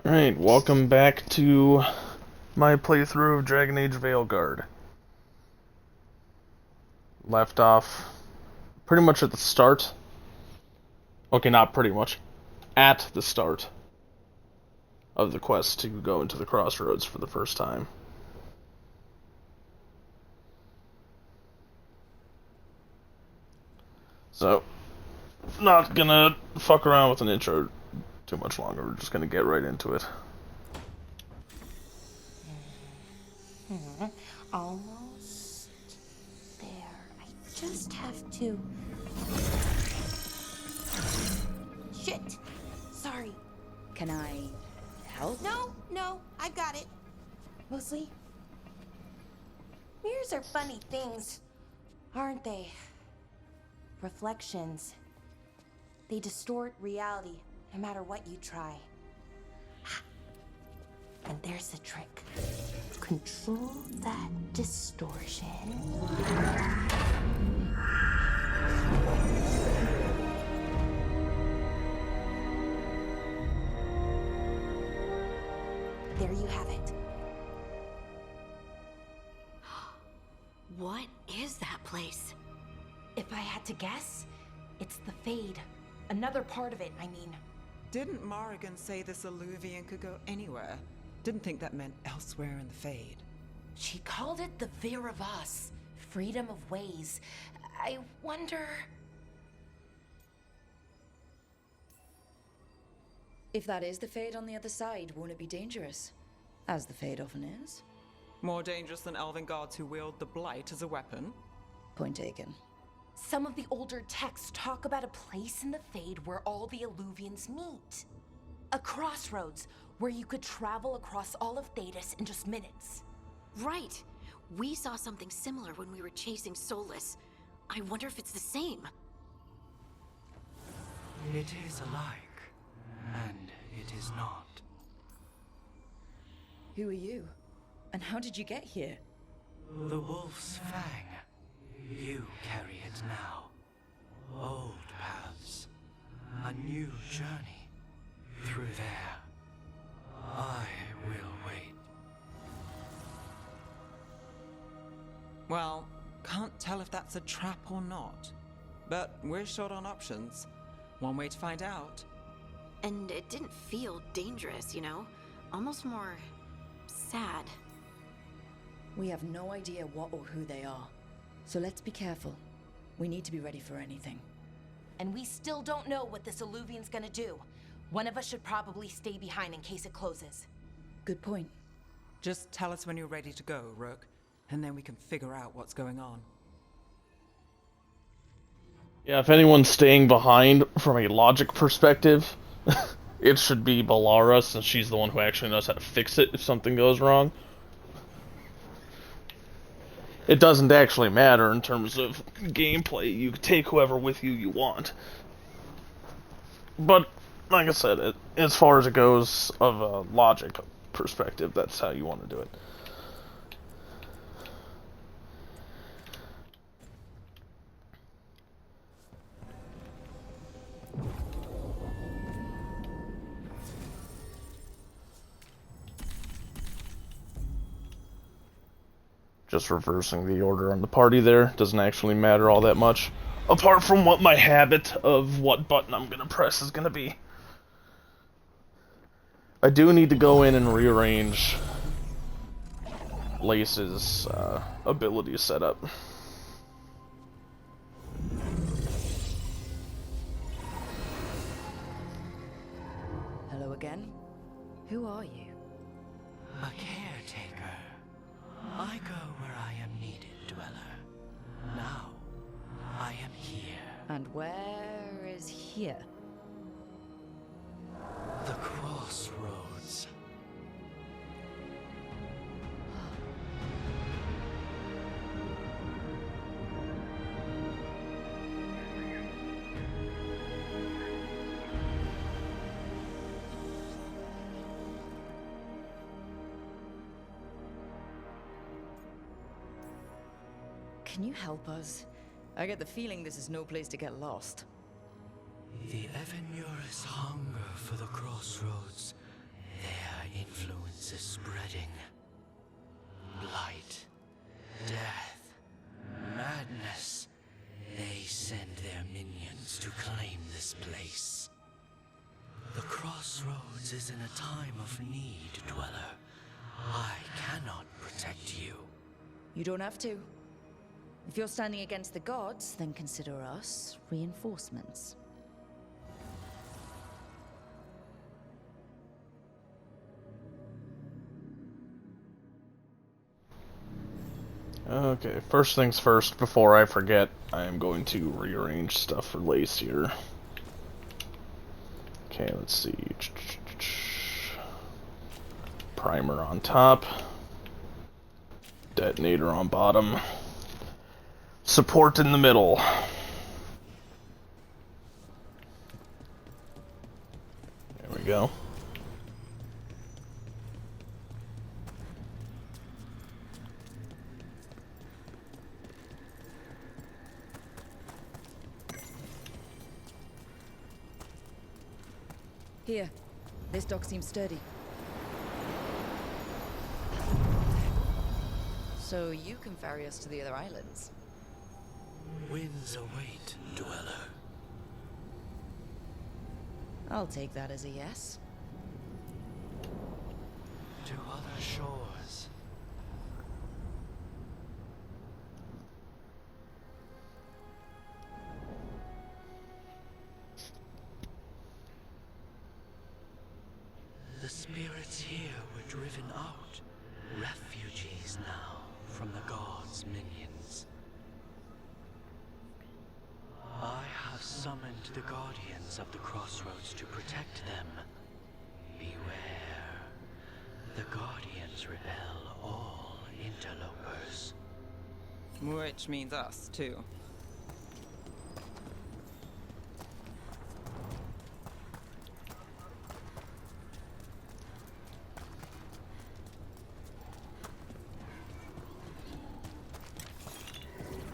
Alright, welcome back to my playthrough of Dragon Age Veilguard. Left off pretty much at the start. Okay, not pretty much. At the start of the quest to go into the crossroads for the first time. So, not gonna fuck around with an intro too much longer. We're just gonna get right into it. Almost there. I just have to. Shit! Sorry. Can I help? No, I've got it. Mostly. Mirrors are funny things, aren't they? Reflections. They distort reality, no matter what you try. And there's the trick. Control that distortion. There you have it. What is that place? If I had to guess, it's the Fade. Another part of it, I mean. Didn't Morrigan say this Illuvian could go anywhere? Didn't think that meant elsewhere in the Fade. She called it the Fear of Us. Freedom of ways. I wonder... If that is the Fade on the other side, won't it be dangerous? As the Fade often is. More dangerous than elven guards who wield the Blight as a weapon? Point taken. Some of the older texts talk about a place in the Fade where all the Illuvians meet. A crossroads where you could travel across all of Thedas in just minutes. Right. We saw something similar when we were chasing Soulless. I wonder if it's the same. It is alike, and it is not. Who are you? And how did you get here? The Wolf's Fang. You carry it now. Old paths. A new journey. Through there. I will wait. Well, can't tell if that's a trap or not. But we're short on options. One way to find out. And it didn't feel dangerous, you know? Almost more... sad. We have no idea what or who they are. So let's be careful. We need to be ready for anything. And we still don't know what this Illuvian's gonna do. One of us should probably stay behind in case it closes. Good point. Just tell us when you're ready to go, Rook, and then we can figure out what's going on. Yeah, if anyone's staying behind from a logic perspective, it should be Balara, since she's the one who actually knows how to fix it if something goes wrong. It doesn't actually matter in terms of gameplay. You can take whoever with you want. But, like I said, as far as it goes of a logic perspective, that's how you want to do it. Just reversing the order on the party there doesn't actually matter all that much, apart from what my habit of what button I'm gonna press is gonna be. I do need to go in and rearrange Lace's ability setup. Hello again. Who are you? A caretaker. I go where I am needed, dweller. Now, I am here. And where is here? The crossroads. Can you help us? I get the feeling this is no place to get lost. The Evanurus hunger for the crossroads. They crossroads is in a time of need, Dweller. I cannot protect you. You don't have to. If you're standing against the gods, then consider us reinforcements. Okay, first things first, before I forget, I am going to rearrange stuff for Lace here. Okay, let's see. Primer on top. Detonator on bottom. Support in the middle. There we go. Here, this dock seems sturdy. So you can ferry us to the other islands? Winds await, Dweller. I'll take that as a yes. To other shores. The spirits here were driven out, refugees now from the gods' minions. I have summoned the guardians of the crossroads to protect them. Beware. The guardians repel all interlopers. Which means us, too.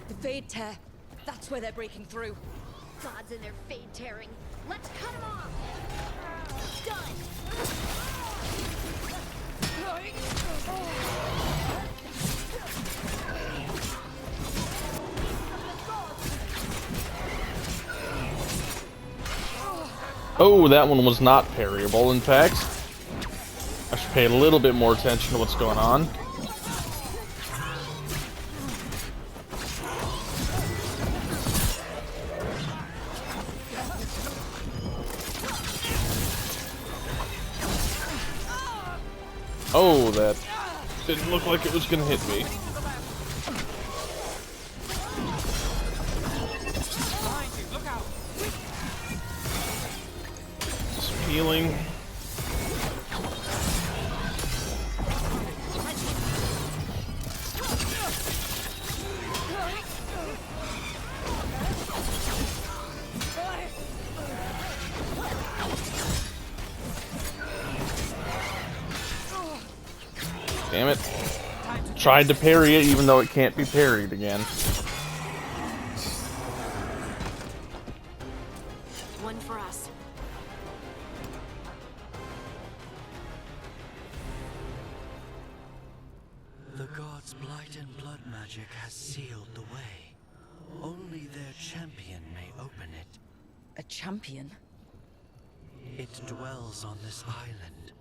The Fade Tear. That's where they're breaking through. Gods and their fade tearing. Let's cut them off! Done! Oh, that one was not parryable, in fact. I should pay a little bit more attention to what's going on. Oh, that didn't look like it was gonna hit me. Some healing. Damn it. Tried to parry it even though it can't be parried again. One for us. The gods' blight and blood magic has sealed the way. Only their champion may open it. A champion? It dwells on this island.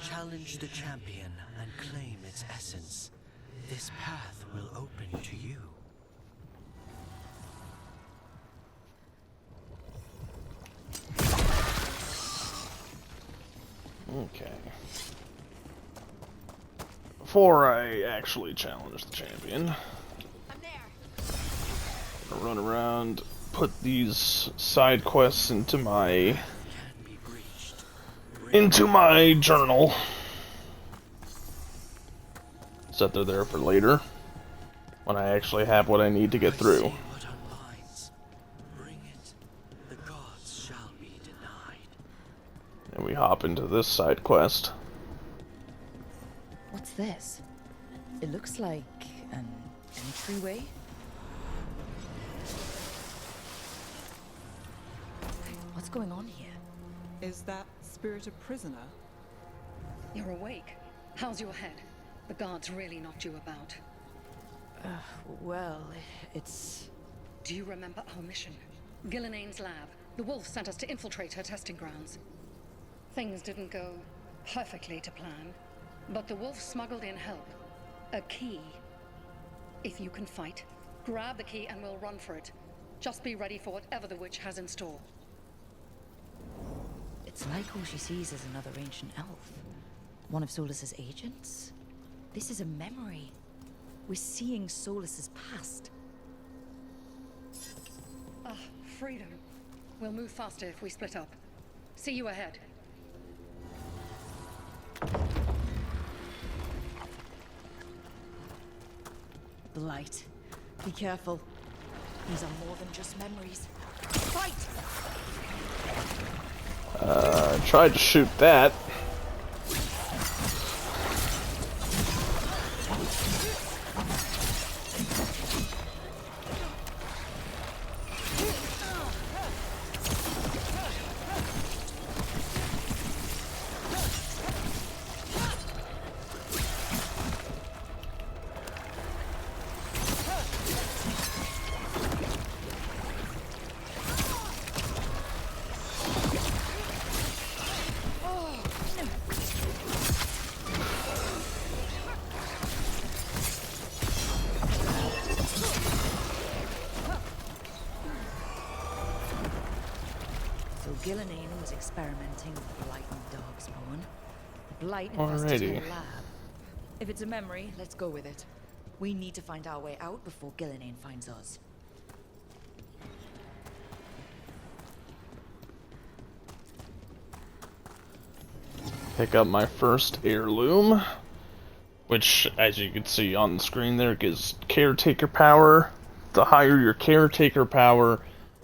Challenge the champion and claim its essence. This path will open to you. Okay. Before I actually challenge the champion, I'm there. I'm gonna run around, put these side quests into my journal. So that they're there for later, when I actually have what I need to get through. What unbinds. Bring it. The gods shall be denied. And we hop into this side quest. What's this? It looks like an entryway. What's going on here? Is that spirit a prisoner? You're awake. How's your head? The guards really knocked you about. Well, it's... Do you remember our mission? Gillinane's lab. The wolf sent us to infiltrate her testing grounds. Things didn't go perfectly to plan, but the wolf smuggled in help. A key. If you can fight, grab the key and we'll run for it. Just be ready for whatever the witch has in store. It's like all she sees is another ancient elf. One of Solus's agents? This is a memory. We're seeing Solus's past. Ah, freedom. We'll move faster if we split up. See you ahead. Blight. Be careful. These are more than just memories. Fight! Tried to shoot that. Gillenane was experimenting with the Blight and Darkspawn. The Blight infested Alrighty. her lab. If it's a memory, let's go with it. We need to find our way out before Gillenane finds us. Pick up my first heirloom, which, as you can see on the screen there, gives caretaker power. The higher your caretaker power,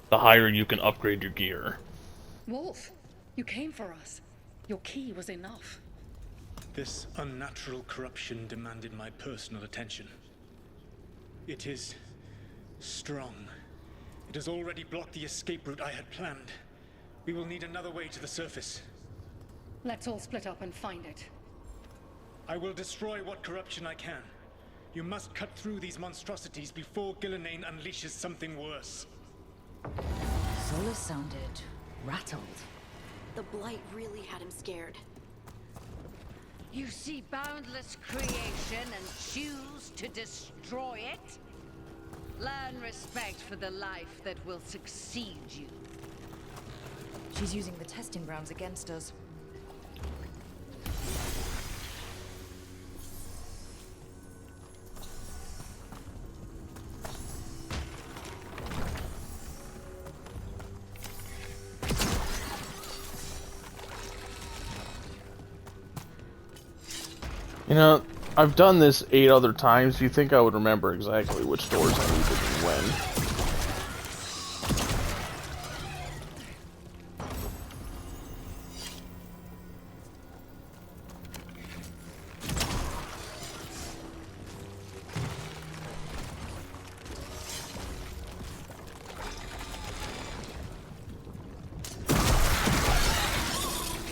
the higher you can upgrade your gear. Wolf, you came for us. Your key was enough. This unnatural corruption demanded my personal attention. It is strong. It has already blocked the escape route I had planned. We will need another way to the surface. Let's all split up and find it. I will destroy what corruption I can. You must cut through these monstrosities before Gillenane unleashes something worse. Solus sounded rattled. The Blight really had him scared. You see boundless creation and choose to destroy it? Learn respect for the life that will succeed you. She's using the testing grounds against us. You know, I've done this 8 other times. You think I would remember exactly which doors I needed and when.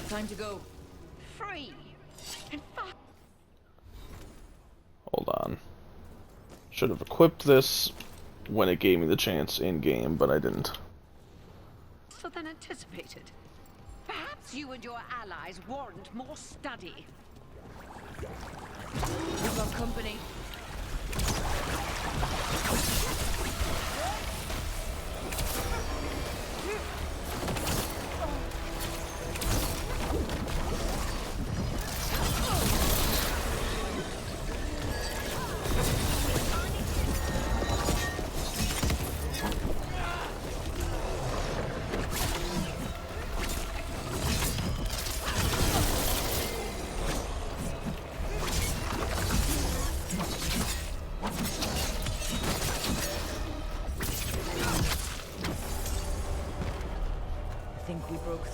Time to go. Free! And fuck! Hold on. Should have equipped this when it gave me the chance in-game, but I didn't. Than anticipated. Perhaps you and your allies warrant more study. We've got company.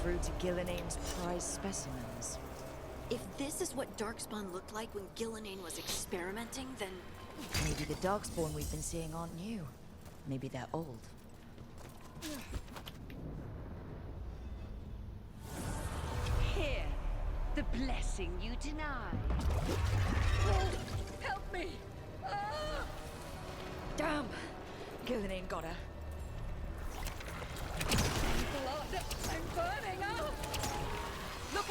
Through to Gillenane's prize specimens. If this is what Darkspawn looked like when Gillenane was experimenting, then... Maybe the Darkspawn we've been seeing aren't new. Maybe they're old. Here, the blessing you denied. Help me! Ah! Damn! Gillenane got her. Blood! I'm burning up! Look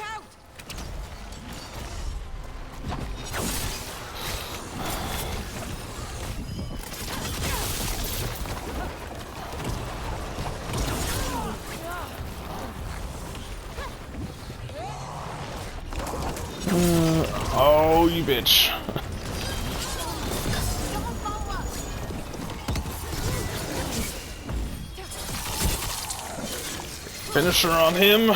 Oh, you bitch. Finisher on him.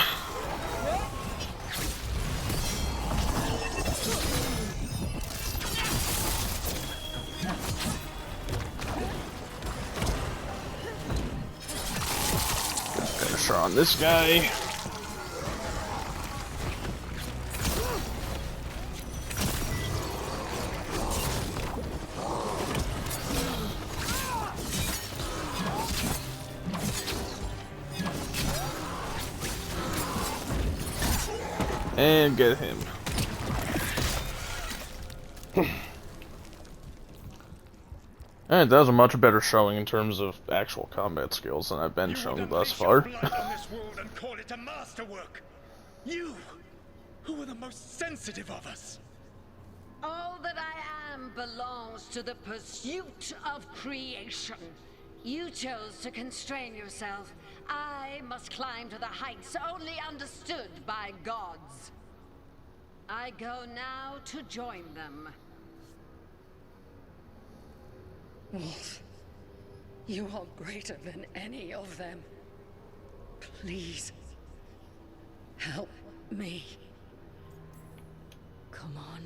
Finisher on this guy. And get him. Alright, that was a much better showing in terms of actual combat skills than I've been shown thus far. And call it a masterwork. You, who are the most sensitive of us. All that I am belongs to the pursuit of creation. You chose to constrain yourself. I must climb to the heights only understood by gods. I go now to join them. Wolf, you are greater than any of them. Please, help me. Come on.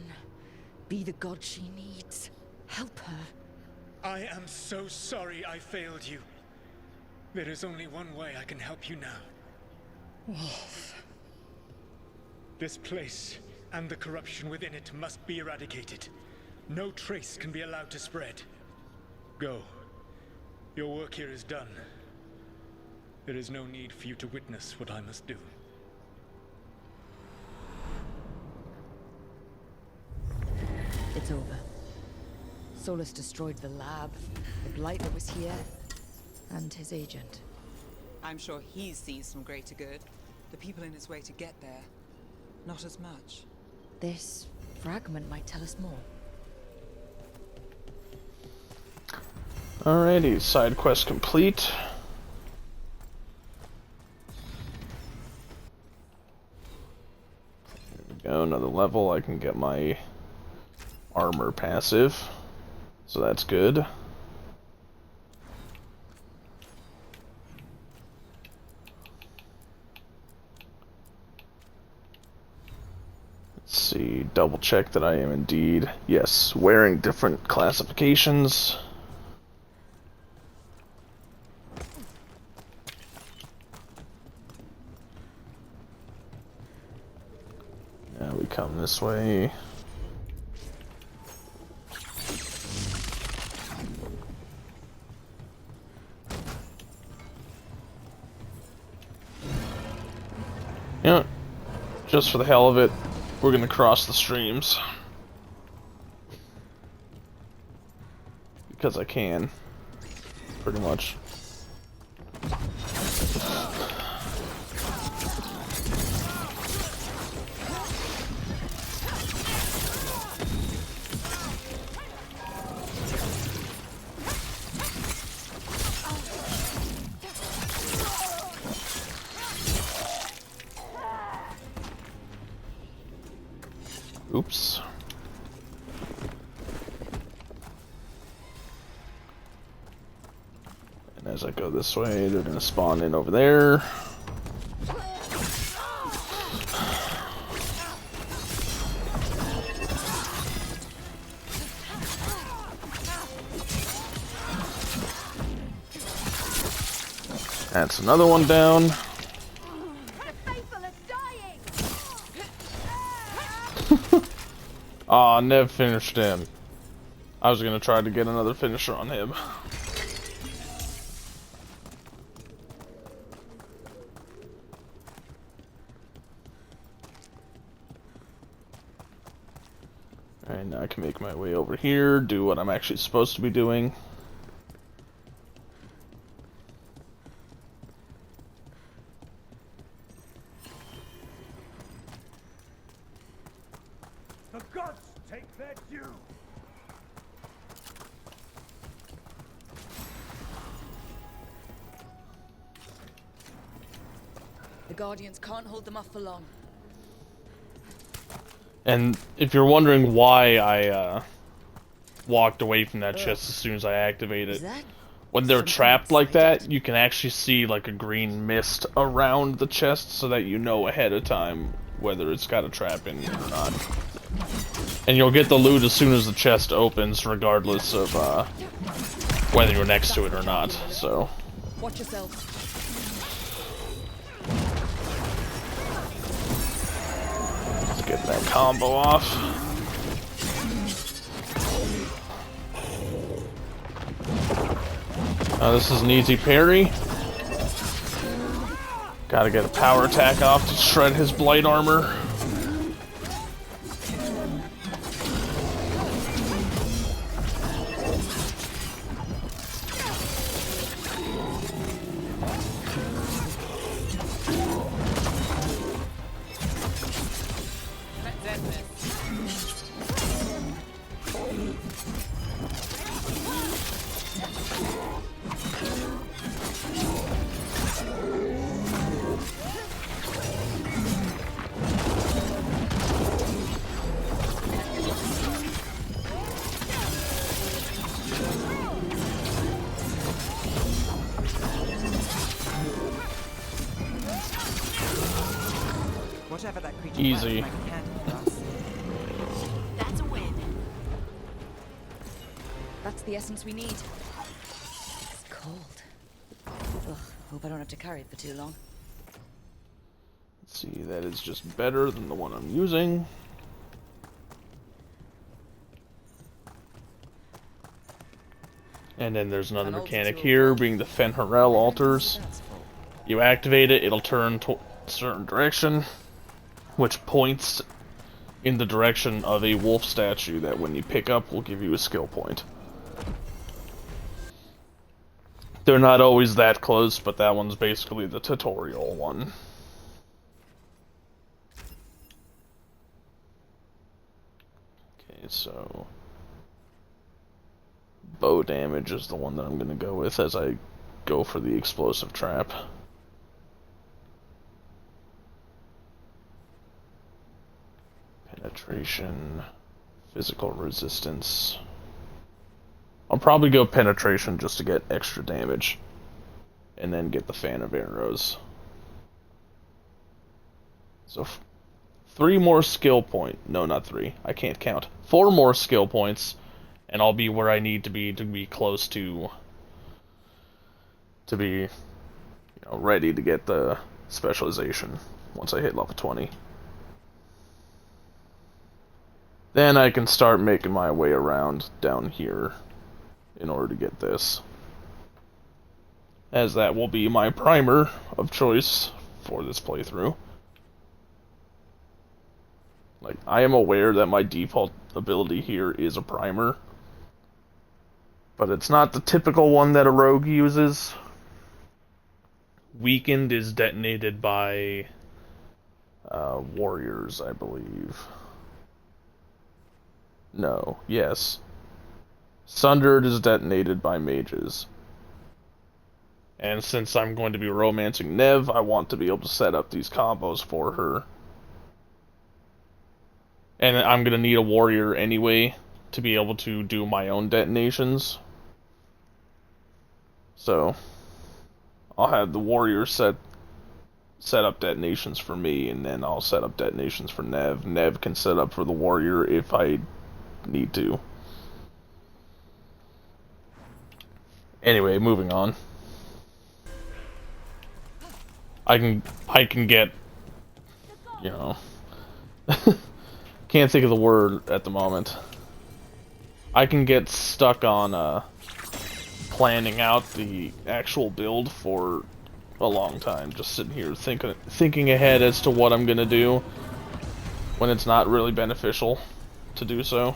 Be the god she needs. Help her. I am so sorry I failed you. There is only one way I can help you now. Wolf. This place and the corruption within it must be eradicated. No trace can be allowed to spread. Go. Your work here is done. There is no need for you to witness what I must do. It's over. Solus destroyed the lab, the blight that was here, and his agent. I'm sure he sees some greater good. The people in his way to get there, not as much. This fragment might tell us more. Alrighty, side quest complete. There we go, another level. I can get my armor passive, so that's good. Let's see, double check that I am indeed, yes, wearing different classifications. Now we come this way. You know what? Just for the hell of it, we're gonna cross the streams. Because I can. Pretty much. Oops. And as I go this way, they're gonna spawn in over there. That's another one down. Aw, Nev finished him. I was gonna try to get another finisher on him. Alright, now I can make my way over here, do what I'm actually supposed to be doing. The gods take their due! The Guardians can't hold them off for long. And if you're wondering why I walked away from that chest as soon as I activate it, when they're trapped like that, you can actually see like a green mist around the chest so that you know ahead of time whether it's got a trap in it or not. And you'll get the loot as soon as the chest opens, regardless of whether you're next to it or not. So. Watch yourself. Let's get that combo off. This is an easy parry. Gotta get a power attack off to shred his blight armor. Whatever that creature Easy. was, like candy for us. That's a win. That's the essence we need. It's cold. Ugh, hope I don't have to carry it for too long. Let's see, that is just better than the one I'm using. And then there's another mechanic here, being the Fen'Harel altars. You activate it, it'll turn to a certain direction, which points in the direction of a wolf statue that when you pick up will give you a skill point. They're not always that close, but that one's basically the tutorial one. Okay, so bow damage is the one that I'm going to go with as I go for the explosive trap. Penetration, physical resistance. I'll probably go penetration just to get extra damage, and then get the fan of arrows. So 3 more skill points. No, not 3. I can't count. 4 more skill points, and I'll be where I need to be close to be, you know, ready to get the specialization once I hit level 20. Then I can start making my way around down here in order to get this, as that will be my primer of choice for this playthrough. Like, I am aware that my default ability here is a primer, but it's not the typical one that a rogue uses. Weakened is detonated by warriors, I believe. No, yes. Sundered is detonated by mages. And since I'm going to be romancing Nev, I want to be able to set up these combos for her. And I'm going to need a warrior anyway to be able to do my own detonations. So I'll have the warrior set up detonations for me, and then I'll set up detonations for Nev. Nev can set up for the warrior if I need to. Anyway, moving on. I can get, you know, can't think of the word at the moment. I can get stuck on planning out the actual build for a long time, just sitting here thinking ahead as to what I'm gonna do when it's not really beneficial to do so.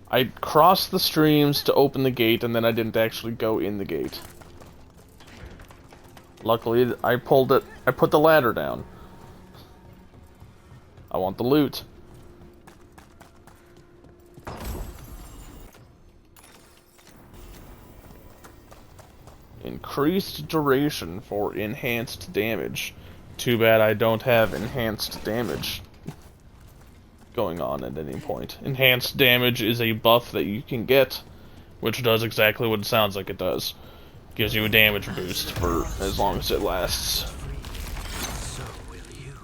I crossed the streams to open the gate, and then I didn't actually go in the gate. Luckily, I put the ladder down. I want the loot. Increased duration for enhanced damage. Too bad I don't have enhanced damage going on at any point. Enhanced damage is a buff that you can get, which does exactly what it sounds like it does. Gives you a damage boost for as long as it lasts. So will you.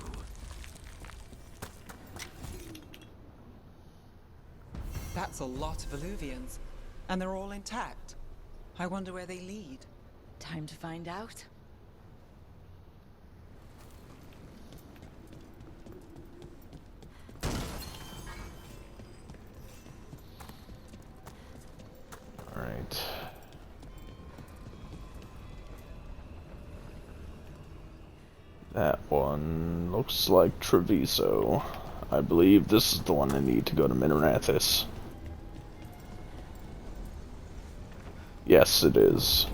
That's a lot of Illuvians, and they're all intact. I wonder where they lead. Time to find out. Alright. That one looks like Treviso. I believe this is the one I need to go to Minrathis. Yes, it is.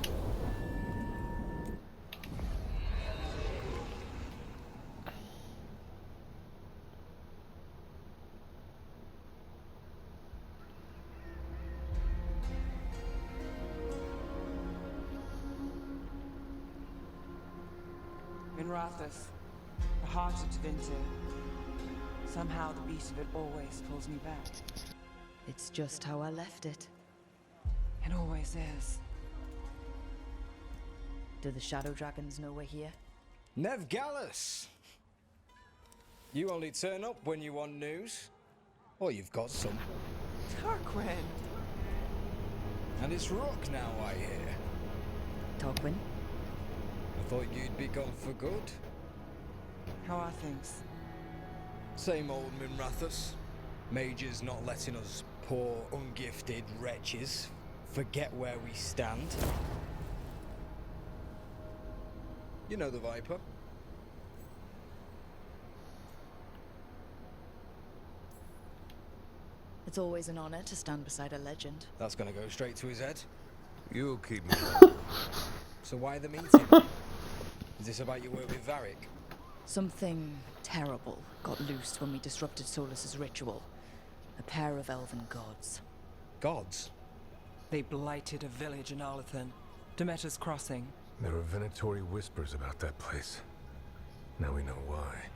Minrathis, the heart of Tevinter. Somehow the beat of it always pulls me back. It's just how I left it. It always is. Do the Shadow Dragons know we're here? Nev Gallus! You only turn up when you want news. Or you've got some. Tarquin! And it's Rook now, I hear. Tarquin? I thought you'd be gone for good. How are things? Same old Minrathus. Mages not letting us poor, ungifted wretches forget where we stand. You know the Viper. It's always an honor to stand beside a legend. That's gonna go straight to his head. You'll keep me. So why the meeting? Is this about your work with Varric? Something terrible got loose when we disrupted Solus's ritual. A pair of elven gods. Gods? They blighted a village in Arlathan, Demeter's Crossing. There are venatory whispers about that place. Now we know why.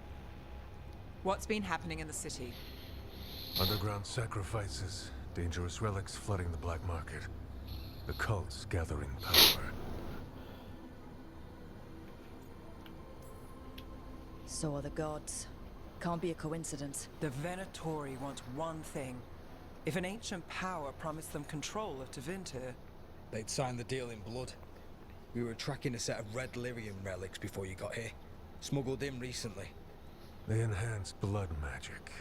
What's been happening in the city? Underground sacrifices, dangerous relics flooding the black market. The cults gathering power. So are the gods. Can't be a coincidence. The Venatori want one thing. If an ancient power promised them control of Tevinter, They'd signed the deal in blood. We were tracking a set of red lyrium relics before you got here. Smuggled in recently. They enhance blood magic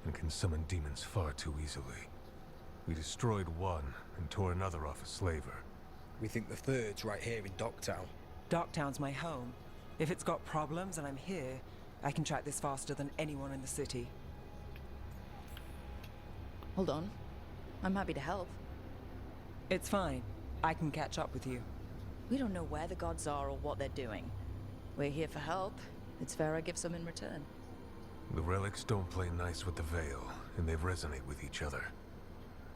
and can summon demons far too easily. We destroyed one and tore another off a slaver. We think the third's right here in Docktown. Docktown's my home. If it's got problems and I'm here, I can track this faster than anyone in the city. Hold on. I'm happy to help. It's fine. I can catch up with you. We don't know where the gods are or what they're doing. We're here for help. It's fair I give some in return. The relics don't play nice with the Veil, and they resonate with each other.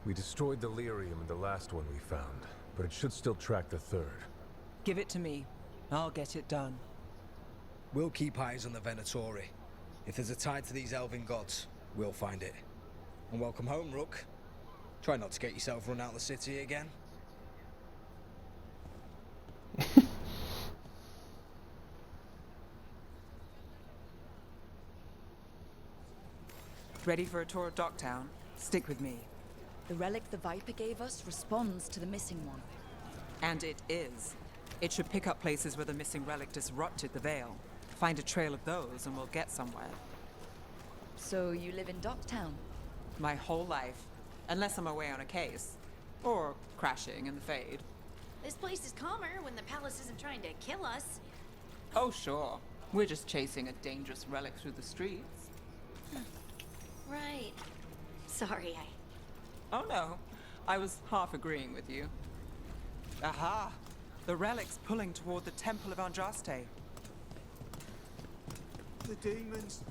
We destroyed the lyrium in the last one we found, but it should still track the third. Give it to me. I'll get it done. We'll keep eyes on the Venatori. If there's a tie to these elven gods, we'll find it. And welcome home, Rook. Try not to get yourself run out of the city again. Ready for a tour of Docktown? Stick with me. The relic the Viper gave us responds to the missing one. And it is. It should pick up places where the missing relic disrupted the Veil. Find a trail of those and we'll get somewhere. So you live in Docktown? My whole life. Unless I'm away on a case. Or crashing in the Fade. This place is calmer when the palace isn't trying to kill us. Oh, sure. We're just chasing a dangerous relic through the streets. Right. Sorry, Oh no. I was half agreeing with you. Aha! The relic's pulling toward the Temple of Andraste. The demons.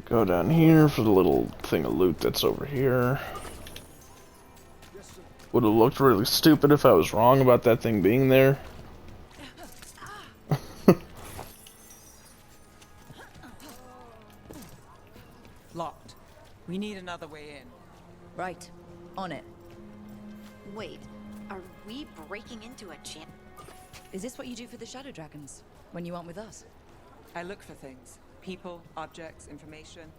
Go down here for the little thing of loot that's over here. Yes, sir. would have looked really stupid if I was wrong about that thing being there. Locked. We need another way in. Right. On it. Wait, are we breaking into a champ? Is this what you do for the Shadow Dragons? When you aren't with us? I look for things. People, objects, information.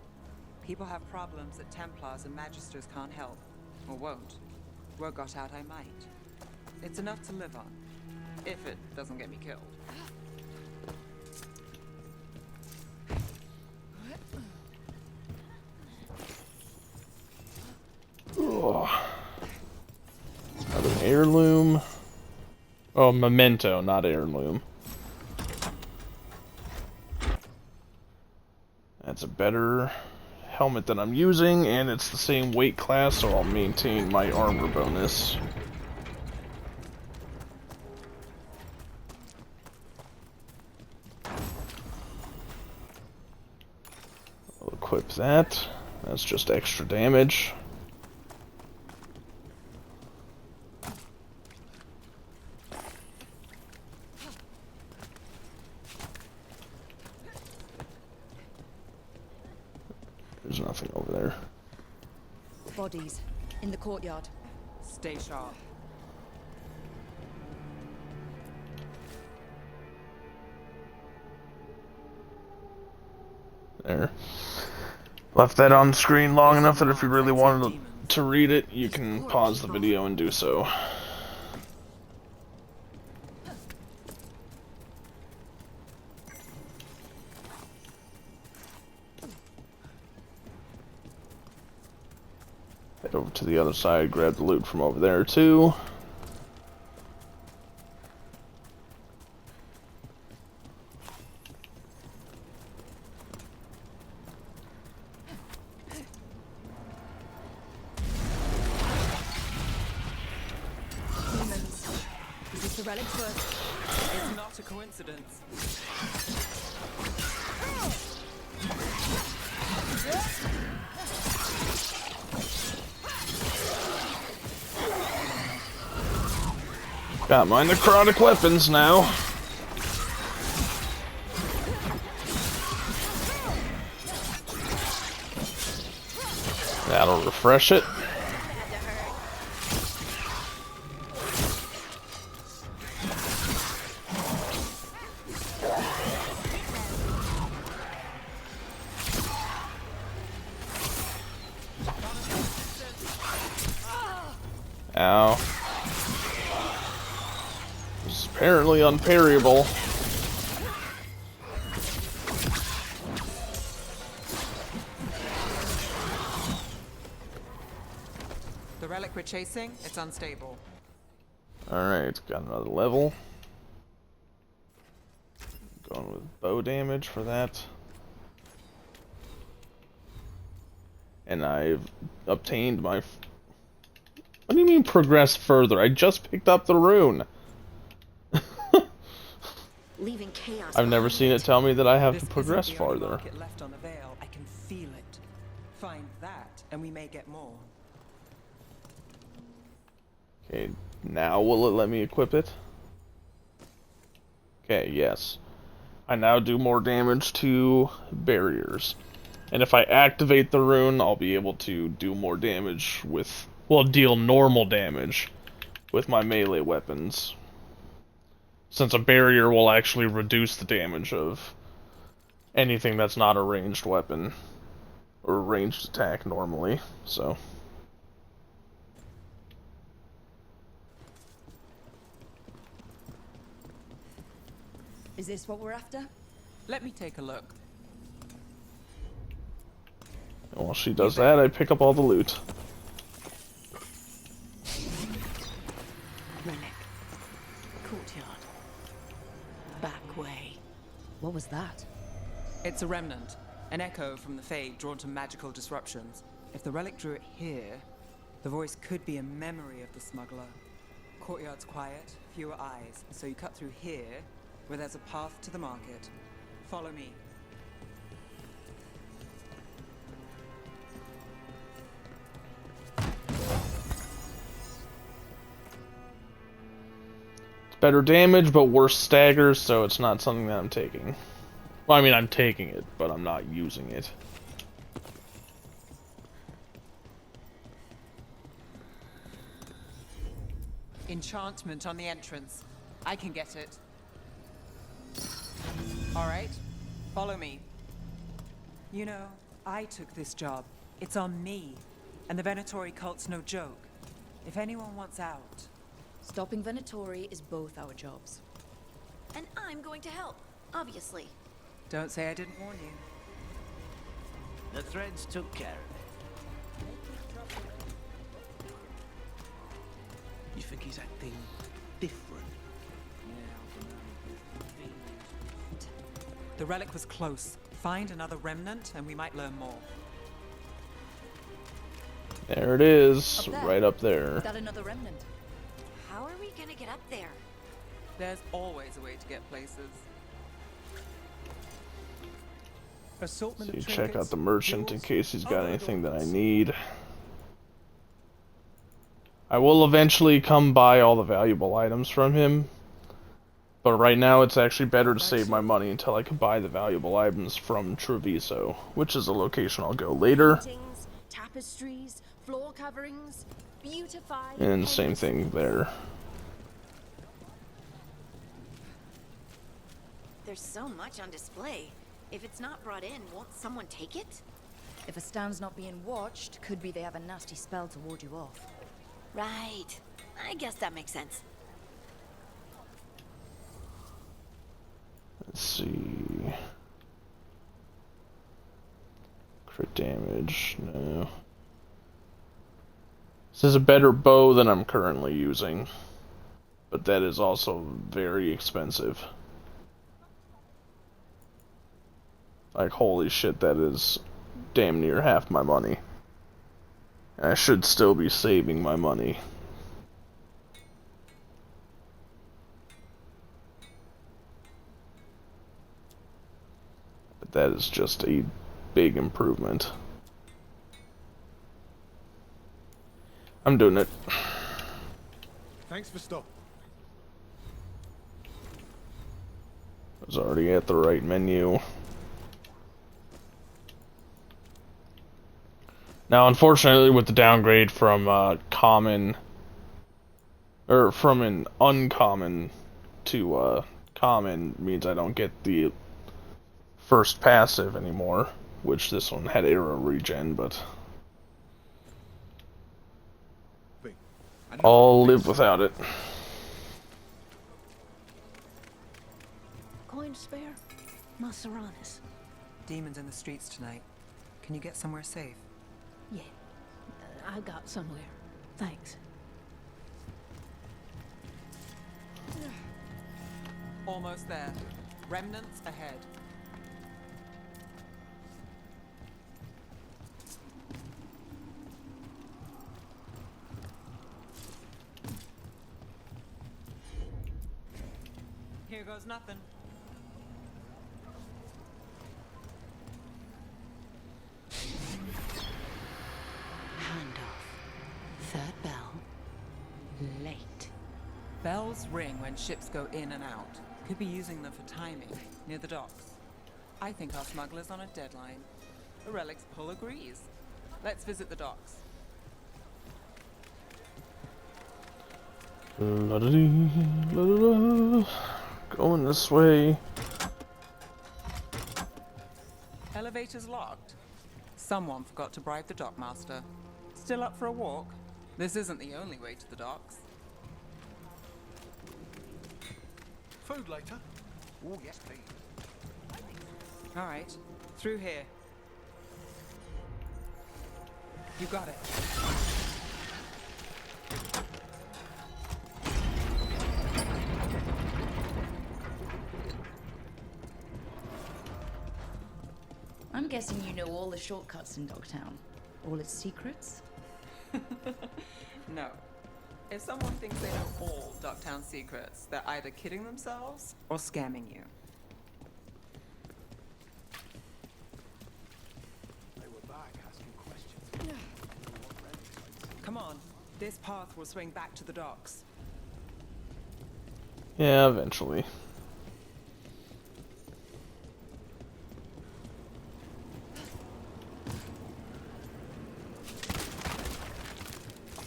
People have problems that Templars and Magisters can't help. Or won't. Word got out I might. It's enough to live on. If it doesn't get me killed. Oh. Another heirloom. Oh, memento, not heirloom. That's a better helmet that I'm using, and it's the same weight class, so I'll maintain my armor bonus. I'll equip that. That's just extra damage. There's nothing over there. Bodies. In the courtyard. Stay sharp. There. Left that on screen long enough that if you really wanted to read it, you can pause the video and do so. Head over to the other side, grab the loot from over there too. Demons. Is this the relic's work? It's not a coincidence. Got my necrotic weapons now. That'll refresh it. Ow. This is apparently unparryable. The relic we're chasing, it's unstable. Alright, got another level. Going with bow damage for that. And I've obtained my... What do you mean progress further? I just picked up the rune. Leaving chaos. I've never seen it tell me that I have to This progress isn't the only farther. market left on the Veil. I can feel it. Find that, and we may get more. Okay, now will it let me equip it? Okay, yes. I now do more damage to barriers. And if I activate the rune, I'll be able to do more damage with... Well, deal normal damage with my melee weapons. Since a barrier will actually reduce the damage of anything that's not a ranged weapon. Or a ranged attack normally, so... Is this what we're after? Let me take a look. And while she does that, I pick up all the loot. Relic. Courtyard. Back way. What was that? It's a remnant. An echo from the Fade drawn to magical disruptions. If the relic drew it here, the voice could be a memory of the smuggler. Courtyard's quiet, fewer eyes, so you cut through here, where there's a path to the market. Follow me. Better damage, but worse staggers, so it's not something that I'm taking. Well, I mean, I'm taking it, but I'm not using it. Enchantment on the entrance. I can get it. Alright, follow me. You know, I took this job. It's on me. And the Venatori cult's no joke. If anyone wants out... Stopping Venatori is both our jobs. And I'm going to help, obviously. Don't say I didn't warn you. The threads took care of it. You think he's acting different? The relic was close. Find another remnant and we might learn more. There it is, Up there. right up there. Is that another remnant? How are we gonna get up there? There's always a way to get places. Assortment So you of check out trinkets, the merchant in jewels, case he's got other anything that I adornments. need. I will eventually come buy all the valuable items from him. But right now it's actually better to save my money until I can buy the valuable items from Treviso, which is a location I'll go later. Paintings, tapestries, floor coverings, beautified. And same thing there. There's so much on display. If it's not brought in, won't someone take it? If a stand's not being watched, could be they have a nasty spell to ward you off. Right. I guess that makes sense. Let's see. Crit damage, no. This is a better bow than I'm currently using. But that is also very expensive. Like, holy shit, that is damn near half my money. And I should still be saving my money. But that is just a big improvement. I'm doing it. Thanks for stopping. I was already at the right menu. Now, unfortunately, with the downgrade from common, or from an uncommon to common, means I don't get the first passive anymore, which this one had arrow regen, but I'll live without it. Coin to spare? Maseranis. Demons in the streets tonight. Can you get somewhere safe? Yeah, I got somewhere. Thanks. Almost there. Remnants ahead. Here goes nothing. Handoff. Third bell. Late. Bells ring when ships go in and out. Could be using them for timing, near the docks. I think our smuggler's on a deadline. The relic's pull agrees. Let's visit the docks. La-da-dee, la-da-da. Going this way. Elevator's locked. Someone forgot to bribe the dockmaster. Still up for a walk? This isn't the only way to the docks. Food later? Oh, yes, please. All right, through here. You got it. I'm guessing you know all the shortcuts in Dogtown. All its secrets? No. If someone thinks they know all Ducktown secrets, they're either kidding themselves or scamming you. They were back asking questions. Come on, this path will swing back to the docks. Yeah, eventually.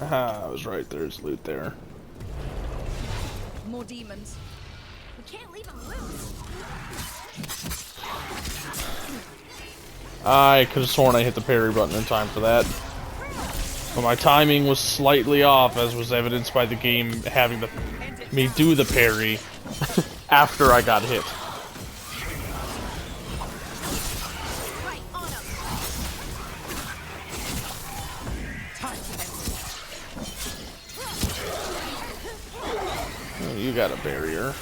Aha, I was right. There's loot there. More demons. We can't leave him loose. I could have sworn I hit the parry button in time for that. But my timing was slightly off, as was evidenced by the game having me do the parry after I got hit. Right on him. Oh, you got a barrier.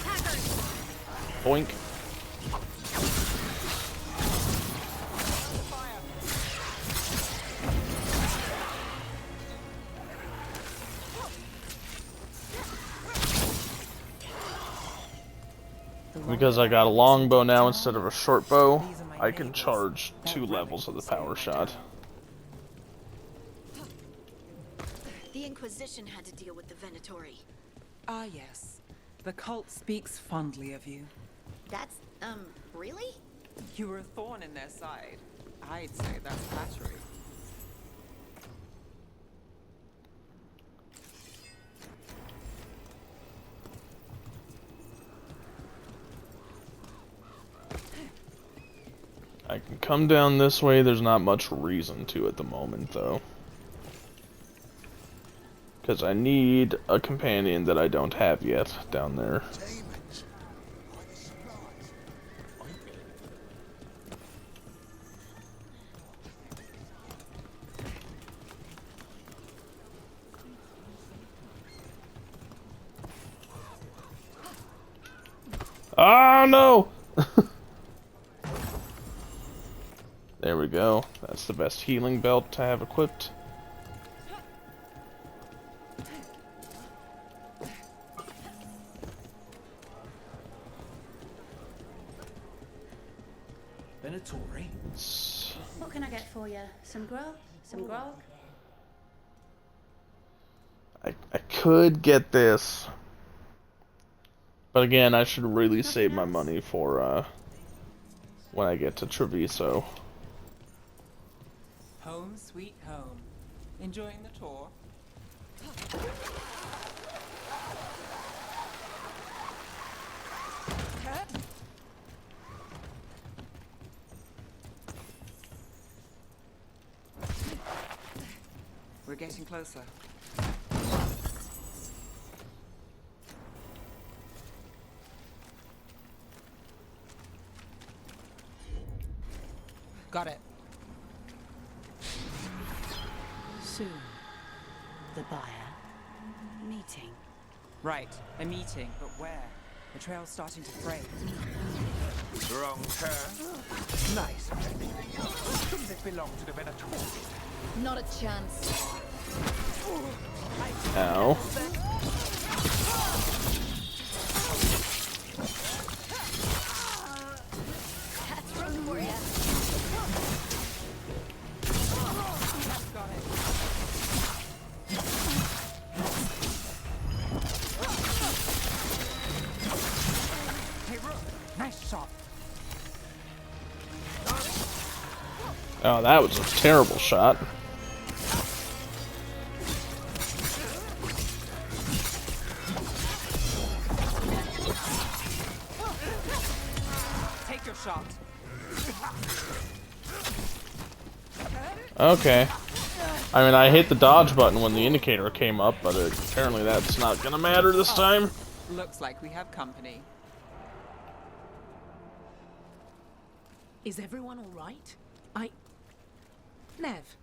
Boink. Because I got a longbow now instead of a short bow, I can charge 2 levels of the power shot. The Inquisition had to deal with the Venatori. Ah, yes. The cult speaks fondly of you. That's, really? You were a thorn in their side. I'd say that's flattery. I can come down this way, there's not much reason to at the moment, though. Because I need a companion that I don't have yet down there. Oh no! There we go. That's the best healing belt to have equipped. Venatori? What can I get for you? Some grog? Some grog? I could get this. But again, I should really save my money for when I get to Treviso. Home sweet home. Enjoying the tour? We're getting closer. Got it. Soon, the buyer. Meeting. Right, a meeting, but where? The trail's starting to fray. Wrong turn. Nice. Shouldn't it belong to the Venatori? Not a chance. Ow. That's room for ya. Got it. Hey, Rook. Nice shot. Oh, that was a terrible shot. Take your shot. Okay. I mean, I hit the dodge button when the indicator came up, but apparently that's not gonna matter this time. Looks like we have company. Is everyone all right? Nev,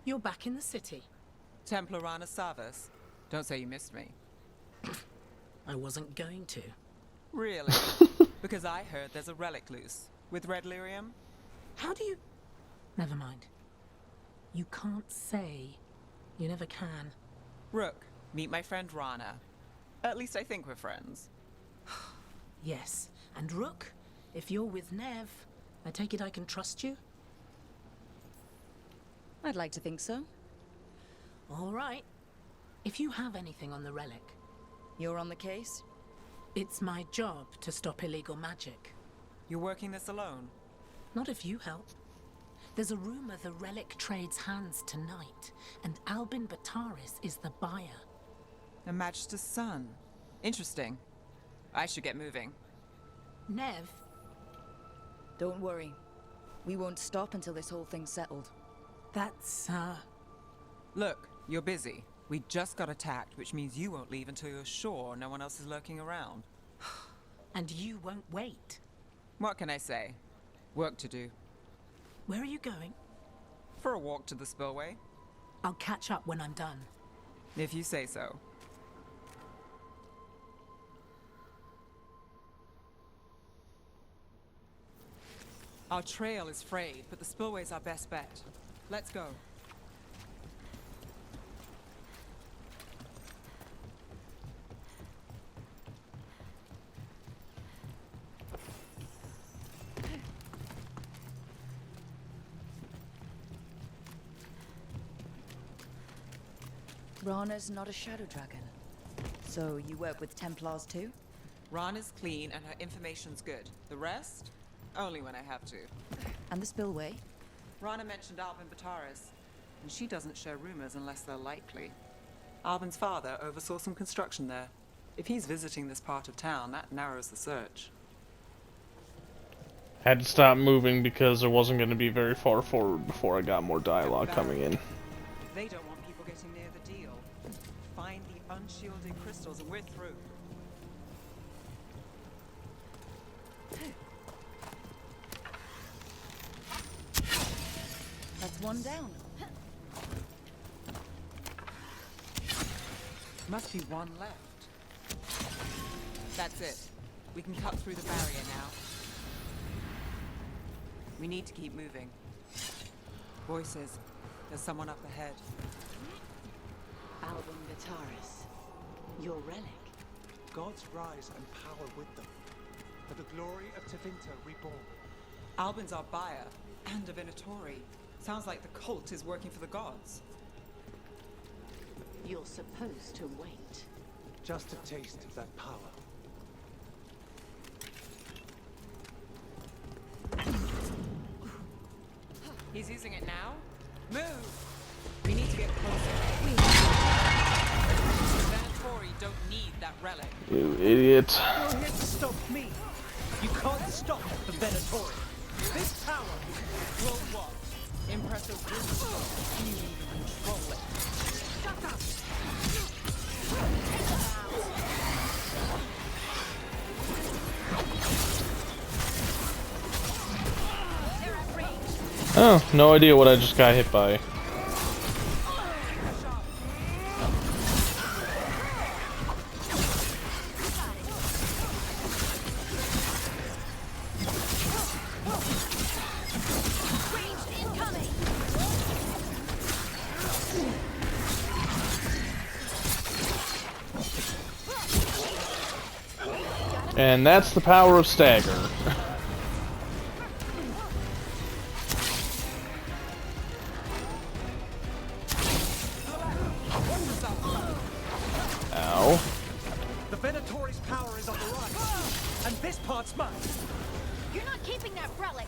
you're back in the city. Templarana Savas. Don't say you missed me. I wasn't going to. Really? Because I heard there's a relic loose. With red lyrium? How do you... Never mind. You can't say. You never can. Rook, meet my friend Rana. At least I think we're friends. Yes. And Rook, if you're with Nev, I take it I can trust you? I'd like to think so. All right. If you have anything on the relic... You're on the case? It's my job to stop illegal magic. You're working this alone? Not if you help. There's a rumor the relic trades hands tonight, and Albin Bataris is the buyer. A Magister's son. Interesting. I should get moving. Nev, don't worry. We won't stop until this whole thing's settled. That's, Look, you're busy. We just got attacked, which means you won't leave until you're sure no one else is lurking around. And you won't wait. What can I say? Work to do. Where are you going? For a walk to the spillway. I'll catch up when I'm done. If you say so. Our trail is frayed, but the spillway's our best bet. Let's go. Rana's not a shadow dragon. So you work with Templars too? Rana's clean and her information's good. The rest? Only when I have to. And the spillway? Rana mentioned Albin Bataris, and she doesn't share rumors unless they're likely. Albin's father oversaw some construction there. If he's visiting this part of town, that narrows the search. Had to stop moving because I wasn't going to be very far forward before I got more dialogue coming in. They don't want people getting near the deal. Find the unshielded crystals and we're through. That's one down. Must be one left. That's it. We can cut through the barrier now. We need to keep moving. Voices. There's someone up ahead. Albin Bataris. Your relic. Gods rise and power with them. For the glory of Tevinter reborn. Albin's our buyer, and a Venatori. Sounds like the cult is working for the gods. You're supposed to wait. Just a taste of that power. He's using it now? Move! We need to get closer. The Venatori don't need that relic. You idiot. You're here to stop me. You can't stop the Venatori. This power will what? Impress a wizard. You need to control it. Shut up! Oh, no idea what I just got hit by. And that's the power of stagger. Ow. The Venatori's power is on the rise, and this part's mine. You're not keeping that relic.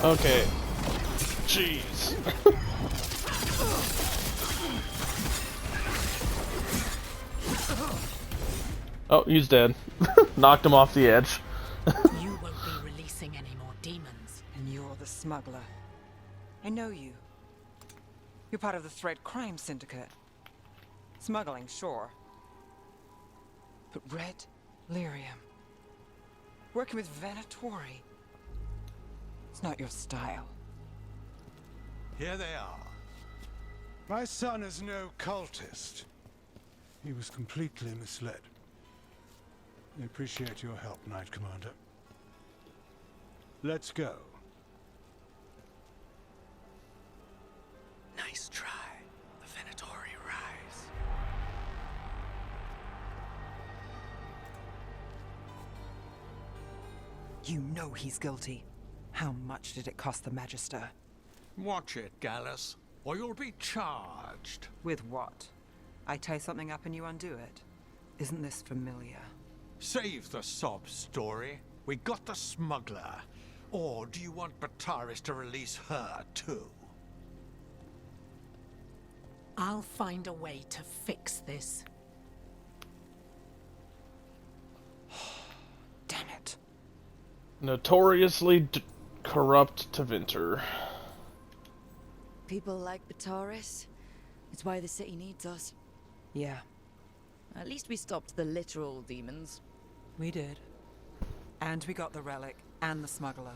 Okay. Jeez. Oh, he's dead. Knocked him off the edge. You won't be releasing any more demons. And you're the smuggler. I know you. You're part of the Thread Crime Syndicate. Smuggling, sure. But Red Lyrium. Working with Venatori. It's not your style. Here they are. My son is no cultist. He was completely misled. I appreciate your help, Knight Commander. Let's go. Nice try. The Venatori rise. You know he's guilty. How much did it cost the Magister? Watch it, Gallus, or you'll be charged. With what? I tie something up and you undo it. Isn't this familiar? Save the sob story. We got the smuggler. Or do you want Bataris to release her, too? I'll find a way to fix this. Damn it. Notoriously corrupt Tevinter. People like Bataris. It's why the city needs us. Yeah. At least we stopped the literal demons. We did. And we got the relic and the smuggler.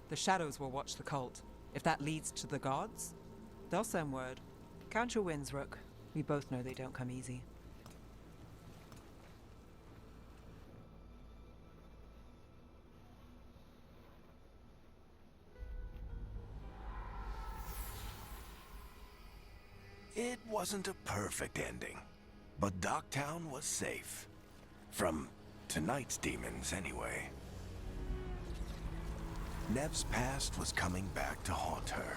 The shadows will watch the cult. If that leads to the gods, they'll send word. Count your wins, Rook. We both know they don't come easy. It wasn't a perfect ending, but Docktown was safe. From tonight's demons, anyway. Nev's past was coming back to haunt her.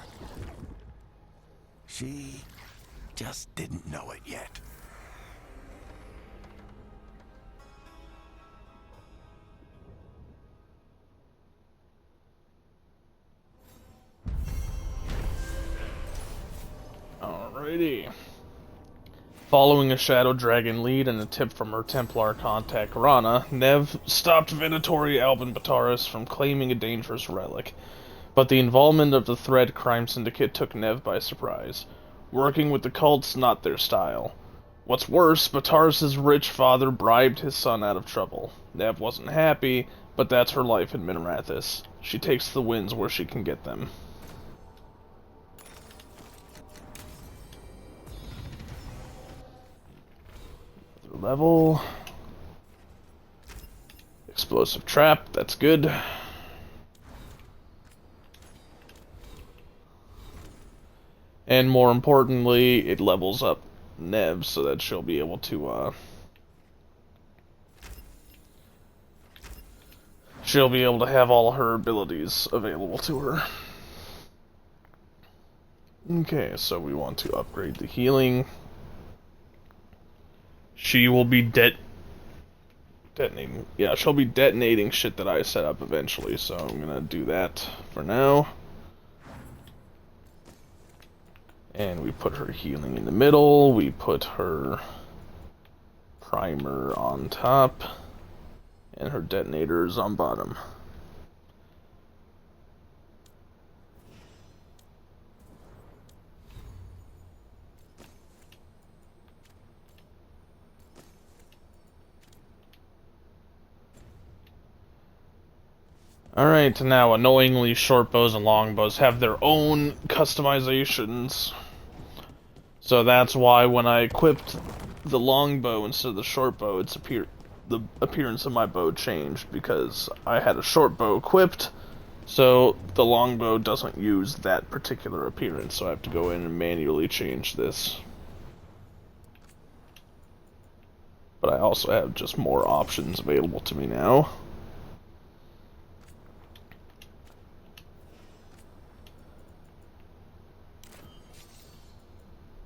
She just didn't know it yet. Alrighty. Following a Shadow Dragon lead and a tip from her Templar contact Rana, Nev stopped Venatori Albin Bataris from claiming a dangerous relic. But the involvement of the Thread crime syndicate took Nev by surprise. Working with the cult's not their style. What's worse, Bataris' rich father bribed his son out of trouble. Nev wasn't happy, but that's her life in Minrathis. She takes the wins where she can get them. Level. Explosive trap, that's good. And more importantly, it levels up Nev so that she'll be able to, have all her abilities available to her. Okay, so we want to upgrade the healing. She will be detonating. Yeah, she'll be detonating shit that I set up eventually, so I'm gonna do that for now. And we put her healing in the middle, we put her primer on top, and her detonators on bottom. Alright, now annoyingly short bows and long bows have their own customizations. So that's why when I equipped the longbow instead of the short bow, the appearance of my bow changed because I had a short bow equipped, so the longbow doesn't use that particular appearance, so I have to go in and manually change this. But I also have just more options available to me now.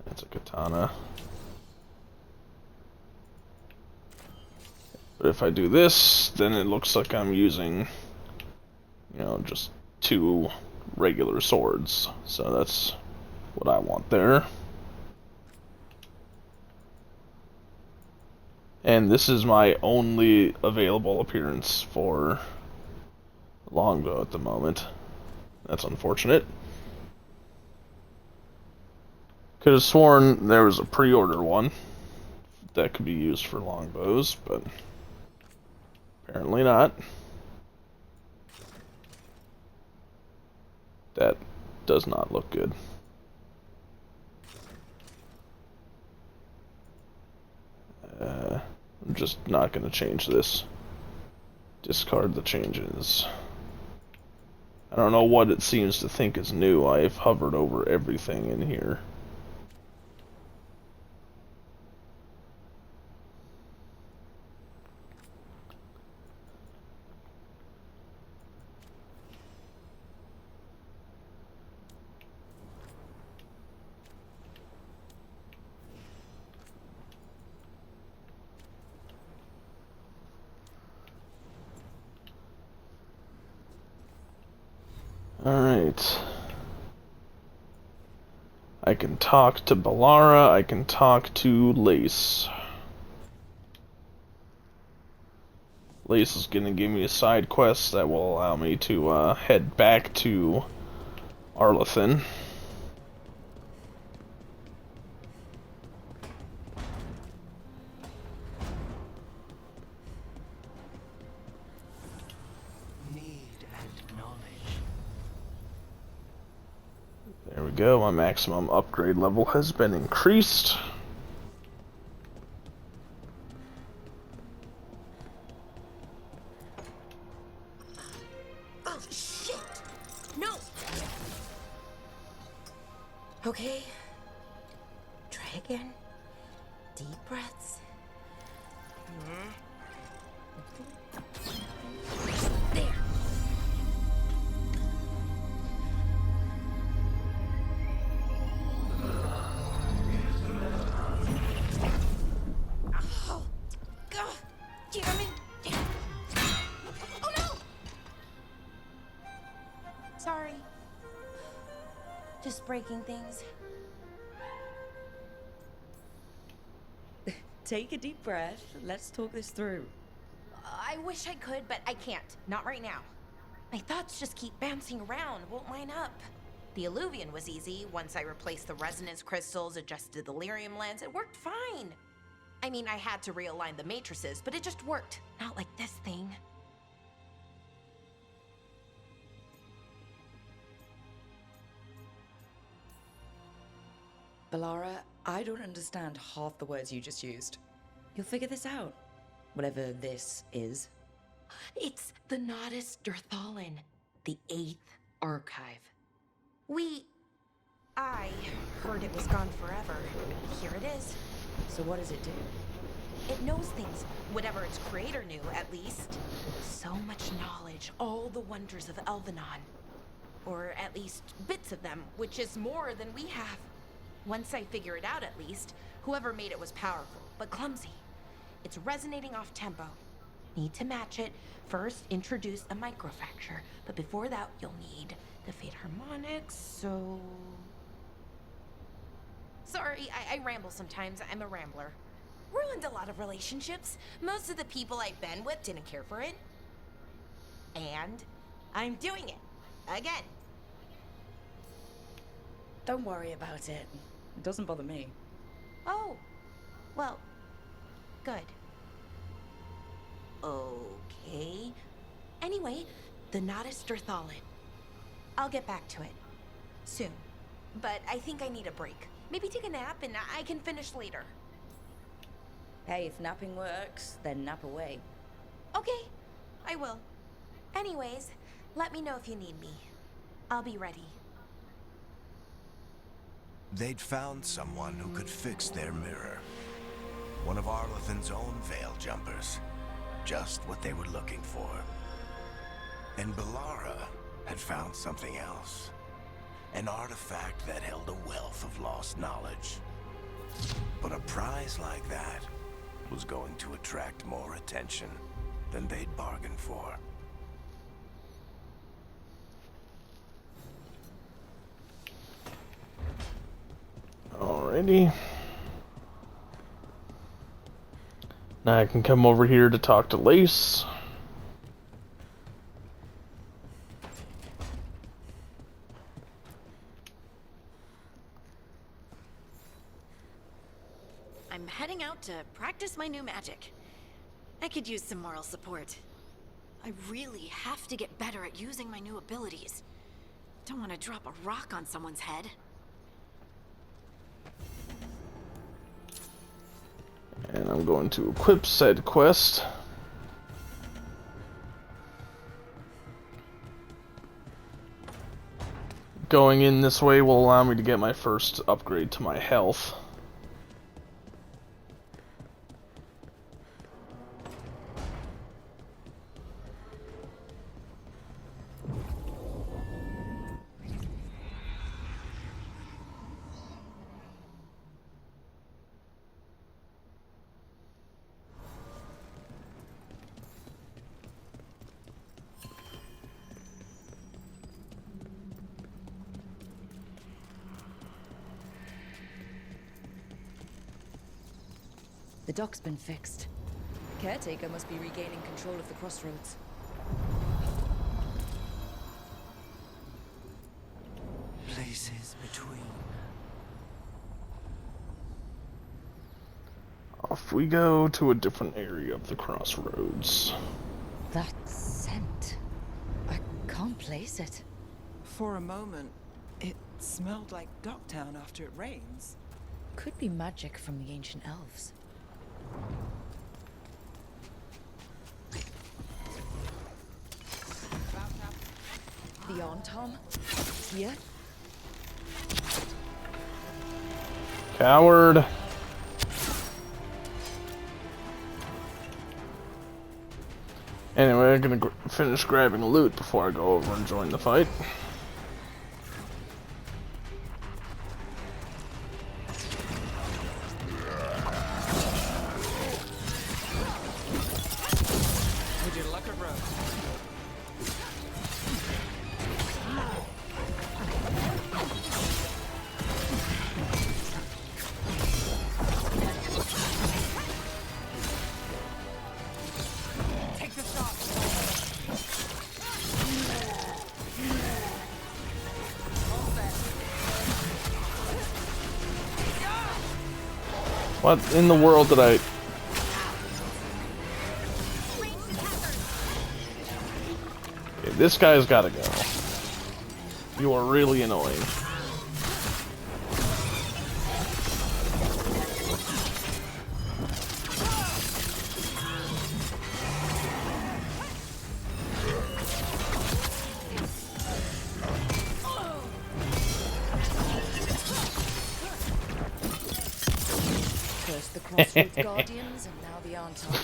That's a katana. But if I do this, then it looks like I'm using, just two regular swords. So that's what I want there. And this is my only available appearance for longbow at the moment. That's unfortunate. Could have sworn there was a pre-order one that could be used for longbows, but apparently not. That does not look good. just not going to change this. Discard the changes. I don't know what it seems to think is new. I've hovered over everything in here. Alright. I can talk to Bellara, I can talk to Lace. Lace is gonna give me a side quest that will allow me to head back to Arlethan. There we go, my maximum upgrade level has been increased. Oh, shit! No! Okay. Try again. Deep breaths. There. Oh, God, damn it. Oh, no! Sorry. Just breaking things. Take a deep breath. Let's talk this through. I wish I could, but I can't. Not right now. My thoughts just keep bouncing around, won't line up. The Illuvian was easy. Once I replaced the resonance crystals, adjusted the lyrium lens, it worked fine. I mean, I had to realign the matrices, but it just worked. Not like this thing. Bellara, I don't understand half the words you just used. You'll figure this out. Whatever this is. It's the Nodus Dirthalin, the 8th archive. I heard it was gone forever. Here it is. So what does it do? It knows things, whatever its creator knew, at least. So much knowledge, all the wonders of Elvenon. Or at least bits of them, which is more than we have. Once I figure it out, at least, whoever made it was powerful, but clumsy. It's resonating off tempo. Need to match it. First, introduce a microfracture, but before that, you'll need the Fate Harmonics, so... Sorry, I ramble sometimes. I'm a rambler. Ruined a lot of relationships. Most of the people I've been with didn't care for it. And I'm doing it. Again. Don't worry about it. It doesn't bother me. Oh. Well, good. Okay. Anyway, the Nodus Dirthalin. I'll get back to it. Soon. But I think I need a break. Maybe take a nap and I can finish later. Hey, if napping works, then nap away. Okay, I will. Anyways, let me know if you need me. I'll be ready. They'd found someone who could fix their mirror. One of Arlethan's own Veil Jumpers. Just what they were looking for. And Bellara had found something else. An artifact that held a wealth of lost knowledge. But a prize like that was going to attract more attention than they'd bargained for. Alrighty. Now I can come over here to talk to Lace. I'm heading out to practice my new magic. I could use some moral support. I really have to get better at using my new abilities. Don't want to drop a rock on someone's head. And I'm I'm going to equip said quest. Going in this way will allow me to get my first upgrade to my health. The dock's been fixed. Caretaker must be regaining control of the crossroads. Places between. Off we go to a different area of the crossroads. That scent. I can't place it. For a moment, it smelled like Docktown after it rains. Could be magic from the ancient elves. The arm, Tom? Here? Coward! Anyway, I'm gonna finish grabbing loot before I go over and join the fight. Would you luck or broke? Take the shot. What in the world did I... Okay, this guy's gotta go. You are really annoying. First the crossroads guardians, and now the Anton.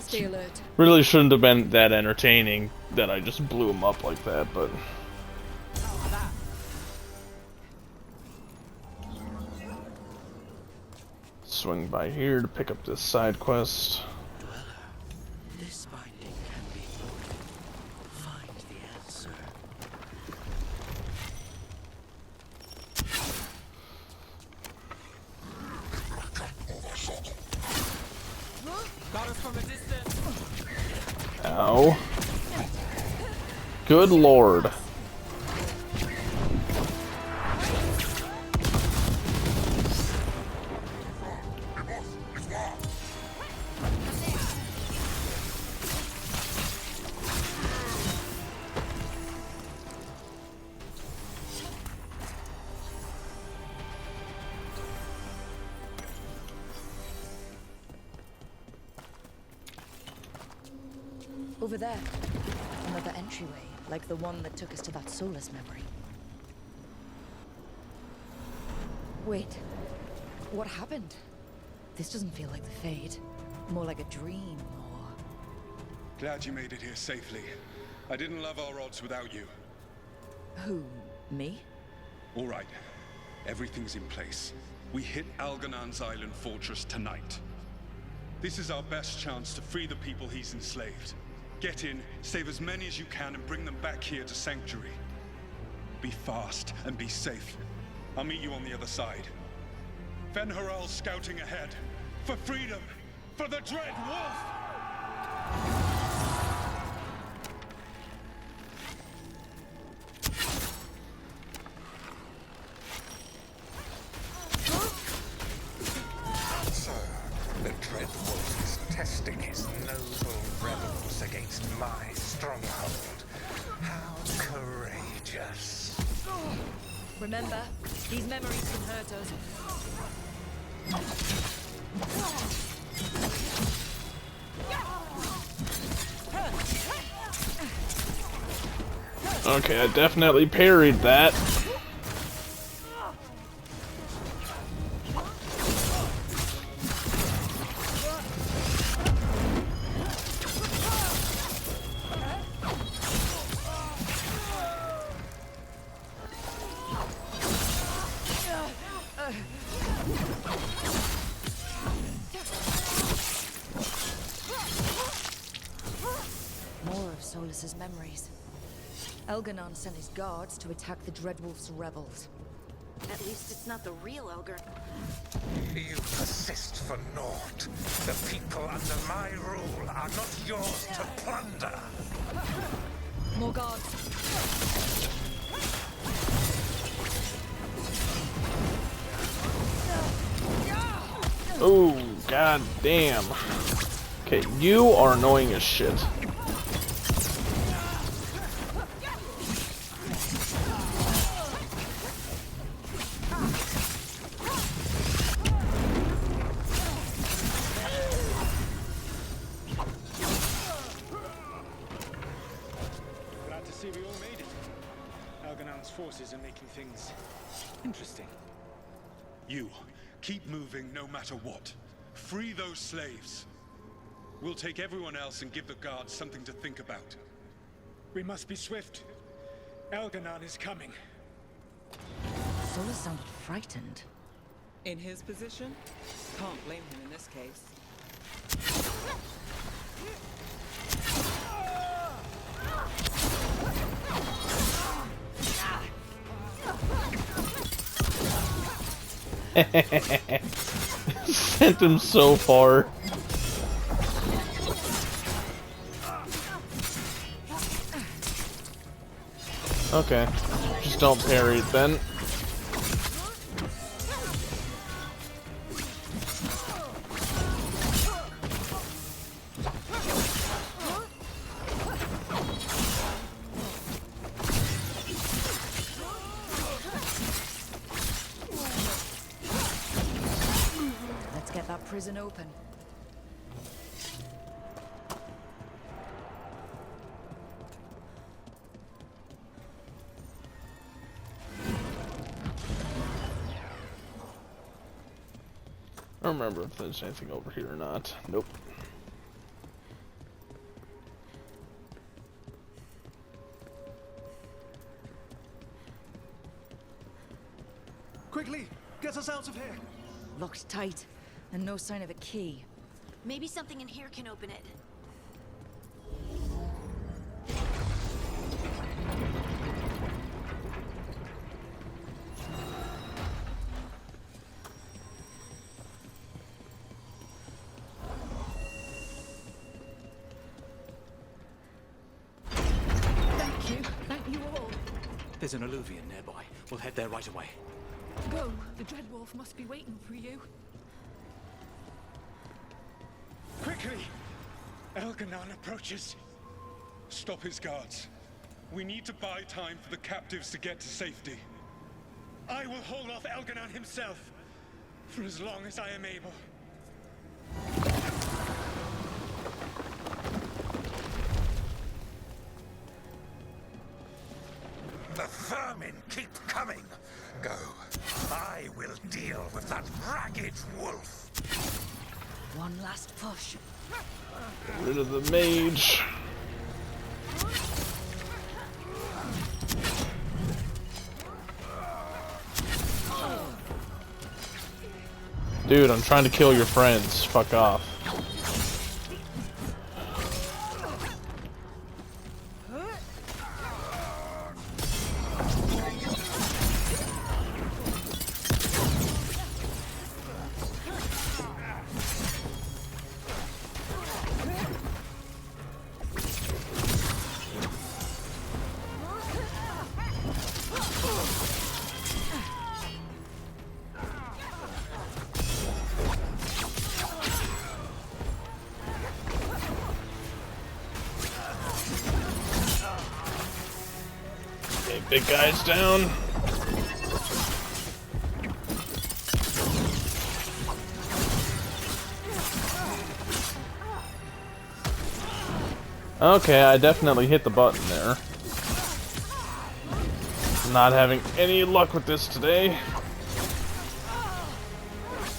Stay alert. Really shouldn't have been that entertaining that I just blew him up like that, but... Swing by here to pick up this side quest. This binding can be broken. Find the answer. Got us from a distance. Ow. Good lord. Over there. Another entryway, like the one that took us to that Solus memory. Wait. What happened? This doesn't feel like the Fade. More like a dream, or... Glad you made it here safely. I didn't love our odds without you. Who? Me? All right. Everything's in place. We hit Algernon's island fortress tonight. This is our best chance to free the people he's enslaved. Get in, save as many as you can, and bring them back here to Sanctuary. Be fast and be safe. I'll meet you on the other side. Fen-Haral's scouting ahead. For freedom! For the Dread Wolf! Sir, the Dread Wolf is testing his noble rebels against my stronghold. How courageous. Remember, these memories can hurt us. Okay, I definitely parried that. More of Solus's memories. Elganon sent his guards to attack the Dreadwolf's rebels. At least it's not the real Elgar. You persist for naught. The people under my rule are not yours to plunder. More guards. Oh, god damn. Okay, you are annoying as shit. Glad to see we all made it. Alganon's forces are making things interesting. You, keep moving no matter what. Free those slaves. We'll take everyone else and give the guards something to think about. We must be swift. Elganon is coming. Solus sounded frightened. In his position, can't blame him in this case. Sent him so far. Okay, just don't parry it then. Let's get that prison open. I don't remember if there's anything over here or not. Nope. Quickly, get us out of here. Locked tight, and no sign of a key. Maybe something in here can open it. Thank you all. There's an alluvion nearby. We'll head there right away. Go. The Dreadwolf must be waiting for you. Quickly! Elganon approaches. Stop his guards. We need to buy time for the captives to get to safety. I will hold off Elganon himself for as long as I am able. The vermin keep coming. Go. I will deal with that ragged wolf. One last push. Get rid of the mage. Dude, I'm trying to kill your friends. Fuck off. Okay, big guy's down. Okay, I definitely hit the button there. Not having any luck with this today.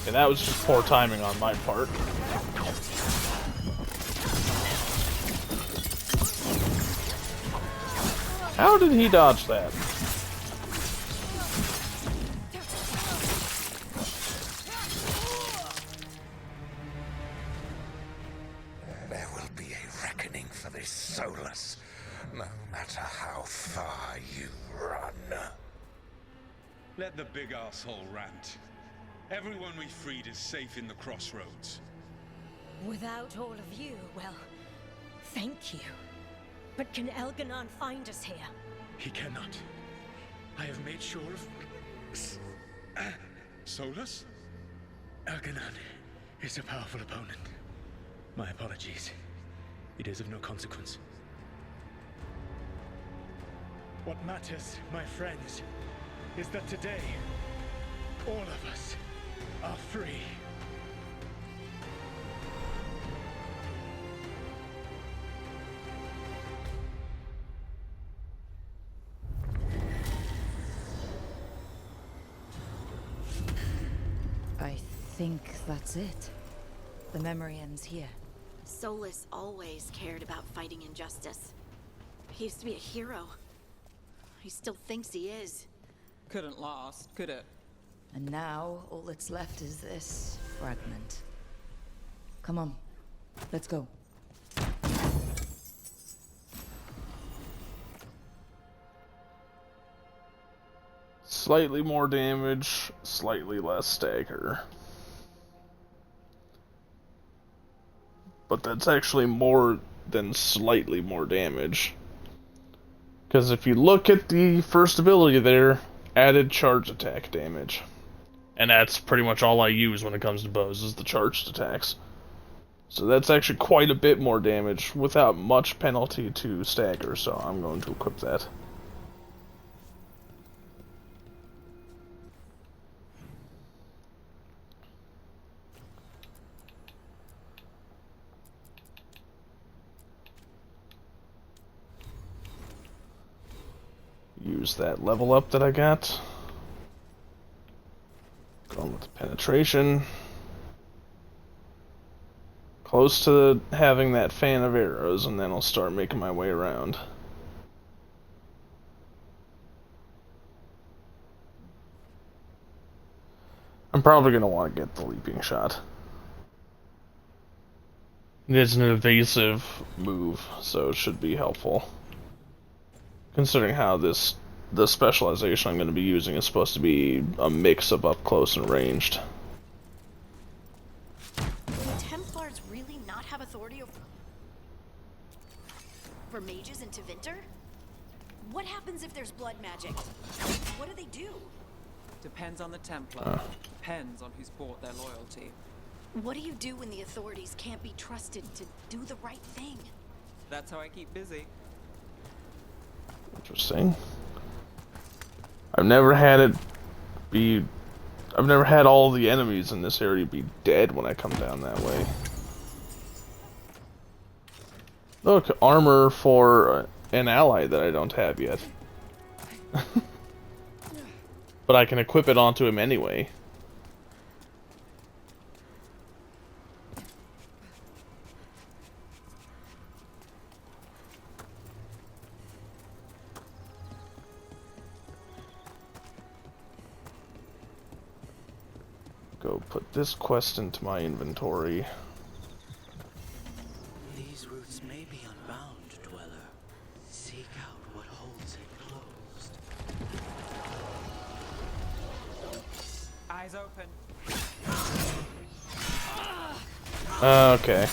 And that was just poor timing on my part. How did he dodge that? There will be a reckoning for this Solus, no matter how far you run. Let the big asshole rant. Everyone we freed is safe in the crossroads. Without all of you, well, thank you. But can Elganon find us here? He cannot. I have made sure of... Solus? Elganon is a powerful opponent. My apologies. It is of no consequence. What matters, my friends, is that today, all of us are free. I think that's it. The memory ends here. Solus always cared about fighting injustice. He used to be a hero. He still thinks he is. Couldn't last, could it? And now, all that's left is this fragment. Come on, let's go. Slightly more damage, slightly less stagger. But that's actually more than slightly more damage. Because if you look at the first ability there, added charge attack damage. And that's pretty much all I use when it comes to bows, is the charged attacks. So that's actually quite a bit more damage without much penalty to stagger, so I'm going to equip that. Use that level up that I got. Going with the penetration. Close to having that fan of arrows, and then I'll start making my way around. I'm probably going to want to get the leaping shot. It is an evasive move, so it should be helpful. Considering how the specialization I'm going to be using is supposed to be a mix of up close and ranged. Do the Templars really not have authority over mages in Tevinter? What happens if there's blood magic? What do they do? Depends on the Templar. Depends on who's bought their loyalty. What do you do when the authorities can't be trusted to do the right thing? That's how I keep busy. Interesting. I've never had all the enemies in this area be dead when I come down that way. Look, armor for an ally that I don't have yet. But I can equip it onto him anyway. Go put this quest into my inventory. These roots may be unbound, Dweller. Seek out what holds it closed. Eyes open. Okay.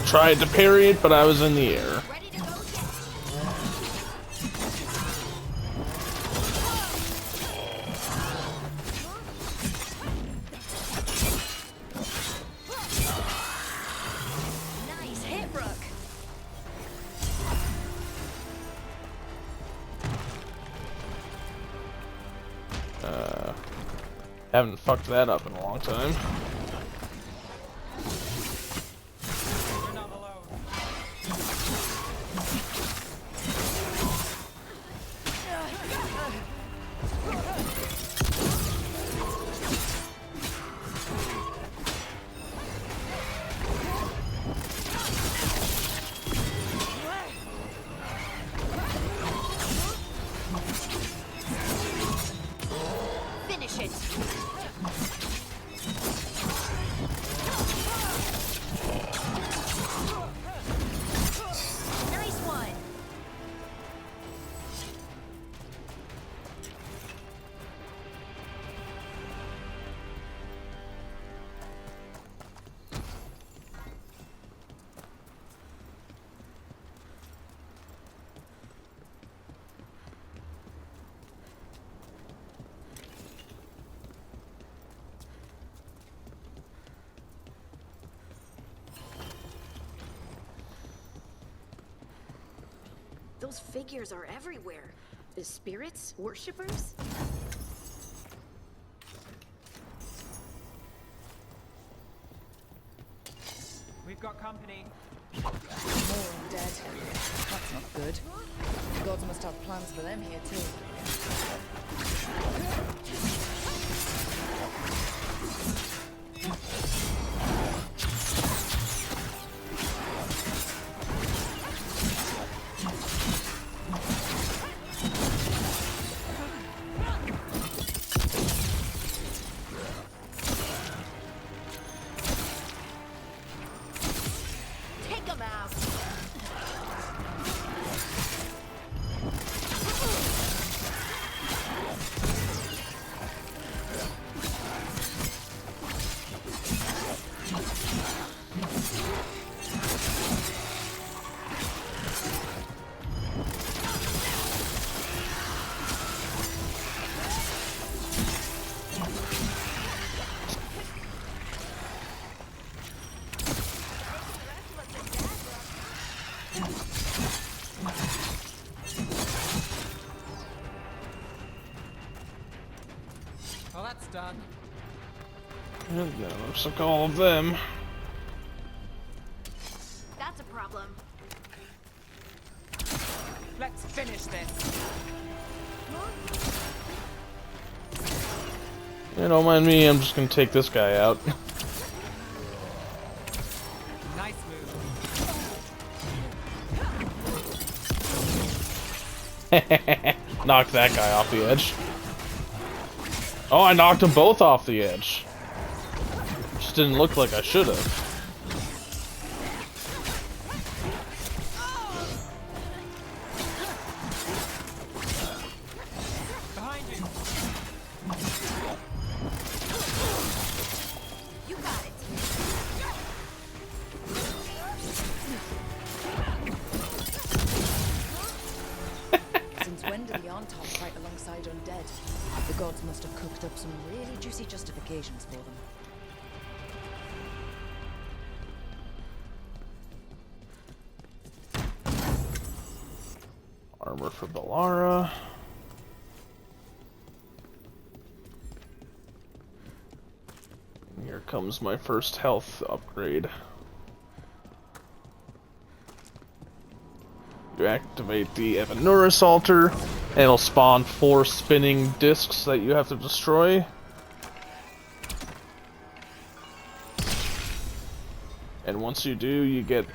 tried to parry it, but I was in the air. Nice hit, Rook. Haven't fucked that up in a long time. Finish it. Nice one. Those figures are everywhere. The spirits? Worshippers? We've got company. More undead. That's not good. The gods must have plans for them here too. Take them out. Well, that's done. And that looks like all of them. That's a problem. Let's finish this. Yeah, don't mind me, I'm just gonna take this guy out. Nice move. Knocked that guy off the edge. Oh, I knocked them both off the edge. Just didn't look like I should have. Behind you. You got it. Since when do the Ontom fight alongside undead? The gods must have cooked up some really juicy justifications for them. Armor for Bellara. Here comes my first health upgrade. You activate the Evanurus altar, and it'll spawn 4 spinning discs that you have to destroy. And once you do, you get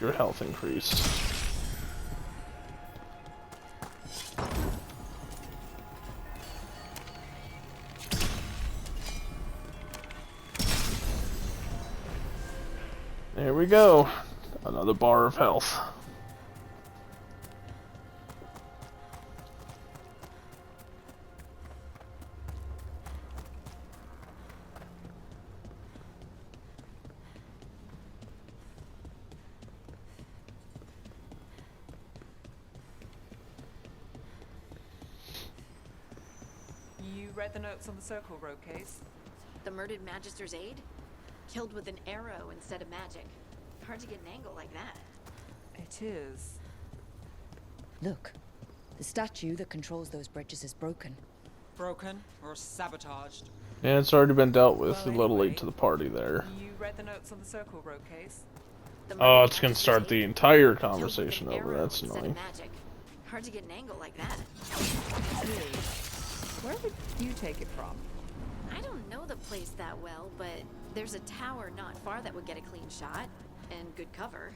your health increased. There we go. Another bar of health. read the notes on the Circle Road case? The murdered Magister's aide? Killed with an arrow instead of magic. Hard to get an angle like that. It is. Look, the statue that controls those bridges is broken. Broken or sabotaged? Yeah, it's already been dealt with. A little late to the party there. You read the notes on the Circle Road case? Oh, it's gonna start the entire conversation over. That's annoying. Hard to get an angle like that. Where would you take it from? I don't know the place that well, but there's a tower not far that would get a clean shot and good cover.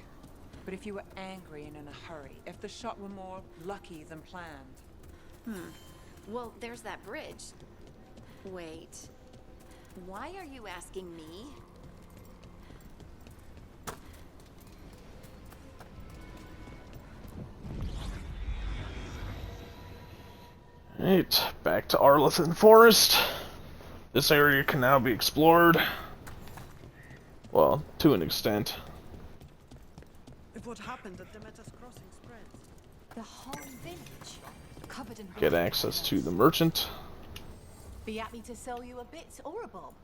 But if you were angry and in a hurry, if the shot were more lucky than planned. Well, there's that bridge. Wait. Why are you asking me? Right, back to Arlethan Forest. This area can now be explored. Well, to an extent. If what happened at Demeter's Crossing spreads, the whole village covered in Get access to the merchant, Be happy to sell you a bit or a bob.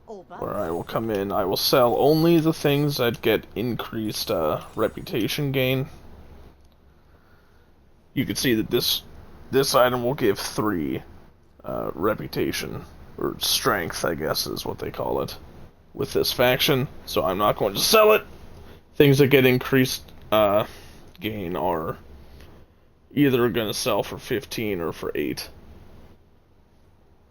Or both. where I will come in. I will sell only the things that get increased reputation gain. You can see that this item will give 3 reputation, or strength, I guess is what they call it, with this faction, so I'm not going to sell it. Things that get increased gain are either going to sell for 15 or for 8.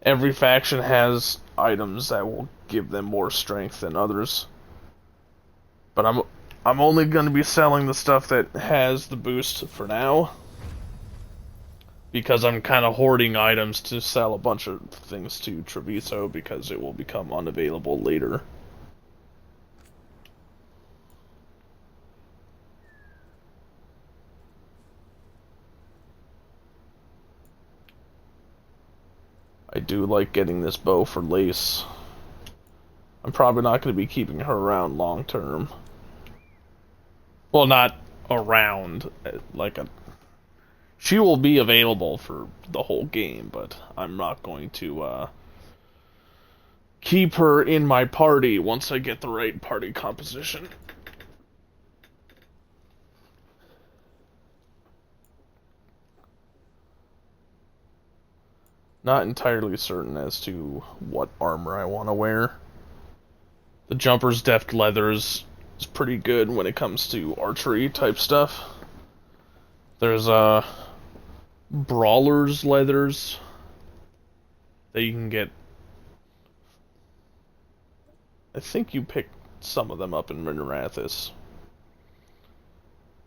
Every faction has items that will give them more strength than others, but I'm only going to be selling the stuff that has the boost for now, because I'm kind of hoarding items to sell a bunch of things to Treviso, because it will become unavailable later. I do like getting this bow for Lace. I'm probably not going to be keeping her around long term. Well, not around, like a... She will be available for the whole game, but I'm not going to keep her in my party once I get the right party composition. Not entirely certain as to what armor I want to wear. The Jumper's Deft Leathers is pretty good when it comes to archery type stuff. There's Brawler's Leathers that you can get. I think you pick some of them up in Minerathis,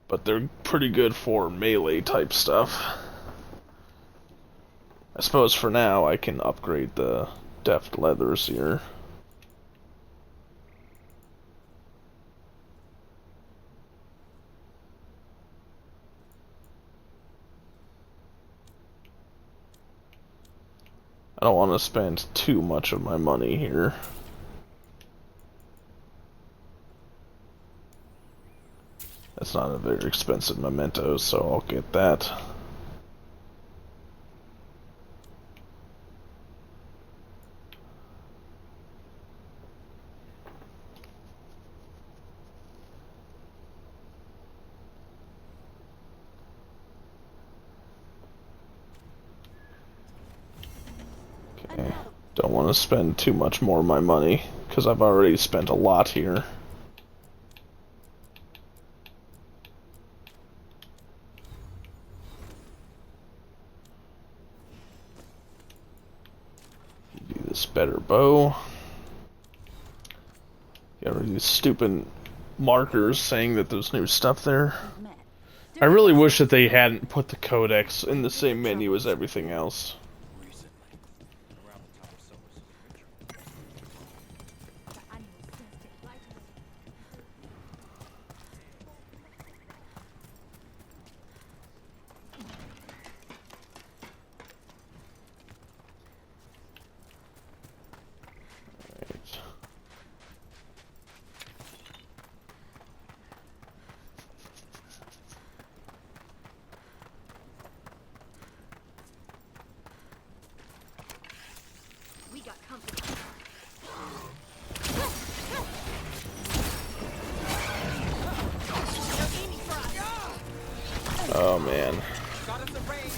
but they're pretty good for melee type stuff. I suppose for now I can upgrade the Deft Leathers here. I don't want to spend too much of my money here. That's not a very expensive memento, so I'll get that. Okay, don't want to spend too much more of my money, because I've already spent a lot here. Do this better bow. Get rid of these stupid markers saying that there's new stuff there. I really wish that they hadn't put the codex in the same menu as everything else. Oh man. Got us a range.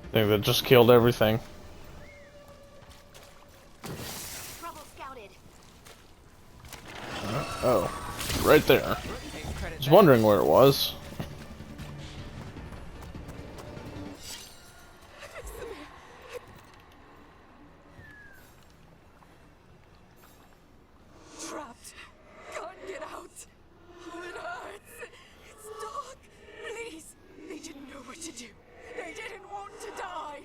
I think that just killed everything. Oh, right there. I was wondering where it was. Trapped. Can't get out. Oh, it hurts. It's dark. Please. They didn't know what to do. They didn't want to die.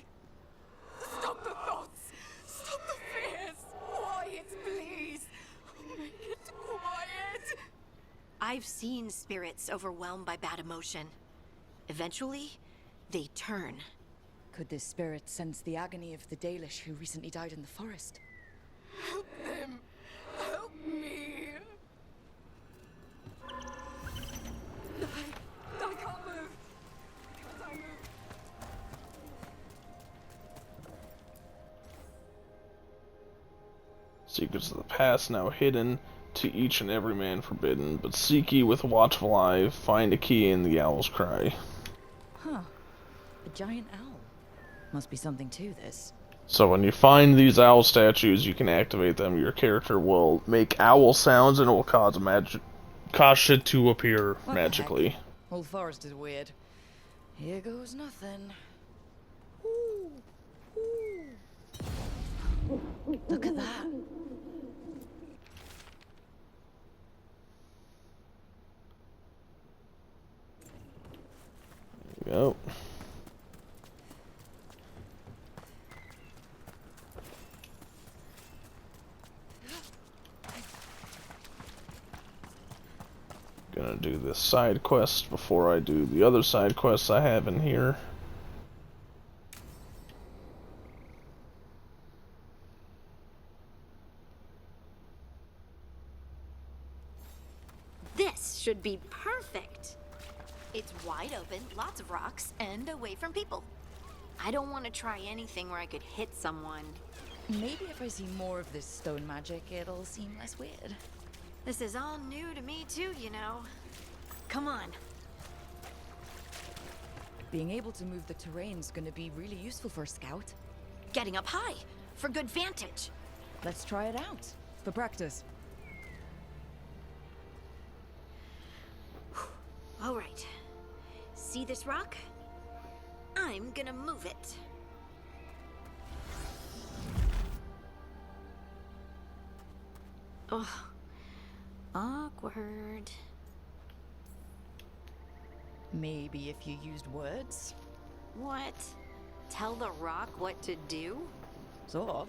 Stop the thoughts. Stop the fears. Quiet, please. Make it quiet. I've seen spirits overwhelmed by bad emotion. Eventually, they turn. Could this spirit sense the agony of the Dalish who recently died in the forest? Help them. Help me. I can't move. Can't I move? Secrets of the past now hidden, to each and every man forbidden, but seek ye with watchful eye, find a key in the owl's cry. Huh. A giant owl. Must be something to this. So when you find these owl statues, you can activate them. Your character will make owl sounds and it will cause shit to appear What magically. Old forest is weird. Here goes nothing. Look at that. There we go. Gonna do this side quest before I do the other side quests I have in here. This should be perfect. It's wide open, lots of rocks, and away from people. I don't want to try anything where I could hit someone. Maybe if I see more of this stone magic, it'll seem less weird. This is all new to me too, you know. Come on. Being able to move the terrain's gonna be really useful for a scout. Getting up high, for good vantage. Let's try it out, for practice. All right. See this rock? I'm gonna move it. Ugh. Awkward. Maybe if you used words? What? Tell the rock what to do? Sort of.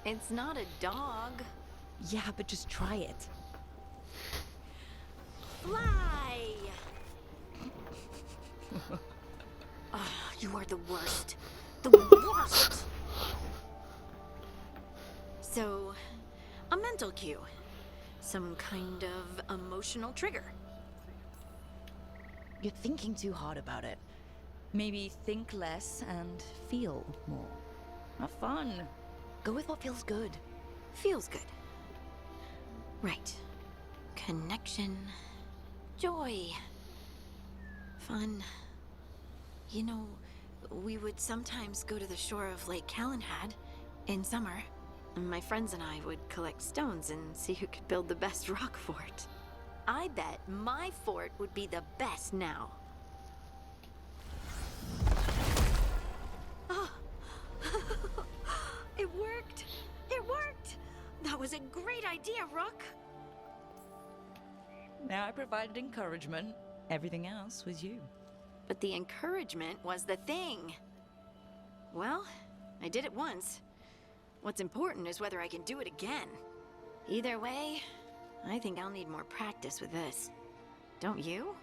It's not a dog. Yeah, but just try it. Fly! Oh, you are the worst. The worst! So, a mental cue. Some kind of emotional trigger. You're thinking too hard about it. Maybe think less and feel more. Have fun. Go with what feels good. Feels good. Right. Connection. Joy. Fun. You know, we would sometimes go to the shore of Lake Calenhad in summer. And my friends and I would collect stones and see who could build the best rock fort. I bet my fort would be the best now. Oh. It worked! It worked! That was a great idea, Rook! Now I provided encouragement. Everything else was you. But the encouragement was the thing. Well, I did it once. What's important is whether I can do it again. Either way, I think I'll need more practice with this. Don't you?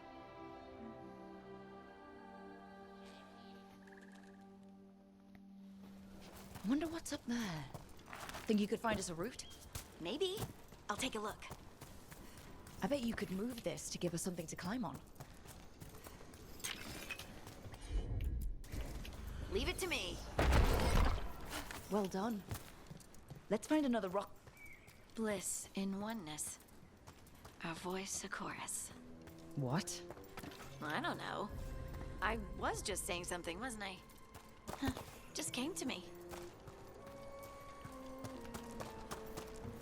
I wonder what's up there. Think you could find us a route? Maybe. I'll take a look. I bet you could move this to give us something to climb on. Leave it to me. Well done. Let's find another rock. Bliss in oneness. A voice, a chorus. What? I don't know. I was just saying something, wasn't I? Huh, just came to me.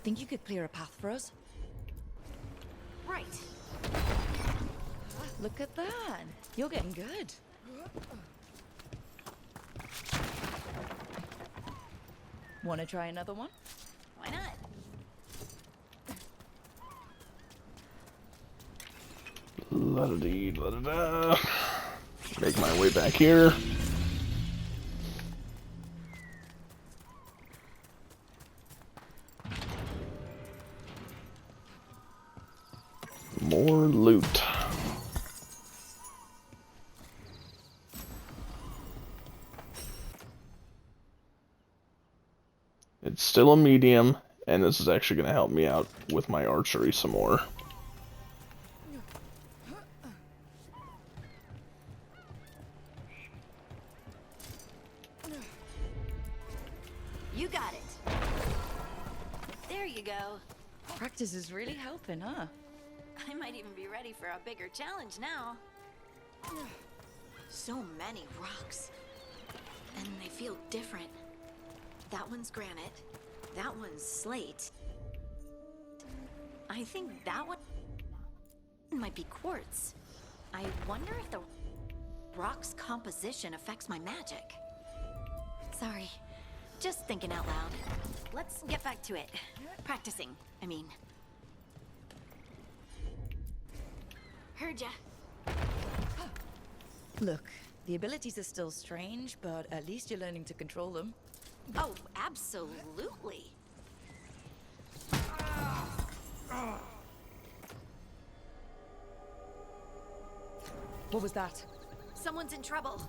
Think you could clear a path for us? Right. Look at that. You're getting good. Want to try another one? Why not? La-da-dee, la-da-da. Make my way back here. More loot. It's still a medium, and this is actually going to help me out with my archery some more. You got it. There you go. Practice is really helping, huh? I might even be ready for a bigger challenge now. So many rocks. And they feel different. That one's granite. That one's slate. I think that one might be quartz. I wonder if the rock's composition affects my magic. Sorry, just thinking out loud. Let's get back to it. Practicing, I mean. Heard ya. Look, the abilities are still strange, but at least you're learning to control them. Oh, absolutely. What was that? Someone's in trouble.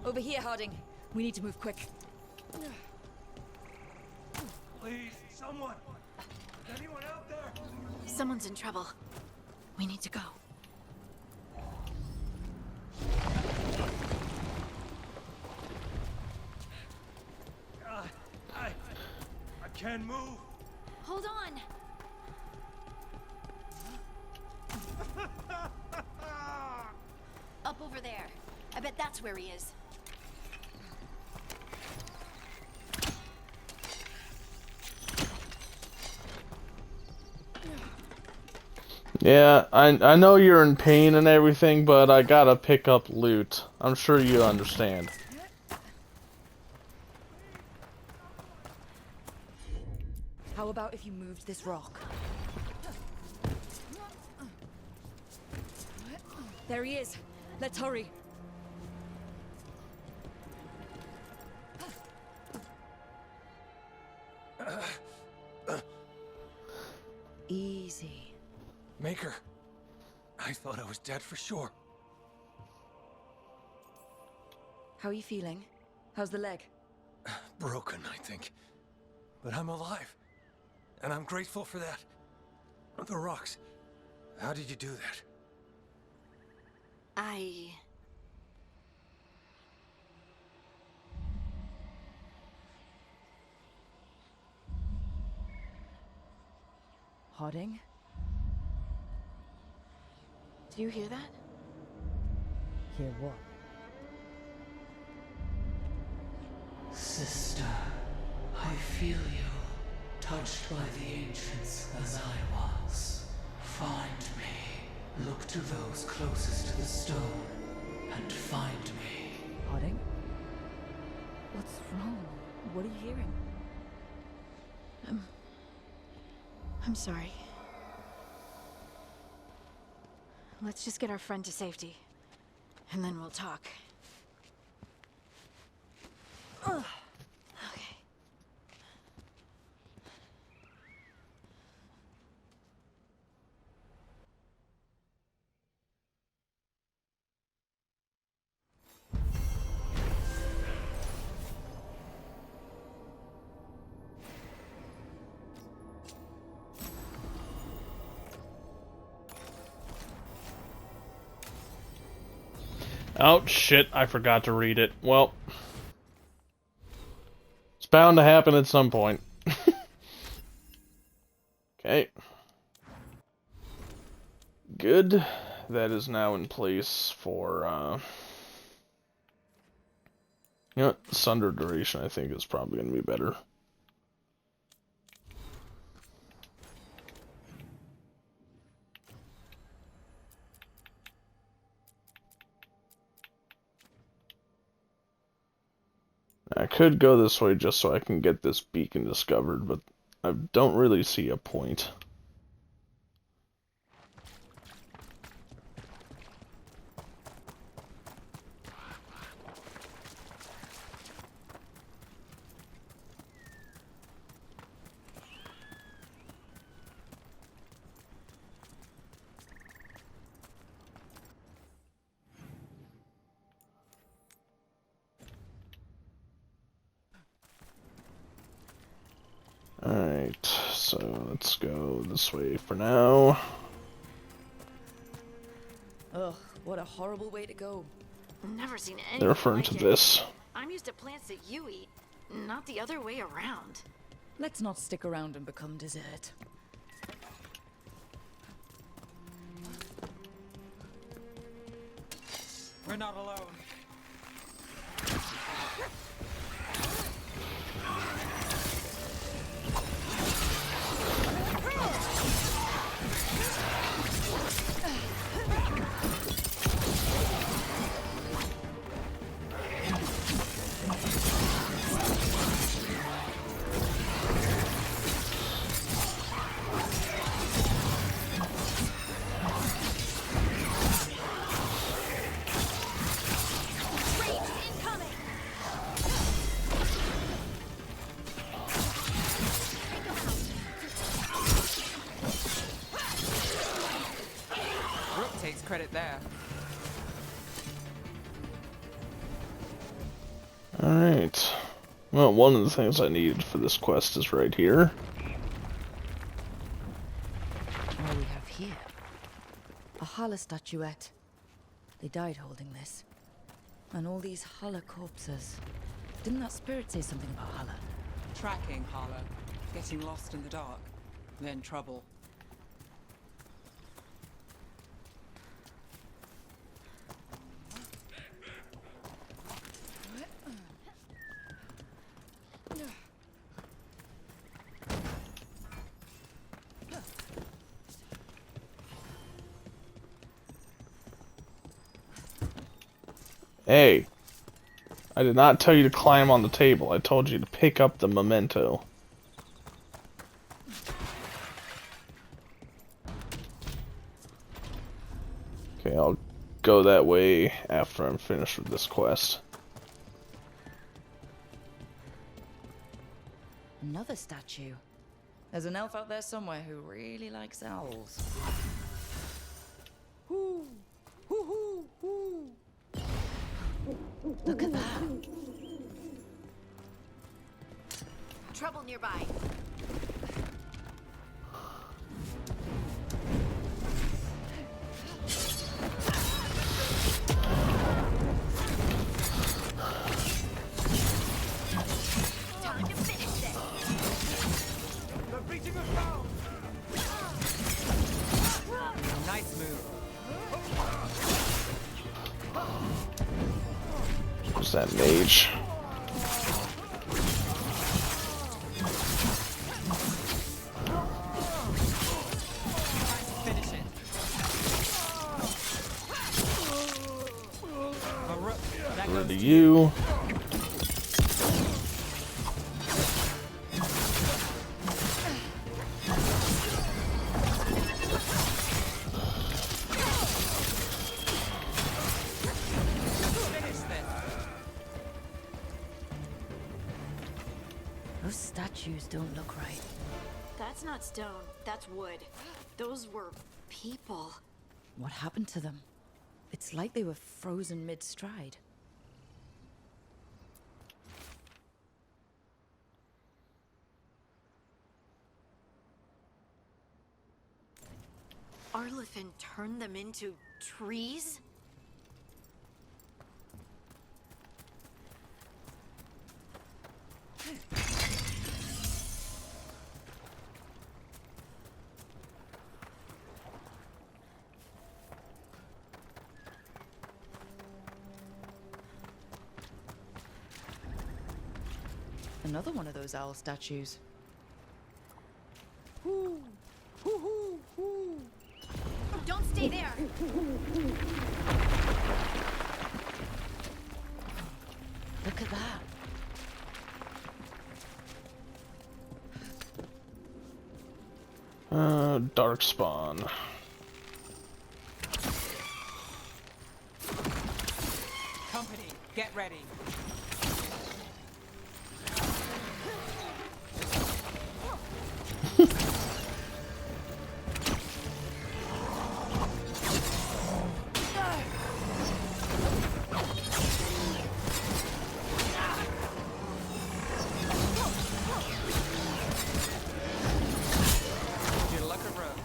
Over here, Harding. We need to move quick. Please, someone! Is anyone out there? Someone's in trouble. We need to go. I can't move. Hold on. Up over there. I bet that's where he is. Yeah, I know you're in pain and everything, but I gotta pick up loot. I'm sure you understand. How about if you moved this rock? There he is. Let's hurry. Easy. Maker, I thought I was dead for sure. How are you feeling? How's the leg? Broken, I think. But I'm alive. And I'm grateful for that. The rocks. How did you do that? Harding? Do you hear that? Hear what? Sister, I feel you, touched by the ancients as I was. Find me. Look to those closest to the stone, and find me. Harding? What's wrong? What are you hearing? I'm sorry. Let's just get our friend to safety, and then we'll talk. Okay. Oh, shit, I forgot to read it. Well, it's bound to happen at some point. Okay. Good. That is now in place for, you know what? Sunder duration, I think, is probably going to be better. I could go this way just so I can get this beacon discovered, but I don't really see a point. Alright, so let's go this way for now. Ugh, what a horrible way to go. Never seen anything They're referring like to it. this. I'm used to plants that you eat, not the other way around. Let's not stick around and become dessert. We're not alone. Takes credit there. Alright. Well, one of the things I needed for this quest is right here. What do we have here? A Hala statuette. They died holding this. And all these Hala corpses. Didn't that spirit say something about Hala? Tracking Hala. Getting lost in the dark. Then trouble. Hey, I did not tell you to climb on the table. I told you to pick up the memento. Okay, I'll go that way after I'm finished with this quest. Another statue. There's an elf out there somewhere who really likes owls. Hoo! Hoo hoo hoo! Look at that. Trouble nearby. Time to finish this. They're beating us down. Nice move. Who's that mage? Finish it. Rid of you. Those statues don't look right. That's not stone, that's wood. Those were people. What happened to them? It's like they were frozen mid-stride. Arlithin turned them into trees? Another one of those owl statues. Don't stay there! Look at that. Darkspawn. Company, get ready. Good luck, Rook.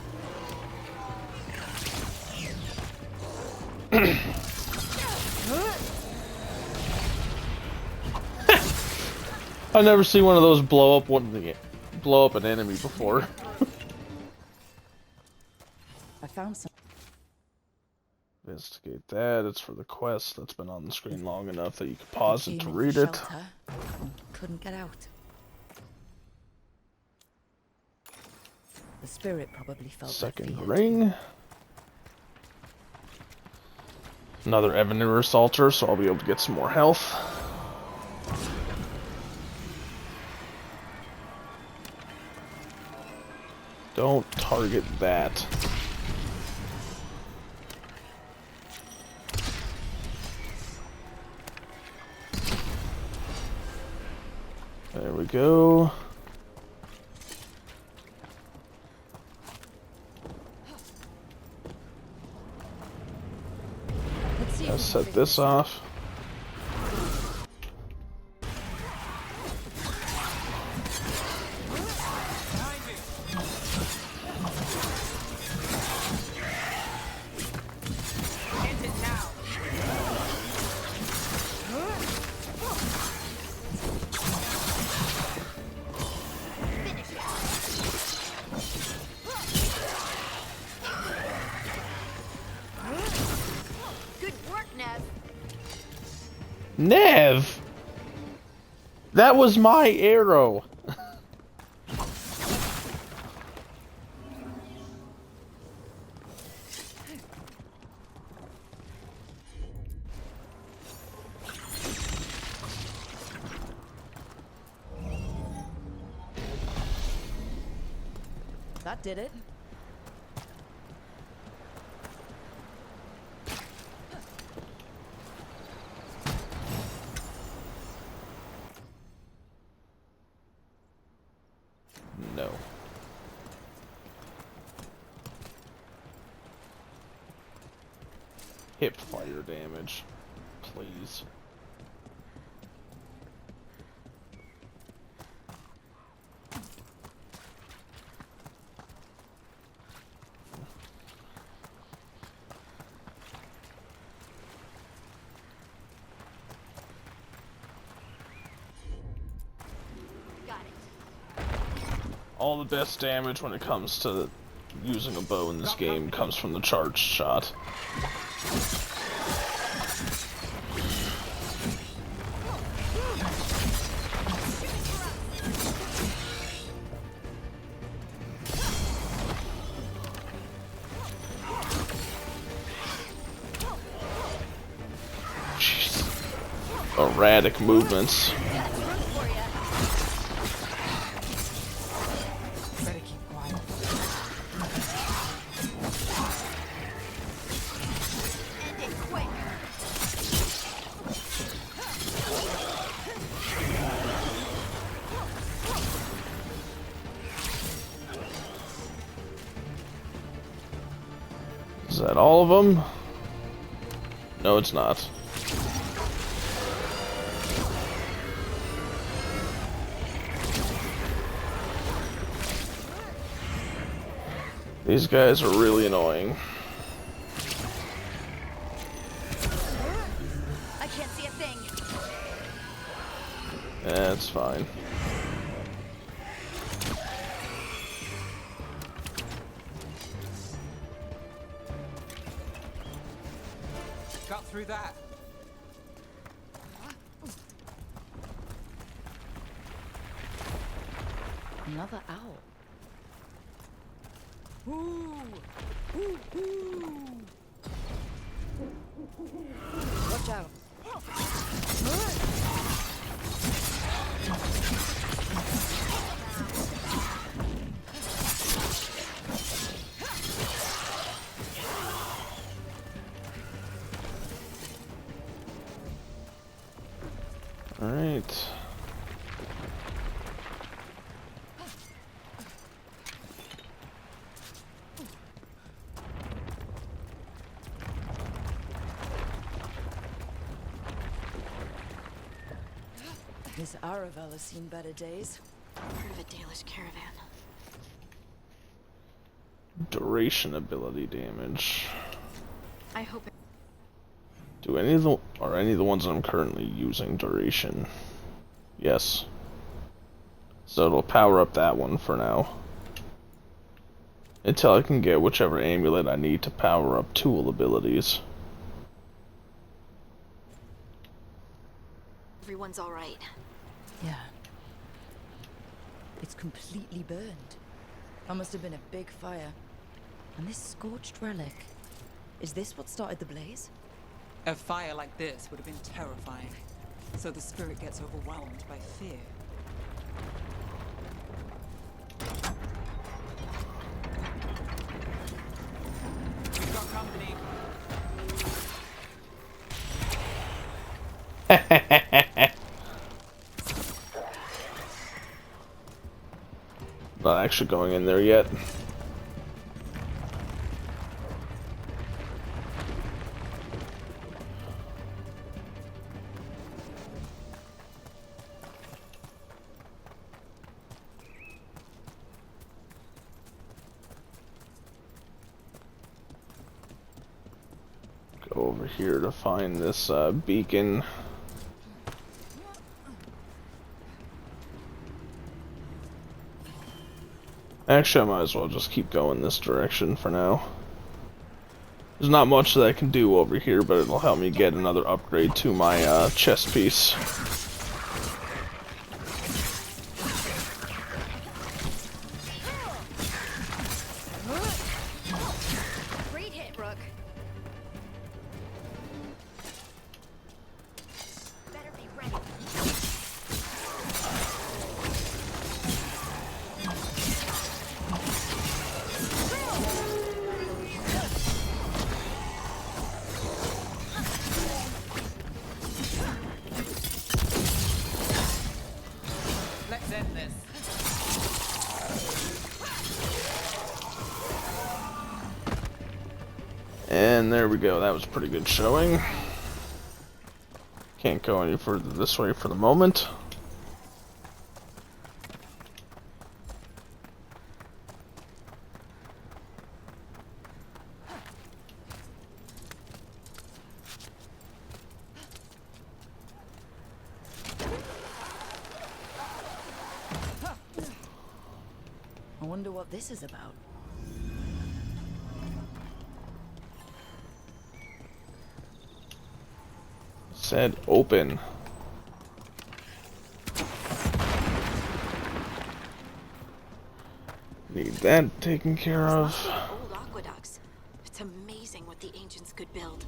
I've never seen one of those blow up an enemy before. I found some. Investigate that. It's for the quest that's been on the screen long enough that you can pause it to Came read into it. shelter and couldn't get out. The spirit probably felt their Second fear. ring. Another Evanir Assaulter, so I'll be able to get some more health. Don't target that. There we go. Let's set this off. End it now. Good work, Nev. Nev! That was my arrow! That did it. No. Hip fire damage. Please. Got it. All the best damage when it comes to using a bow in this game comes from the charged shot. Jeez. Erratic movements. Better keep quiet. End it quick. Is that all of them? No, it's not. These guys are really annoying. I can't see a thing. That's fine. Got through that. Another owl. Ooh! Ooh, ooh. Watch out. All right. This Aravel has seen better days. Heard of a Dalish caravan. Duration ability damage. I hope Do any of the are any of the ones I'm currently using duration? Yes. So it'll power up that one for now. Until I can get whichever amulet I need to power up tool abilities. everyone's all right. Yeah. It's completely burned. That must have been a big fire. And this scorched relic, is this what started the blaze? A fire like this would have been terrifying. So the spirit gets overwhelmed by fear. We've got company. Not actually going in there yet. Go over here to find this beacon. Actually, I might as well just keep going this direction for now. There's not much that I can do over here, but it'll help me get another upgrade to my chest piece. Great hit, Rook. Better be ready. Let's end this. And there we go, that was a pretty good showing. Can't go any further this way for the moment. I wonder what this is about. Said open. Need that taken care of. Old aqueducts. It's amazing what the ancients could build.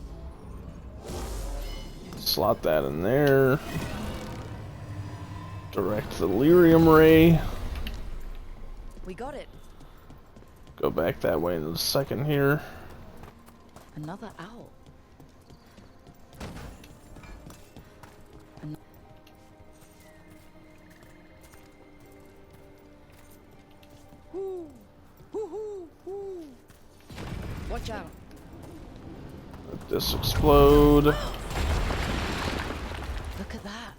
Slot that in there. Direct the lyrium ray. We got it. Go back that way in a second here. Another owl. Watch out. Let this explode. Look at that.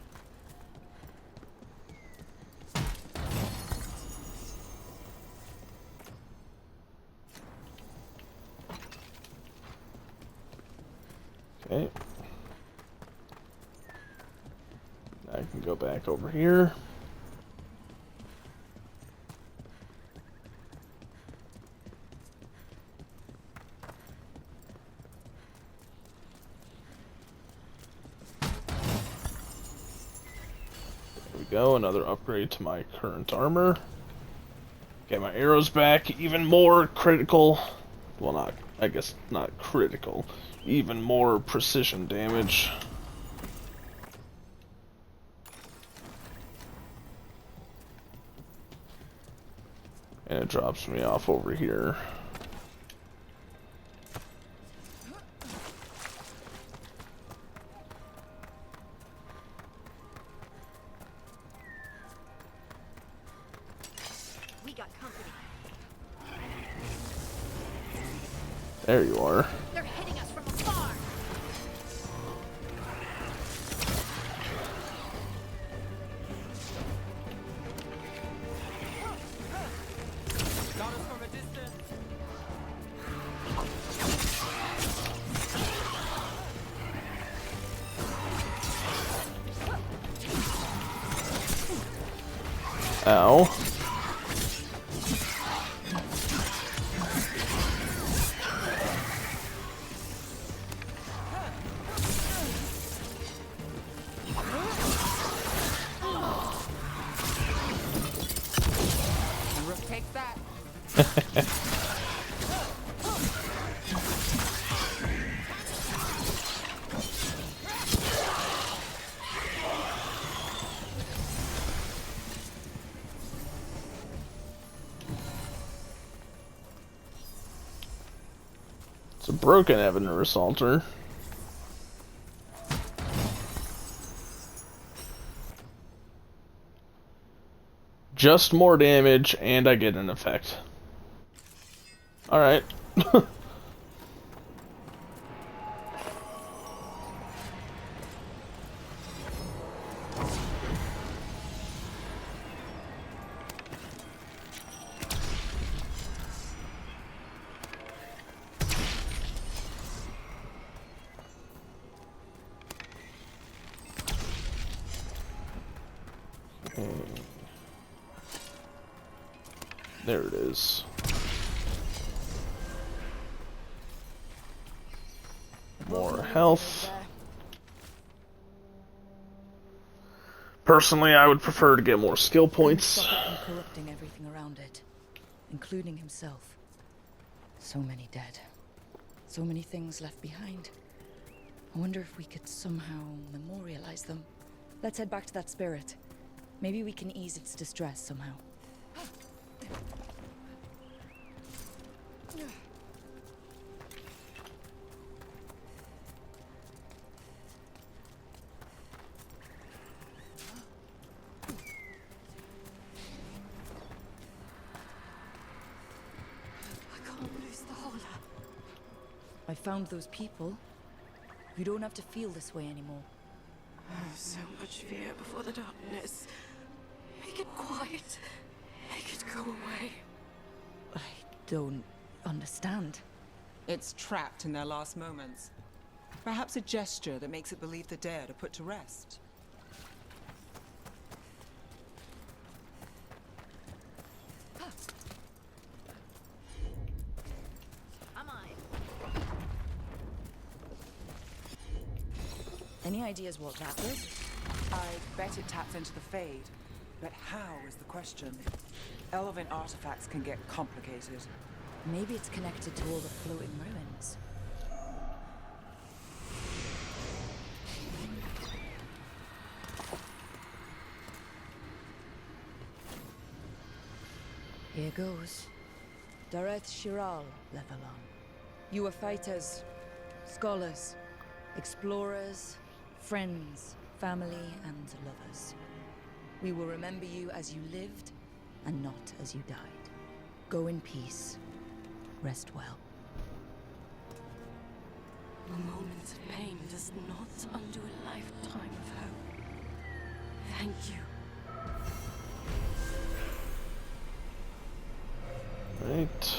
Okay. I can go back over here. There we go, another upgrade to my current armor. Get my arrows back, even more critical. Well, not, I guess not critical. Even more precision damage. And it drops me off over here. We got company. There you are. They're hitting us from afar. Got us from a distance. Ow. Take that. It's a broken Evan Assaulter. Just more damage, and I get an effect. Alright. There it is. More health. Personally, I would prefer to get more skill points. Stop it from corrupting everything around it, including himself. So many dead. So many things left behind. I wonder if we could somehow memorialize them. Let's head back to that spirit. Maybe we can ease its distress somehow. I found those people. You don't have to feel this way anymore. So much fear before the darkness. Make it quiet. Make it go away. I don't understand. It's trapped in their last moments. Perhaps a gesture that makes it believe the dead are put to rest. Any ideas what that is? I bet it taps into the Fade. But how is the question? Elven artifacts can get complicated. Maybe it's connected to all the floating ruins. Here goes. Dareth Shiral, Lethalon. You were fighters, scholars, explorers, friends, family, and lovers. We will remember you as you lived, and not as you died. Go in peace. Rest well. A moment of pain does not undo a lifetime of hope. Thank you. Right.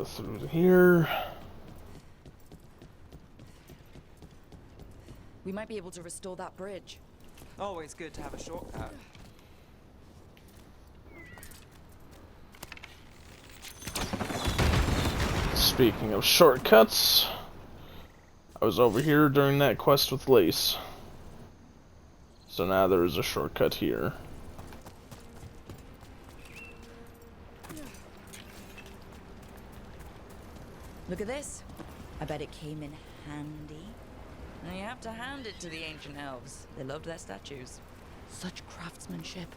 through here. We might be able to restore that bridge. Always good to have a shortcut. Speaking of shortcuts, I was over here during that quest with Lace. So now there is a shortcut here. Look at this. I bet it came in handy. And you have to hand it to the ancient elves. They loved their statues. Such craftsmanship.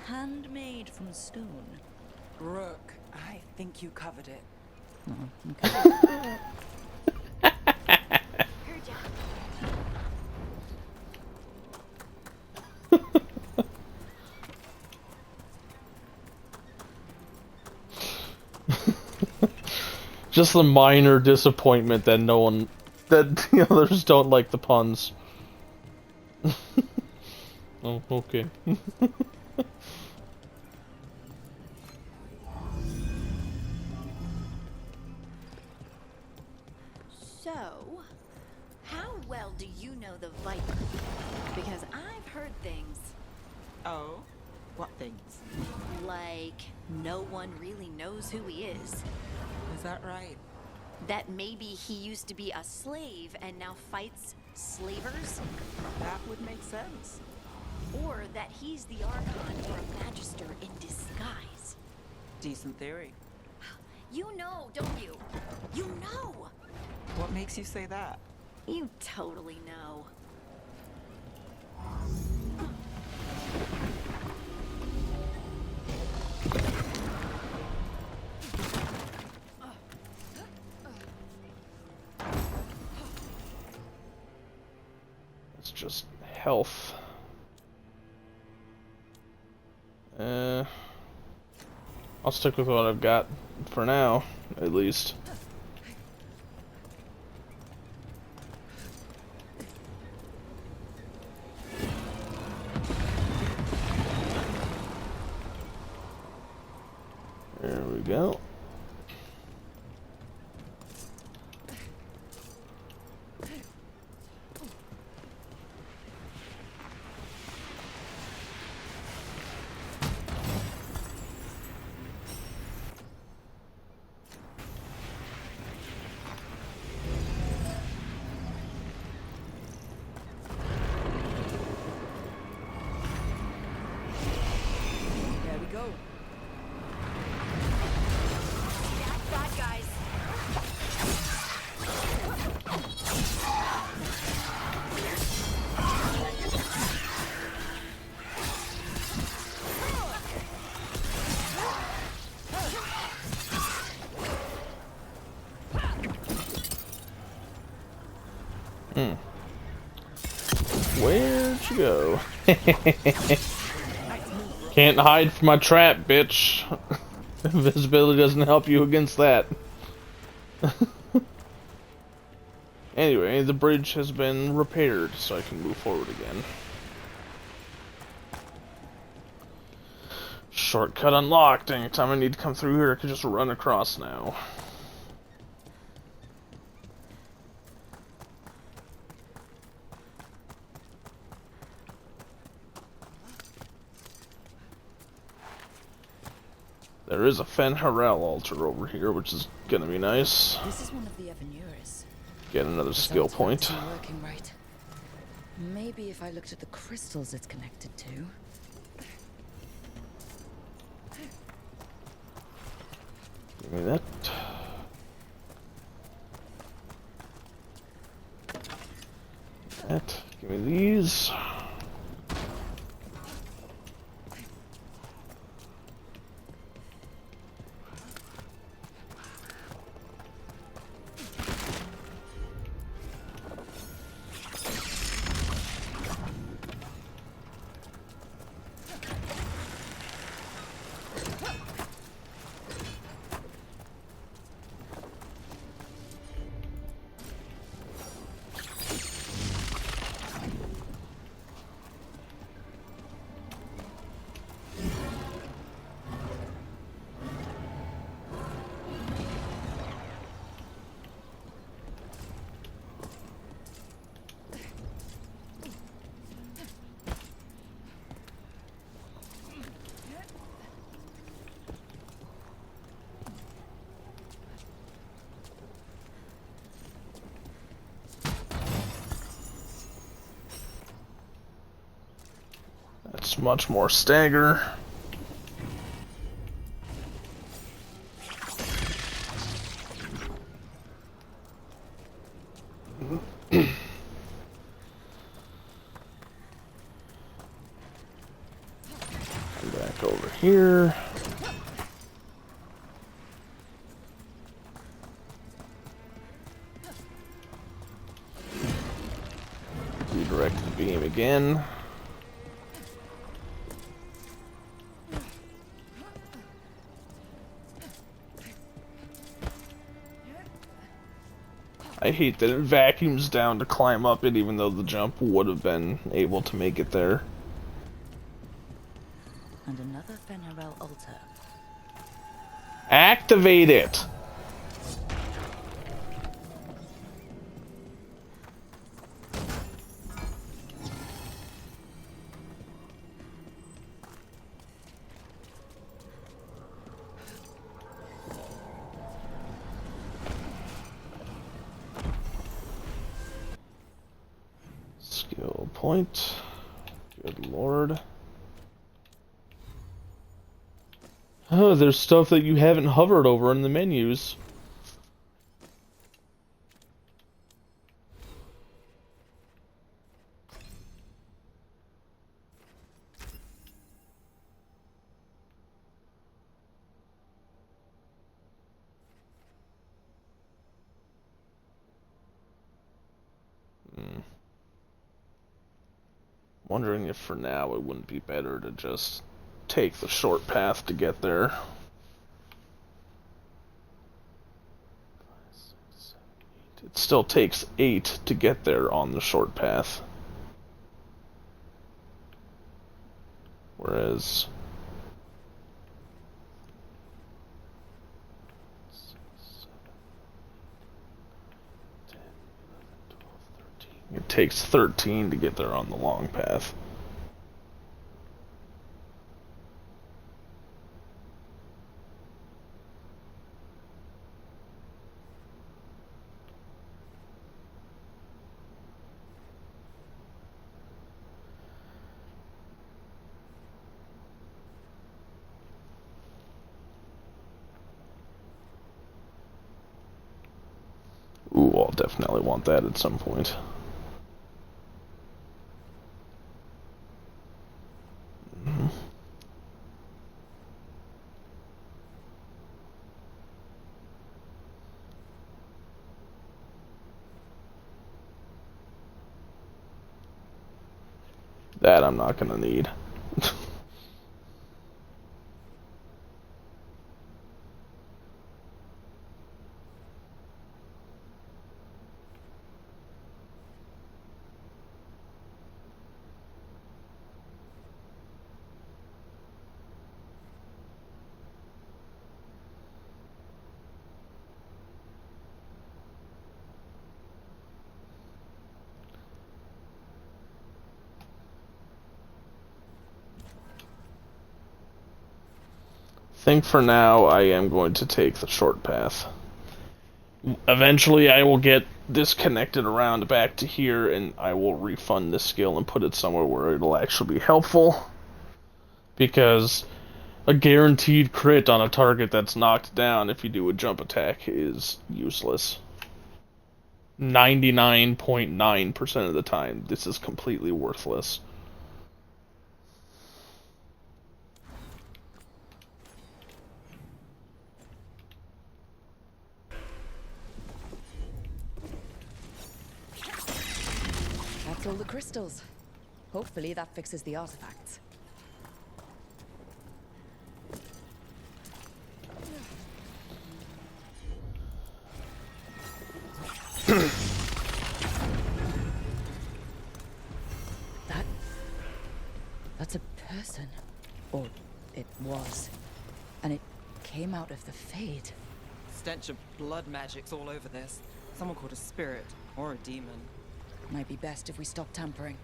Handmade from stone. Rook, I think you covered it. Oh, okay. Just the minor disappointment that that the others don't like the puns. Oh, okay. So, how well do you know the Viper? Because I've heard things. Oh? What things? Like, no one really knows who he is. Is that right? That maybe he used to be a slave and now fights slavers? That would make sense. Or that he's the Archon or a Magister in disguise. Decent theory. You know, don't you? You know! What makes you say that? You totally know. It's just health. I'll stick with what I've got for now, at least. There we go. There we go. Bad guys. Where'd you go? Can't hide from my trap, bitch. Invisibility doesn't help you against that. Anyway, the bridge has been repaired, so I can move forward again. Shortcut unlocked. Anytime I need to come through here, I can just run across now. There is a Fen'Harel altar over here, which is gonna be nice. This is one of the Evanuris. Get another skill point. Working right. Maybe if I looked at the crystals it's connected to. Give me that. That. Give me these. It's much more stagger. Back over here. Redirect the beam again. I hate that it vacuums down to climb up it, even though the jump would have been able to make it there. And another Fenarel altar. Activate it! Skill point. Good lord. Oh, there's stuff that you haven't hovered over in the menus. Wondering if for now it wouldn't be better to just take the short path to get there. 5, 6, 7, 8. It still takes 8 to get there on the short path. Whereas 6, 7, 8, 10, 11, 12, 13. It takes 13 to get there on the long path. Ooh, I'll definitely want that at some point. That I'm not gonna need. I think for now I am going to take the short path. Eventually I will get this connected around back to here and I will refund this skill and put it somewhere where it'll actually be helpful. Because a guaranteed crit on a target that's knocked down if you do a jump attack is useless. 99.9% of the time this is completely worthless. All the crystals. Hopefully that fixes the artifacts. That's a person. Or it was. And it came out of the Fade. Stench of blood magic's all over this. Someone called a spirit or a demon. Might be best if we stop tampering.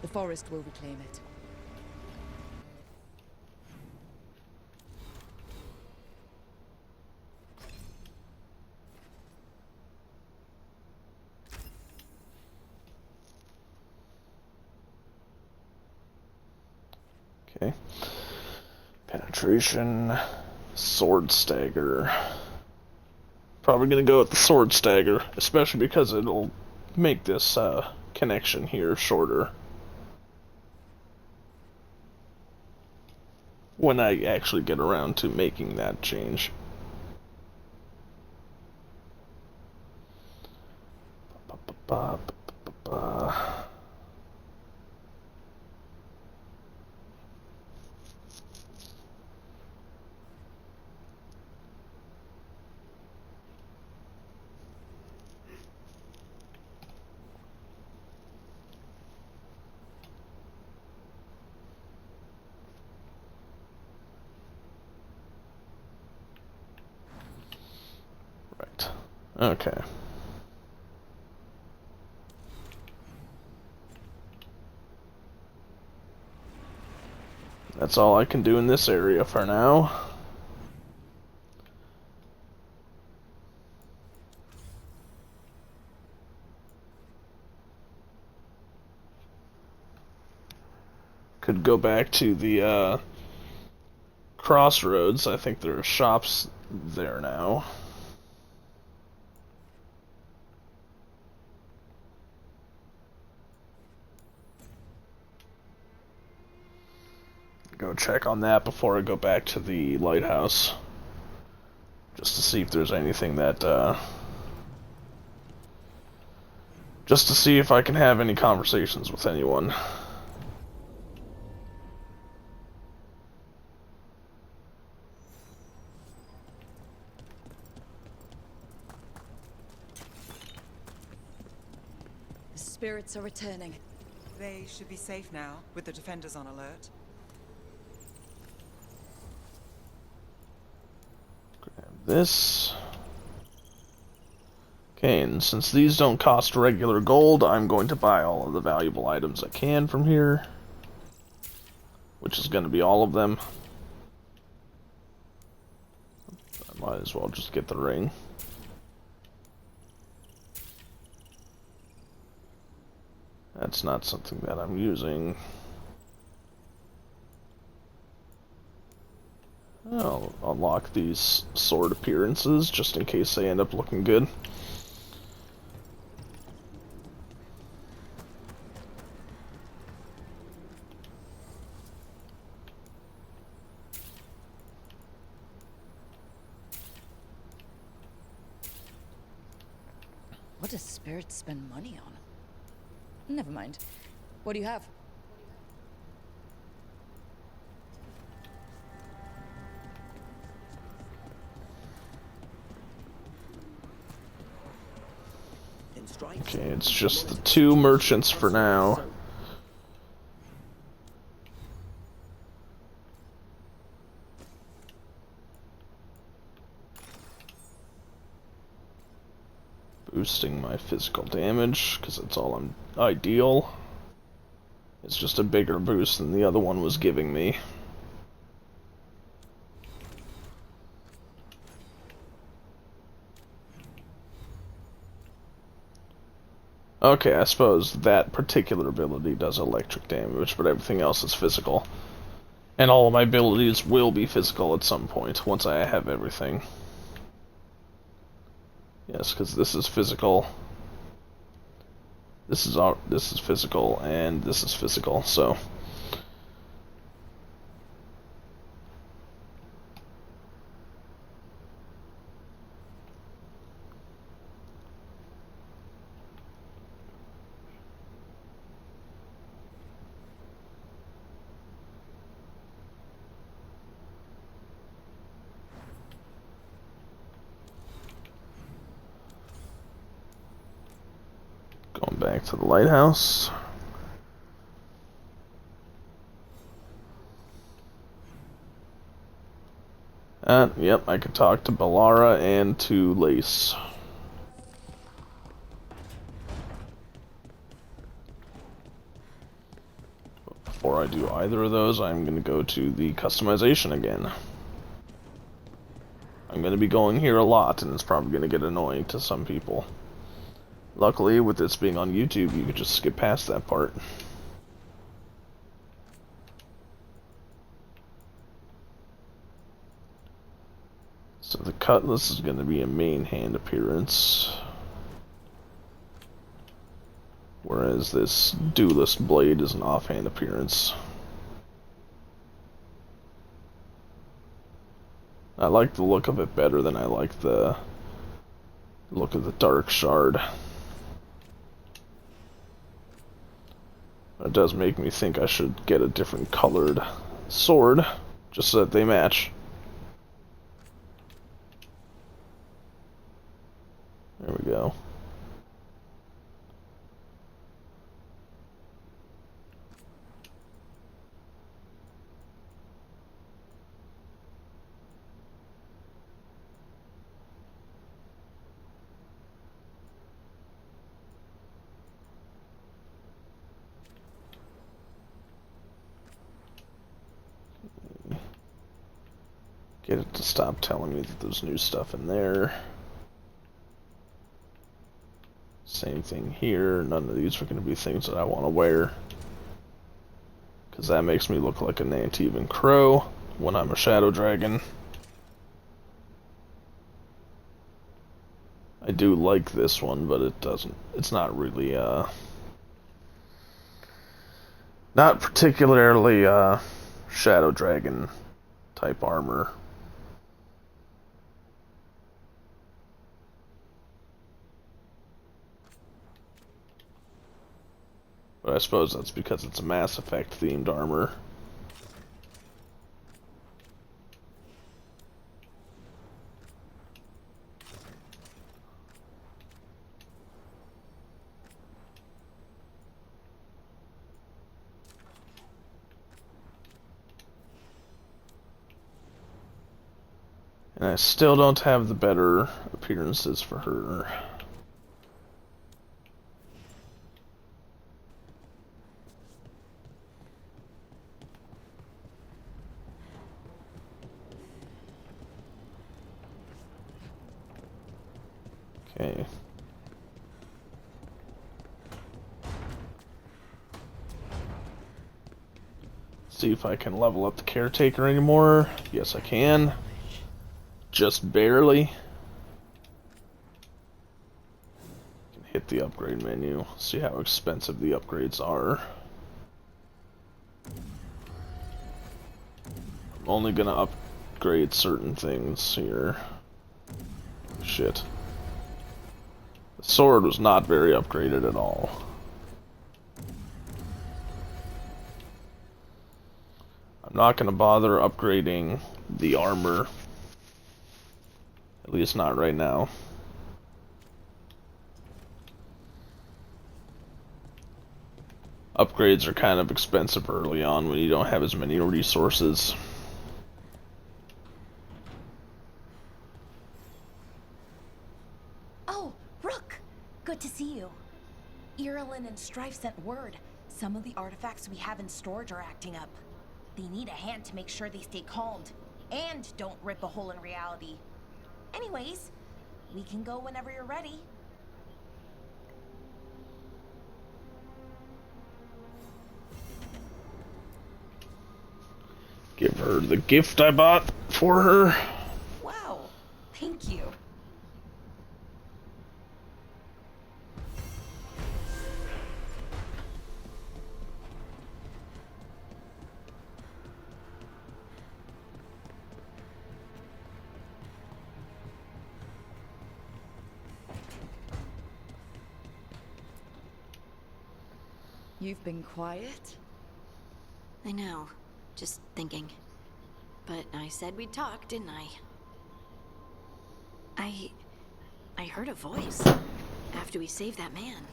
The forest will reclaim it. Okay. Penetration, sword stagger. Probably gonna go with the sword stagger, especially because it'll make this connection here shorter when I actually get around to making that change. Right. Okay. That's all I can do in this area for now. Could go back to the crossroads. I think there are shops there now. Go check on that before I go back to the lighthouse. Just to see if there's anything that, just to see if I can have any conversations with anyone. The spirits are returning. They should be safe now, with the defenders on alert. This. Okay, and since these don't cost regular gold, I'm going to buy all of the valuable items I can from here. Which is going to be all of them. I might as well just get the ring. That's not something that I'm using. I'll unlock these sword appearances just in case they end up looking good. What does spirits spend money on? Never mind. What do you have? Okay, it's just the two merchants for now. Boosting my physical damage, because that's all I'm ideal. It's just a bigger boost than the other one was giving me. Okay, I suppose that particular ability does electric damage, but everything else is physical. And all of my abilities will be physical at some point, once I have everything. Yes, because this is physical. This is physical, and this is physical, so... Going back to the lighthouse. Yep, I could talk to Bellara and to Lace. But before I do either of those, I'm going to go to the customization again. I'm going to be going here a lot, and it's probably going to get annoying to some people. Luckily, with this being on YouTube, you could just skip past that part. cutlass is going to be a main hand appearance, whereas this duelist blade is an offhand appearance. I like the look of it better than I like the look of the dark shard. It does make me think I should get a different colored sword, just so that they match. There we go. Get it to stop telling me that there's new stuff in there. Same thing here. None of these are going to be things that I want to wear, because that makes me look like an Antivan Crow when I'm a Shadow Dragon. I do like this one, but it's not really, not particularly, Shadow Dragon type armor. But I suppose that's because it's a Mass Effect themed armor. And I still don't have the better appearances for her. Okay. See if I can level up the Caretaker anymore. Yes, I can. Just barely. Can hit the upgrade menu. See how expensive the upgrades are. I'm only gonna upgrade certain things here. Shit. The sword was not very upgraded at all. I'm not going to bother upgrading the armor. At least not right now. Upgrades are kind of expensive early on when you don't have as many resources. Good to see you. Irilyn and Strife sent word. Some of the artifacts we have in storage are acting up. They need a hand to make sure they stay calmed, and don't rip a hole in reality. Anyways, we can go whenever you're ready. Give her the gift I bought for her. Wow, thank you. You've been quiet? I know. Just thinking. But I said we'd talk, didn't I? I heard a voice after we saved that man.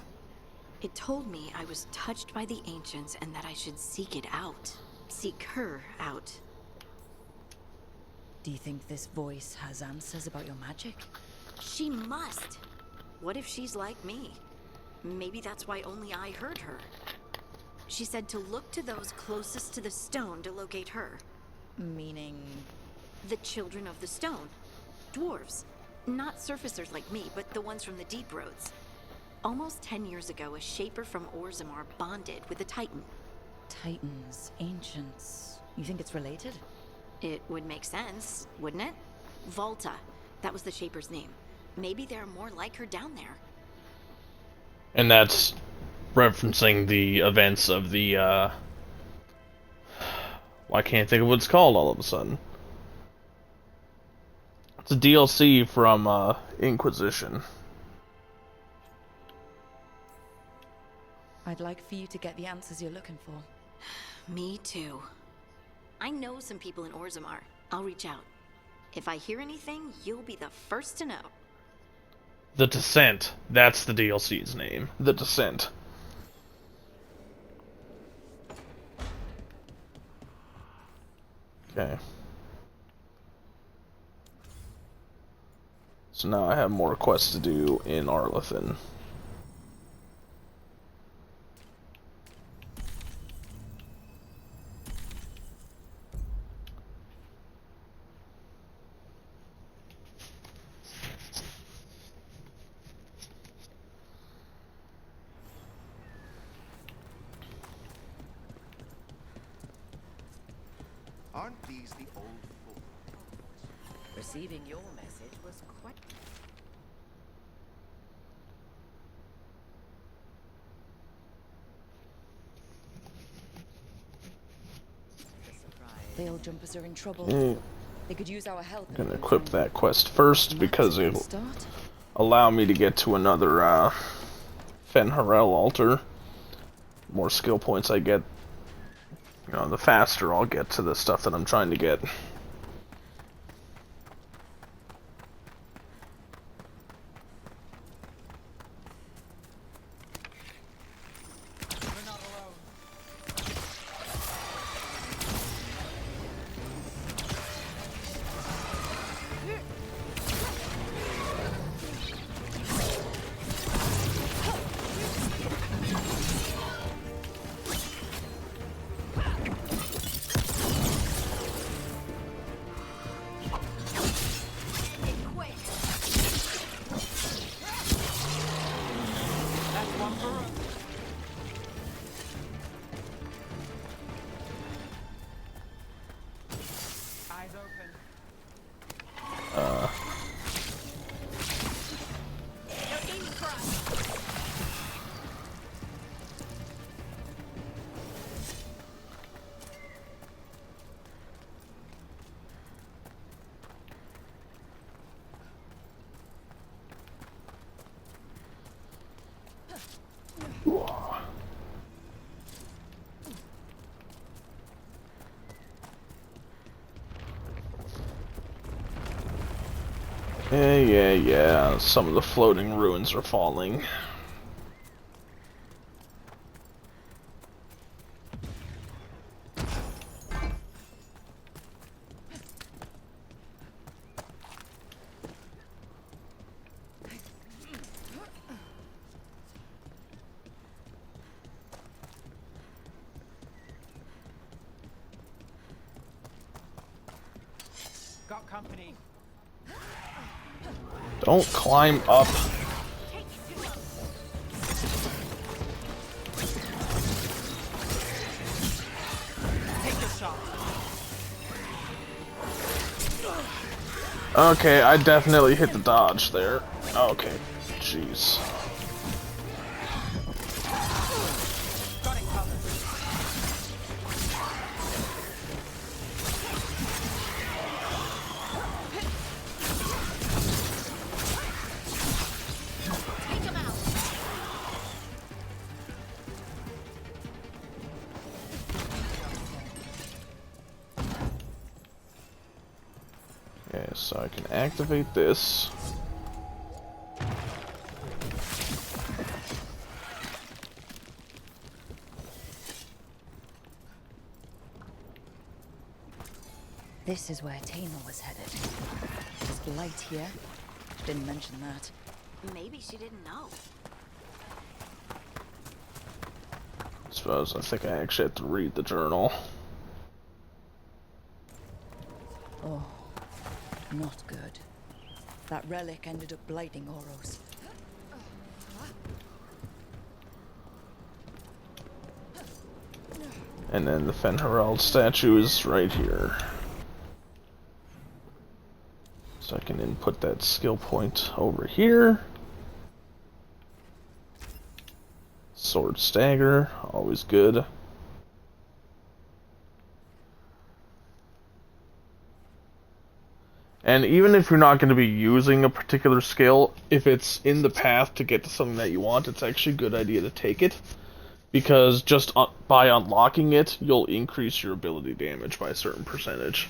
It told me I was touched by the Ancients and that I should seek it out. Seek her out. Do you think this voice has answers about your magic? She must. What if she's like me? Maybe that's why only I heard her. She said to look to those closest to the stone to locate her. Meaning? The children of the stone. Dwarves. Not surfacers like me, but the ones from the deep roads. Almost 10 years ago, a shaper from Orzammar bonded with a titan. Titans, ancients. You think it's related? It would make sense, wouldn't it? Volta. That was the Shaper's name. Maybe there are more like her down there. And that's referencing the events of the, well, I can't think of what it's called all of a sudden. It's a DLC from, Inquisition. I'd like for you to get the answers you're looking for. Me too. I know some people in Orzammar. I'll reach out. If I hear anything, you'll be the first to know. The Descent. That's the DLC's name. The Descent. Okay. So now I have more quests to do in Arlathan. Aren't these the old fools? Receiving your message was quite... Veil jumpers are in trouble. They could use our help. I'm gonna equip that quest first because it'll allow me to get to another Fen'Harel altar. The more skill points I get, you know, the faster I'll get to the stuff that I'm trying to get. Yeah. Some of the floating ruins are falling. Got company. Don't climb up. Take the shot. Okay, I definitely hit the dodge there. Okay, jeez. Okay, so I can activate this. This is where Tamer was headed. Is Blight here? Didn't mention that. Maybe she didn't know. I think I actually have to read the journal. Oh, not good. That relic ended up blighting Oros. And then the Fen'Harel statue is right here. So I can input that skill point over here. Sword stagger, always good. And even if you're not going to be using a particular skill, if it's in the path to get to something that you want, it's actually a good idea to take it. Because just by unlocking it, you'll increase your ability damage by a certain percentage.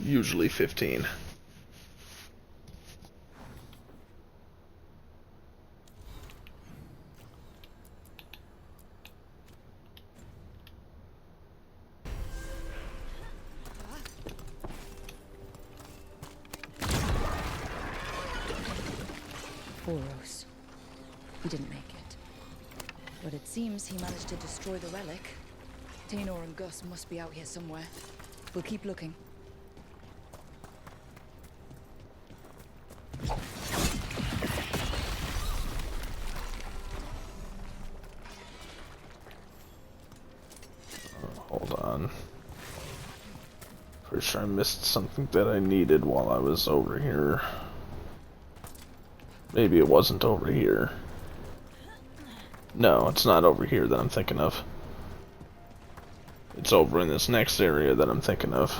Usually 15. Boros. He didn't make it. But it seems he managed to destroy the relic. Tainor and Gus must be out here somewhere. We'll keep looking. Hold on. Pretty sure I missed something that I needed while I was over here. Maybe it wasn't over here. No, it's not over here that I'm thinking of. It's over in this next area that I'm thinking of.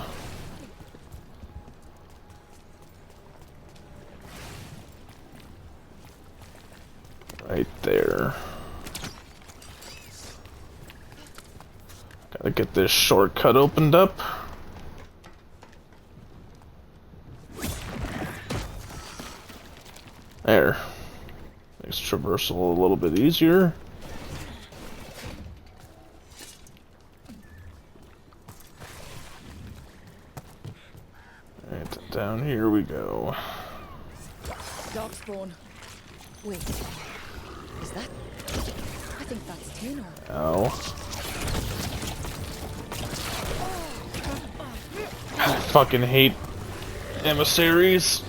Right there. Gotta get this shortcut opened up. There. Makes traversal a little bit easier. Alright, down here we go. Darkspawn. Wait. Is that? I think that's Tainor. Ow. I fucking hate emissaries.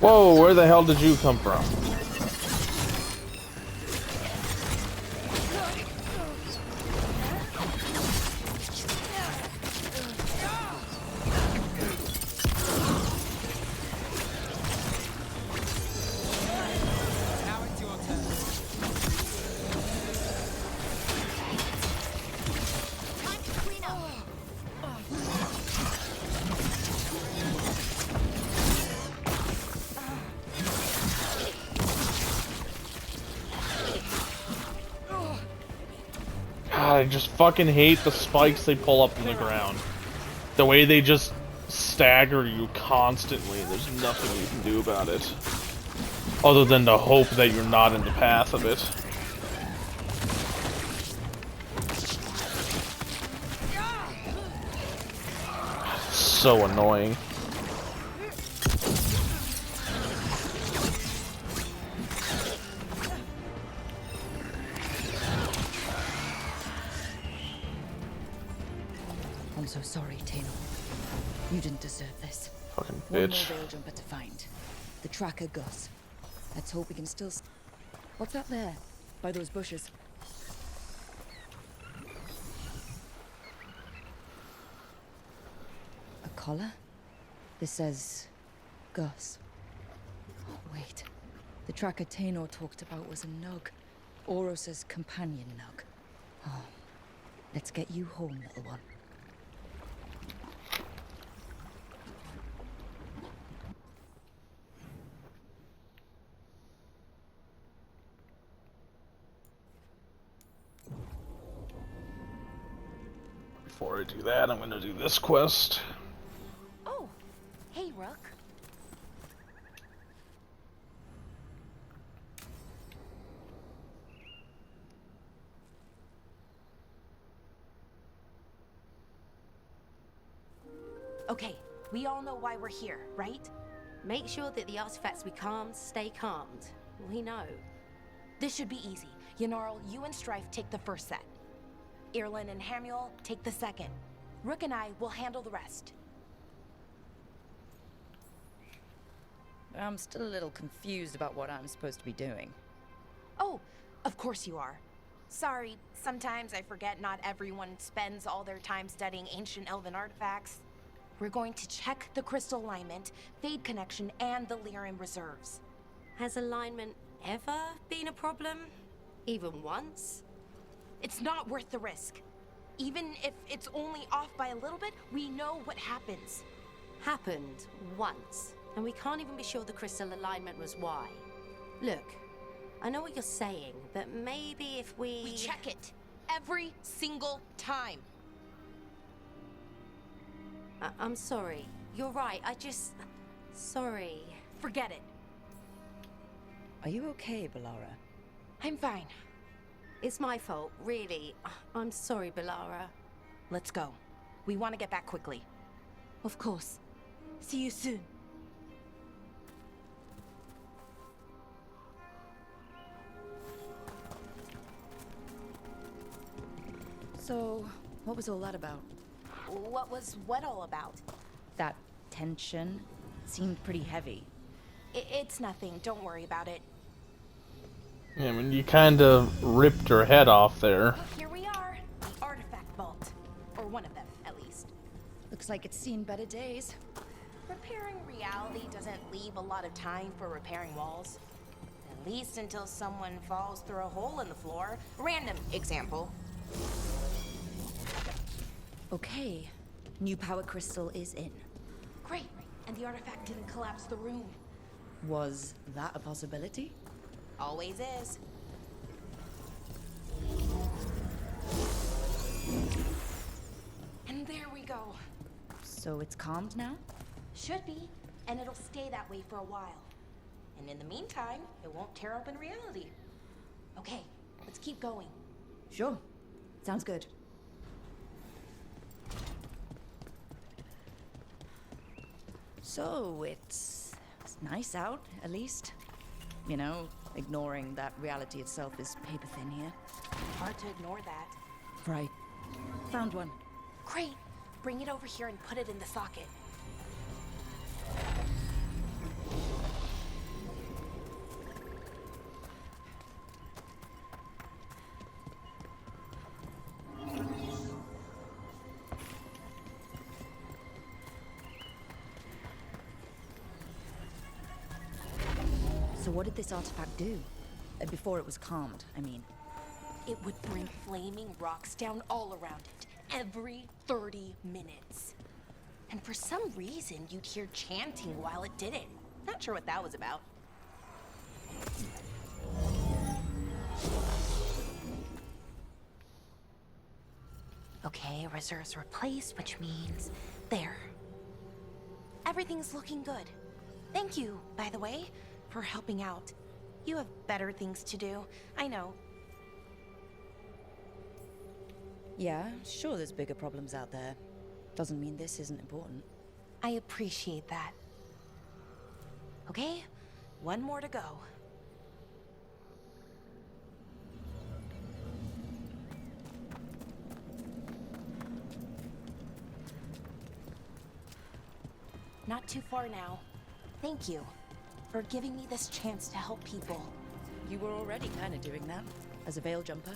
Whoa, where the hell did you come from? I just fucking hate the spikes they pull up from the ground. The way they just stagger you constantly, there's nothing you can do about it. Other than to hope that you're not in the path of it. So annoying. I'm so sorry, Tainor. You didn't deserve this. Fucking One more bitch. veil jumper to find. The tracker Gus. Let's hope we can still... What's that there? By those bushes. A collar? This says... Gus. Oh, wait. The tracker Tainor talked about was a Nug. Oros's companion Nug. Oh. Let's get you home, little one. Before I do that, I'm gonna do this quest. Oh, hey, Rook. Okay, we all know why we're here, right? Make sure that the artifacts we calmed stay calmed. We know. This should be easy. Yanarl, you and Strife take the first set. Irlin and Hamuel take the second. Rook and I will handle the rest. I'm still a little confused about what I'm supposed to be doing. Oh, of course you are. Sorry, sometimes I forget not everyone spends all their time studying ancient elven artifacts. We're going to check the crystal alignment, fade connection, and the Lyran reserves. Has alignment ever been a problem? Even once? It's not worth the risk. Even if it's only off by a little bit, we know what happens. Happened once, and we can't even be sure the crystal alignment was why. Look, I know what you're saying, but maybe if We check it every single time. I'm sorry. You're right, Sorry. Forget it. Are you okay, Balara? I'm fine. It's my fault, really. I'm sorry, Balara. Let's go. We want to get back quickly. Of course. See you soon. So, what was all that about? What was what all about? That tension seemed pretty heavy. It's nothing. Don't worry about it. Yeah, I mean, you kind of ripped her head off there. Here we are. The artifact vault. Or one of them, at least. Looks like it's seen better days. Repairing reality doesn't leave a lot of time for repairing walls. At least until someone falls through a hole in the floor. Random example. Okay. New power crystal is in. Great. And the artifact didn't collapse the room. Was that a possibility? Always is. And there we go. So it's calmed now? Should be. And it'll stay that way for a while. And in the meantime, it won't tear open reality. Okay, let's keep going. Sure. Sounds good. So, it's nice out, at least. You know, ignoring that reality itself is paper thin here. Hard to ignore that. Right. Found one. Great. Bring it over here and put it in the socket. So what did this artifact do? Before it was calmed, I mean. It would bring flaming rocks down all around it, every 30 minutes. And for some reason, you'd hear chanting while it did it. Not sure what that was about. Okay, reserves replaced, which means there. Everything's looking good. Thank you, by the way, for helping out. You have better things to do, I know. Yeah, sure there's bigger problems out there. Doesn't mean this isn't important. I appreciate that. Okay, one more to go. Not too far now. Thank you for giving me this chance to help people. You were already kind of doing that, as a veil jumper.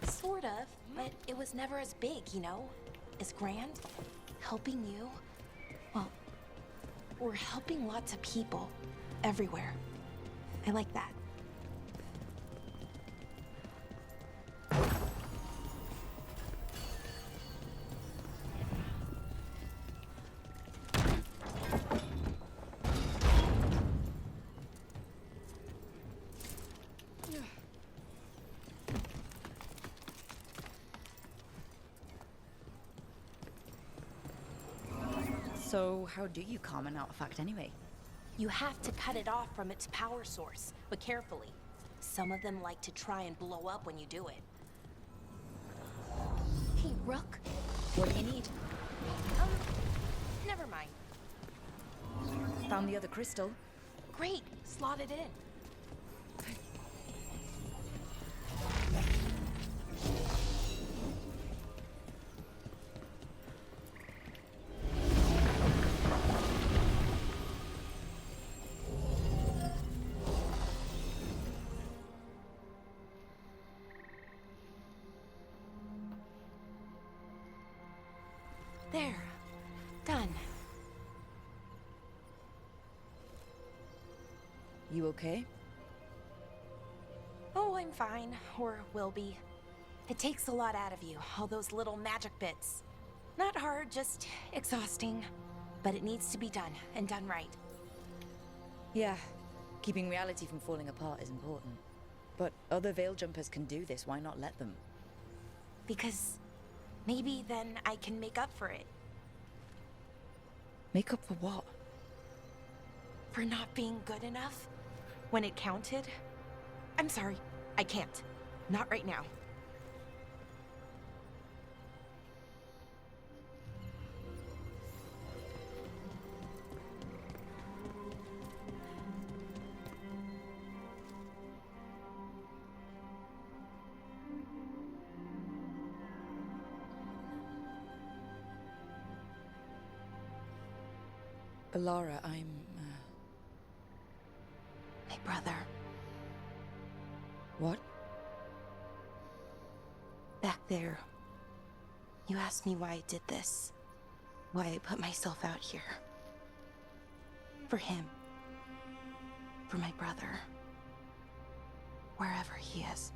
Sort of, but it was never as big, you know? As grand. Helping you. Well, we're helping lots of people. Everywhere. I like that. So, how do you calm an artifact anyway? You have to cut it off from its power source, but carefully. Some of them like to try and blow up when you do it. Hey, Rook. What do you need? Never mind. Found the other crystal. Great, slot it in. There. Done. You okay? Oh, I'm fine. Or will be. It takes a lot out of you, all those little magic bits. Not hard, just exhausting. But it needs to be done, and done right. Yeah, keeping reality from falling apart is important. But other Veil Jumpers can do this, why not let them? Because maybe then I can make up for it. Make up for what? For not being good enough when it counted. I'm sorry, I can't. Not right now. Balara, I'm, My brother. What? Back there. You asked me why I did this. Why I put myself out here. For him. For my brother. Wherever he is.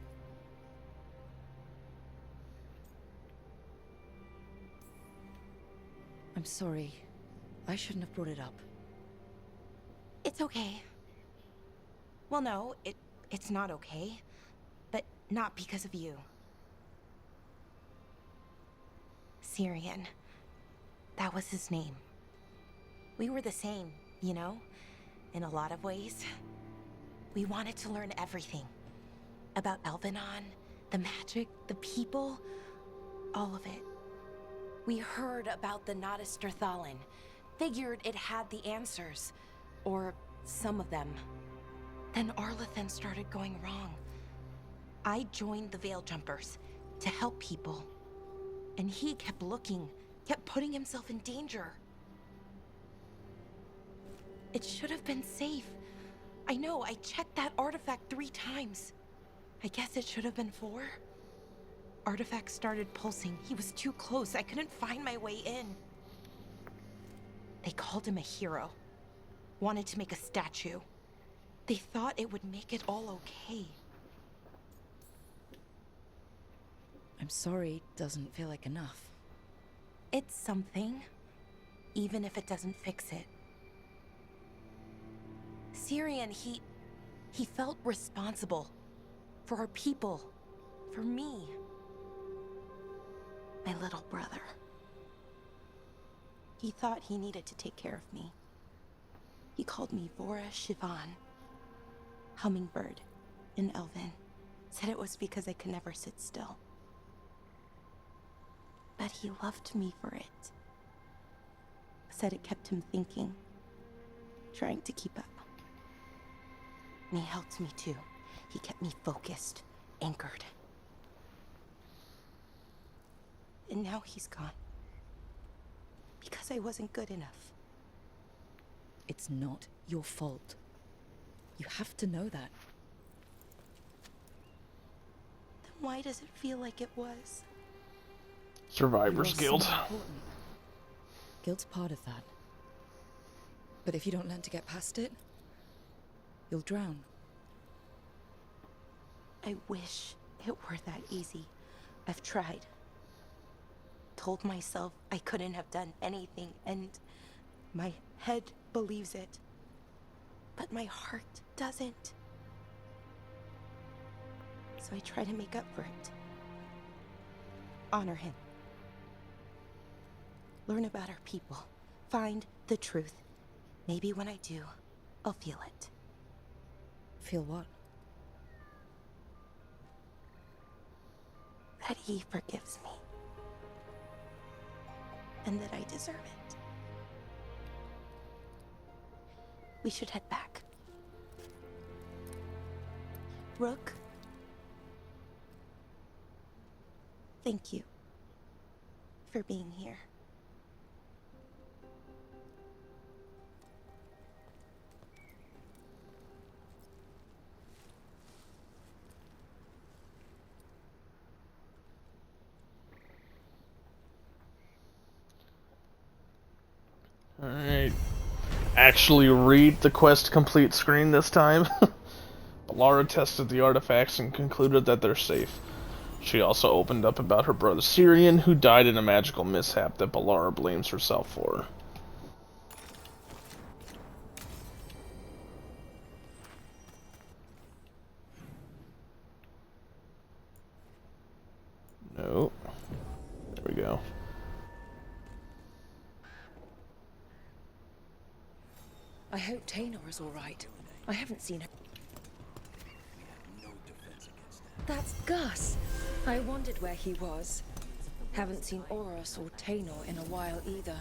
I'm sorry. I shouldn't have brought it up. It's okay. Well, no, it's not okay. But not because of you. Syrian. That was his name. We were the same, you know? In a lot of ways. We wanted to learn everything. About Elvenon, the magic, the people, all of it. We heard about the Notister Thalin. Figured it had the answers. Or some of them. Then Arlathan started going wrong. I joined the Veil Jumpers to help people. And he kept looking, kept putting himself in danger. It should have been safe. I know, I checked that artifact 3 times. I guess it should have been 4. Artifact started pulsing. He was too close. I couldn't find my way in. They called him a hero. Wanted to make a statue. They thought it would make it all okay. I'm sorry, doesn't feel like enough. It's something, even if it doesn't fix it. Syrian, he felt responsible. For our people. For me. My little brother. He thought he needed to take care of me. He called me Vora Shivan. Hummingbird in Elven. Said it was because I could never sit still. But he loved me for it. Said it kept him thinking. Trying to keep up. And he helped me too. He kept me focused, anchored. And now he's gone. Because I wasn't good enough. It's not your fault. You have to know that. Then why does it feel like it was? Survivor's You are Guild. so important. Guild's part of that. But if you don't learn to get past it, you'll drown. I wish it were that easy. I've tried. Told myself I couldn't have done anything, and my head believes it. But my heart doesn't. So I try to make up for it. Honor him. Learn about our people. Find the truth. Maybe when I do, I'll feel it. Feel what? That he forgives me. And that I deserve it. We should head back. Rook. Thank you. For being here. actually read the quest complete screen this time. Balara tested the artifacts and concluded that they're safe. She also opened up about her brother Syrian, who died in a magical mishap that Balara blames herself for. No. There we go. I hope Taynor is all right. I haven't seen her. That's Gus. I wondered where he was. Haven't seen Oros or Taynor in a while either.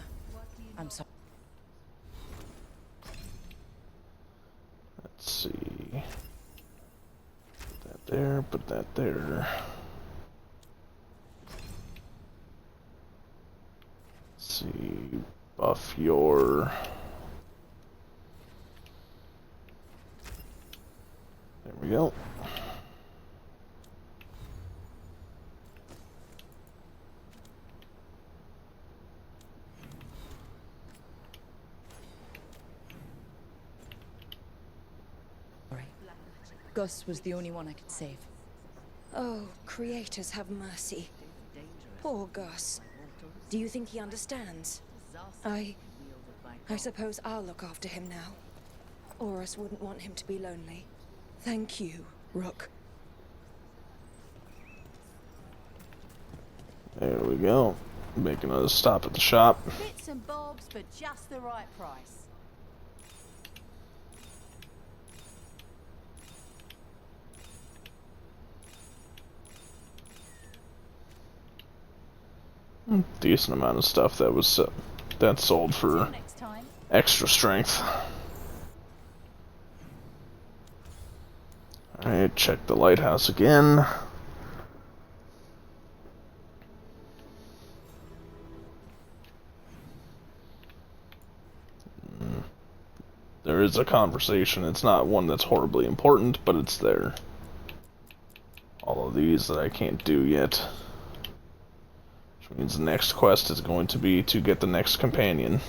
I'm sorry. Let's see. Put that there, put that there. Let's see. Buff your... There we go. Gus was the only one I could save. Oh, creators have mercy. Poor Gus. Do you think he understands? I suppose I'll look after him now. Oros wouldn't want him to be lonely. Thank you, Rook. There we go. Make another stop at the shop. Bits and bobs for just the right price. Decent amount of stuff that was that sold for extra strength. Alright, check the lighthouse again. There is a conversation. It's not one that's horribly important, but it's there. All of these that I can't do yet. Which means the next quest is going to be to get the next companion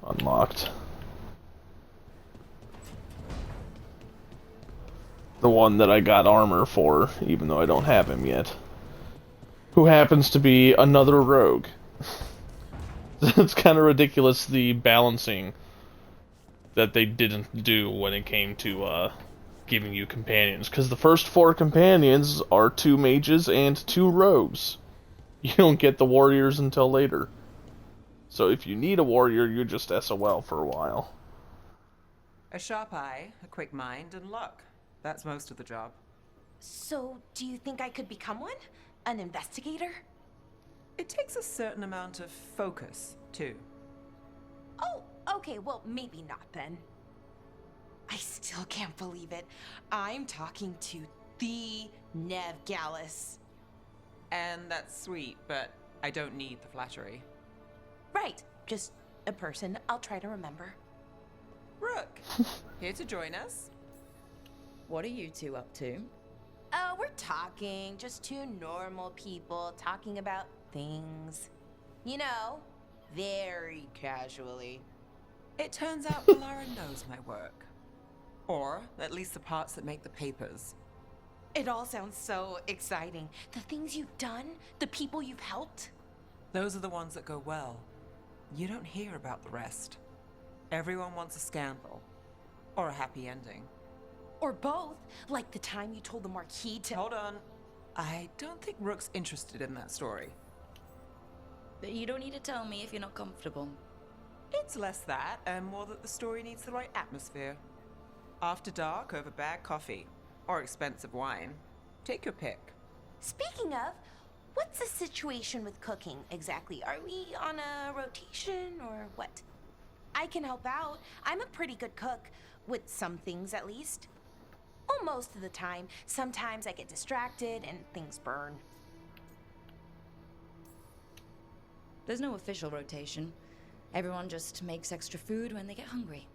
unlocked. The one that I got armor for, even though I don't have him yet. Who happens to be another rogue. It's kind of ridiculous, the balancing that they didn't do when it came to giving you companions. Because the first 4 companions are 2 mages and 2 rogues. You don't get the warriors until later. So if you need a warrior, you just SOL for a while. A sharp eye, a quick mind, and luck. That's most of the job. So, do you think I could become one? An investigator? It takes a certain amount of focus, too. Oh, okay, well, maybe not then. I still can't believe it. I'm talking to the Nev Gallus. And that's sweet, but I don't need the flattery. Right, just a person I'll try to remember. Rook, here to join us. What are you two up to? We're talking, just 2 normal people talking about things. You know, very casually. It turns out Balara knows my work. Or, at least the parts that make the papers. It all sounds so exciting. The things you've done, the people you've helped. Those are the ones that go well. You don't hear about the rest. Everyone wants a scandal. Or a happy ending. Or both, like the time you told the Marquis to— Hold on. I don't think Rook's interested in that story. But you don't need to tell me if you're not comfortable. It's less that, and more that the story needs the right atmosphere. After dark over bad coffee. Or expensive wine. Take your pick. Speaking of, what's the situation with cooking exactly? Are we on a rotation or what? I can help out. I'm a pretty good cook, with some things at least. Well, most of the time. Sometimes I get distracted and things burn. There's no official rotation. Everyone just makes extra food when they get hungry.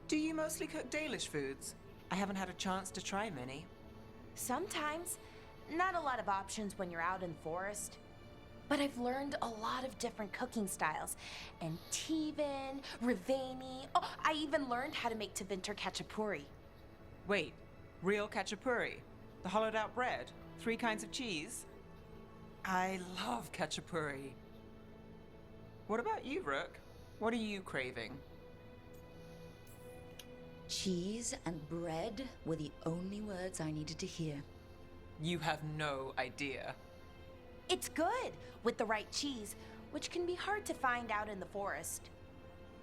Do you mostly cook Dalish foods? I haven't had a chance to try many. Sometimes. Not a lot of options when you're out in the forest. But I've learned a lot of different cooking styles. And Tevan, Rivani. Oh, I even learned how to make Tevinter Khachapuri. Wait, real Khachapuri? The hollowed out bread? 3 kinds of cheese? I love Khachapuri. What about you, Rook? What are you craving? Cheese and bread were the only words I needed to hear. You have no idea. It's good, with the right cheese, which can be hard to find out in the forest.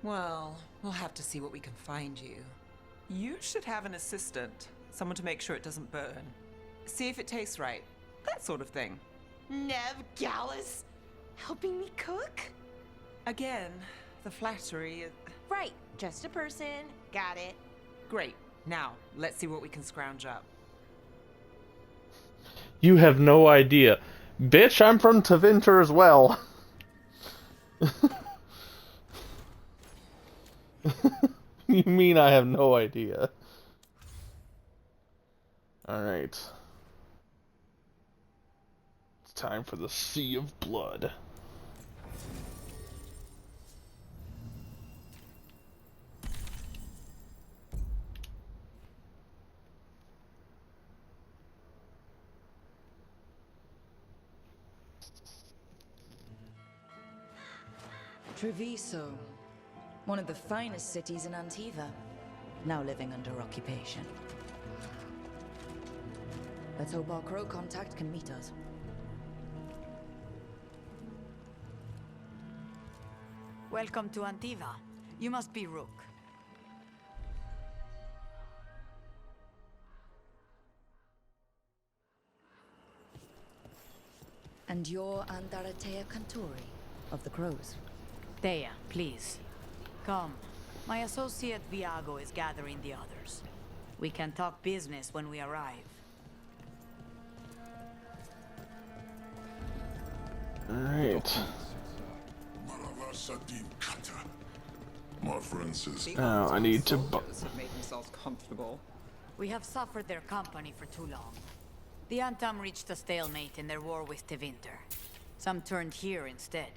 Well, we'll have to see what we can find you. You should have an assistant, someone to make sure it doesn't burn. See if it tastes right, that sort of thing. Nev Gallus, helping me cook? Again, the flattery is... Right, just a person, got it. Great, now, let's see what we can scrounge up. You have no idea. Bitch, I'm from Tevinter as well. You mean I have no idea? Alright. It's time for the Sea of Blood. Treviso, one of the finest cities in Antiva, now living under occupation. Let's hope our crow contact can meet us. Welcome to Antiva. You must be Rook. And you're Andaratea Cantori of the Crows. Thea, please. Come. My associate Viago is gathering the others. We can talk business when we arrive. Alright. Now I need to make themselves comfortable. We have suffered their company for too long. The Antam reached a stalemate in their war with Tevinter. Some turned here instead.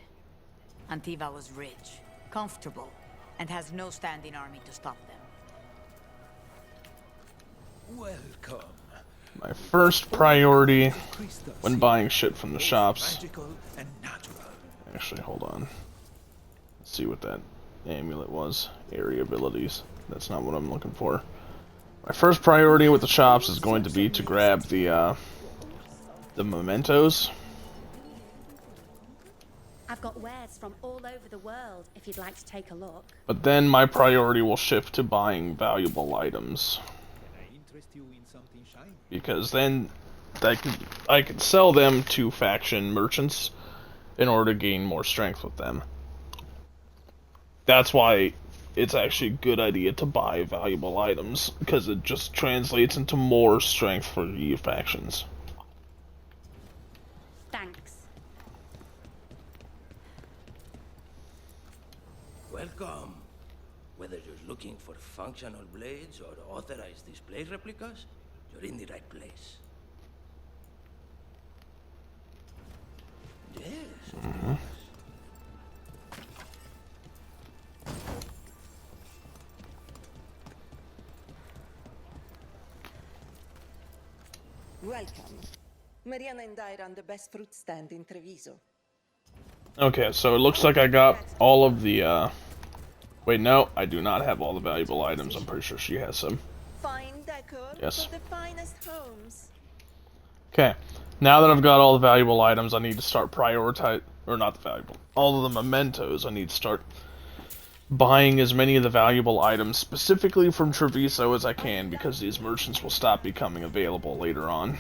Antiva was rich, comfortable, and has no standing army to stop them. Welcome. My first priority when buying shit from the shops. Actually, hold on. Let's see what that amulet was. Area abilities. That's not what I'm looking for. My first priority with the shops is going to be to grab the mementos. I've got wares from all over the world if you'd like to take a look. But then my priority will shift to buying valuable items. Because then I can sell them to faction merchants in order to gain more strength with them. That's why it's actually a good idea to buy valuable items, because it just translates into more strength for your factions. Thanks. Welcome. Whether you're looking for functional blades or authorized display replicas, you're in the right place. Yes, of course. Welcome. Mariana and I run the best fruit stand in Treviso. Okay, so it looks like I got all of the, Wait, no, I do not have all the valuable items. I'm pretty sure she has some. Fine decor Yes. for the finest homes. Okay, now that I've got all the valuable items, I need to start or not the valuable, all of the mementos. I need to start buying as many of the valuable items, specifically from Treviso, as I can, because these merchants will stop becoming available later on.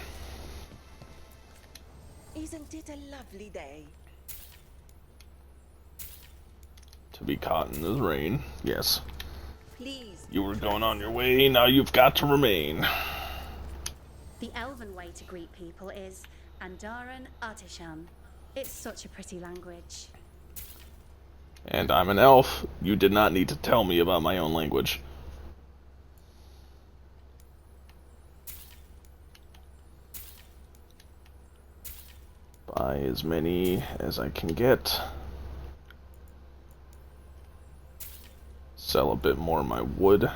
Isn't it a lovely day? To be caught in the rain, yes. Please. You were going on your way, now you've got to remain. The elven way to greet people is Andaran Artishan. It's such a pretty language. And I'm an elf. You did not need to tell me about my own language. Buy as many as I can get. Sell a bit more of my wood.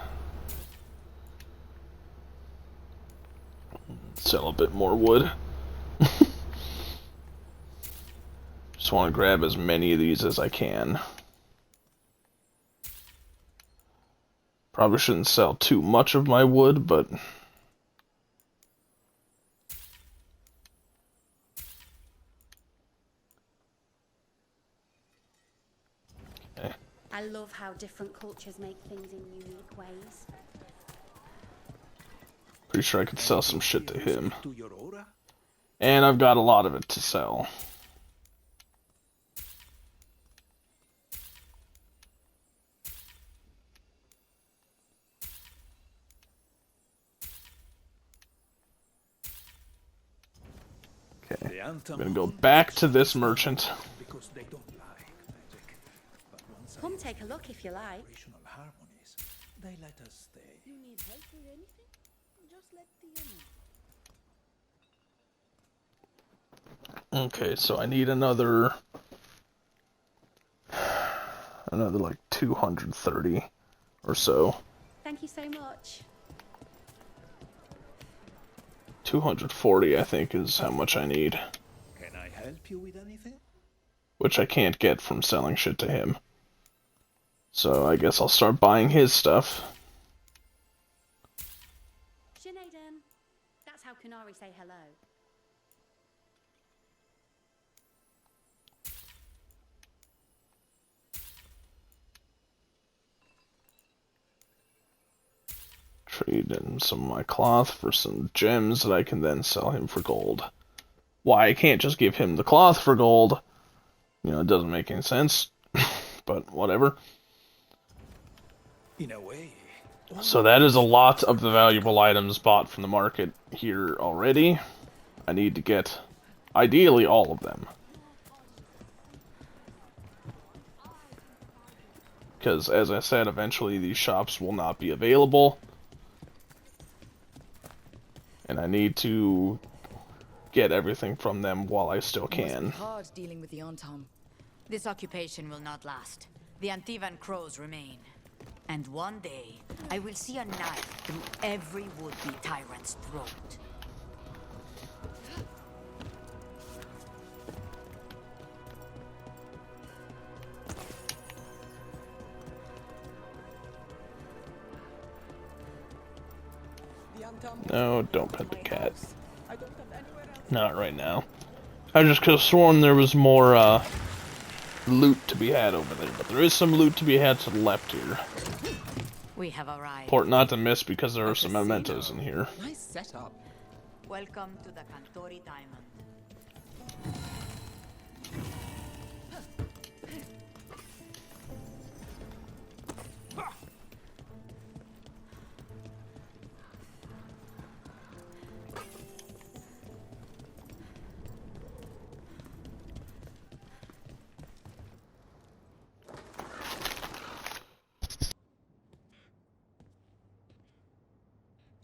Sell a bit more wood. Just want to grab as many of these as I can. Probably shouldn't sell too much of my wood, but... Okay. I love how different cultures make things in unique ways. Pretty sure I could sell some shit to him. And I've got a lot of it to sell. Okay, I'm gonna go back to this merchant. Come take a look if you like. They let us stay. You need help with anything? Just let the Okay, so I need another like 230 or so. Thank you so much. 240, I think, is how much I need. Can I help you with anything? Which I can't get from selling shit to him. So I guess I'll start buying his stuff. Sinead, that's how Kunari say hello. Trade in some of my cloth for some gems that I can then sell him for gold. Why I can't just give him the cloth for gold? You know, it doesn't make any sense. But whatever. In a way. So that is a lot of the valuable items bought from the market here already. I need to get, ideally, all of them. Because, as I said, eventually these shops will not be available. And I need to get everything from them while I still can. It must be hard dealing with the Antam. This occupation will not last. The Antivan crows remain. And one day, I will see a knife through every would-be tyrant's throat. No, don't pet the cat. Not right now. I just could have sworn there was more, loot to be had over there, but there is some loot to be had to the left here. We have arrived. Important not to miss because there are some mementos in here. Nice setup. Welcome to the Cantori Diamond.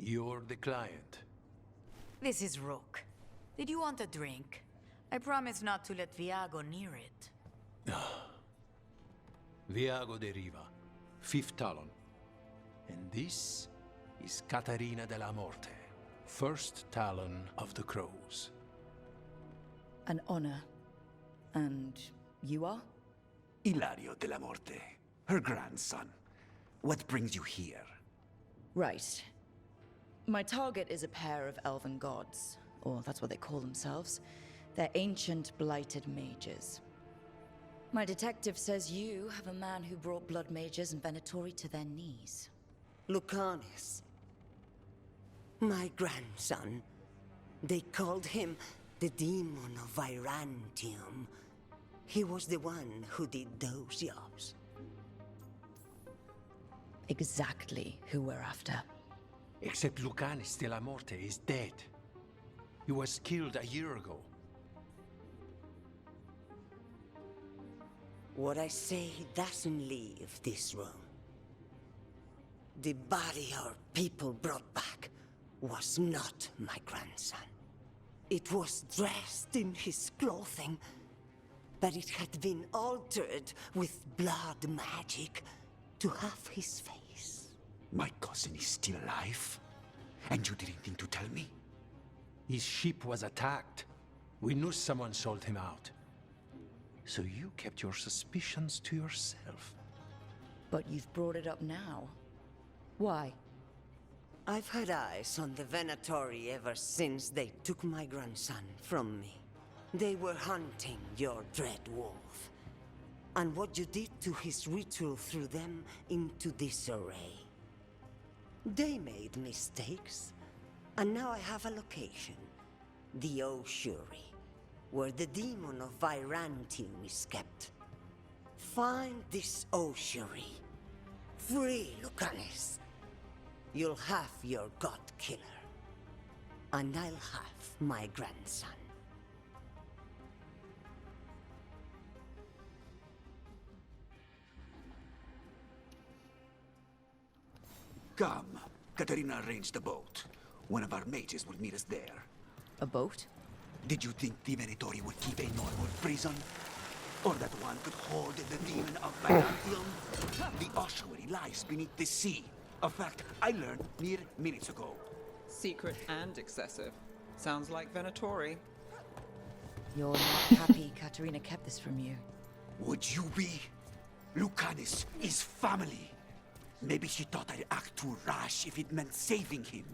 You're the client. This is Rook. Did you want a drink? I promise not to let Viago near it. Viago de Riva, 5th Talon. And this is Catarina de la Morte, 1st Talon of the Crows. An honor. And you are? Ilario de la Morte, her grandson. What brings you here? Right. My target is a pair of elven gods, or that's what they call themselves. They're ancient, blighted mages. My detective says you have a man who brought blood mages and Venatori to their knees. Lucanis. My grandson. They called him the Demon of Virantium. He was the one who did those jobs. Exactly who we're after. Except Lucanis de la Morte is dead. He was killed a year ago. What I say doesn't leave this room. The body our people brought back was not my grandson. It was dressed in his clothing, but it had been altered with blood magic to have his face. My cousin is still alive? And you didn't think to tell me? His ship was attacked. We knew someone sold him out. So you kept your suspicions to yourself? But you've brought it up now. Why? I've had eyes on the Venatori ever since they took my grandson from me. They were hunting your dread wolf. And what you did to his ritual threw them into disarray. They made mistakes, and now I have a location. The Ossuary, where the demon of Virantium is kept. Find this Ossuary. Free Lucanus. You'll have your god killer. And I'll have my grandson. Come. Katarina arranged a boat. One of our mages will meet us there. A boat? Did you think the Venatori would keep a normal prison? Or that one could hold the demon of Virantium? The ossuary lies beneath the sea. A fact I learned mere minutes ago. Secret and excessive. Sounds like Venatori. You're not happy Katarina kept this from you. Would you be? Lucanus is family. Maybe she thought I'd act too rash if it meant saving him.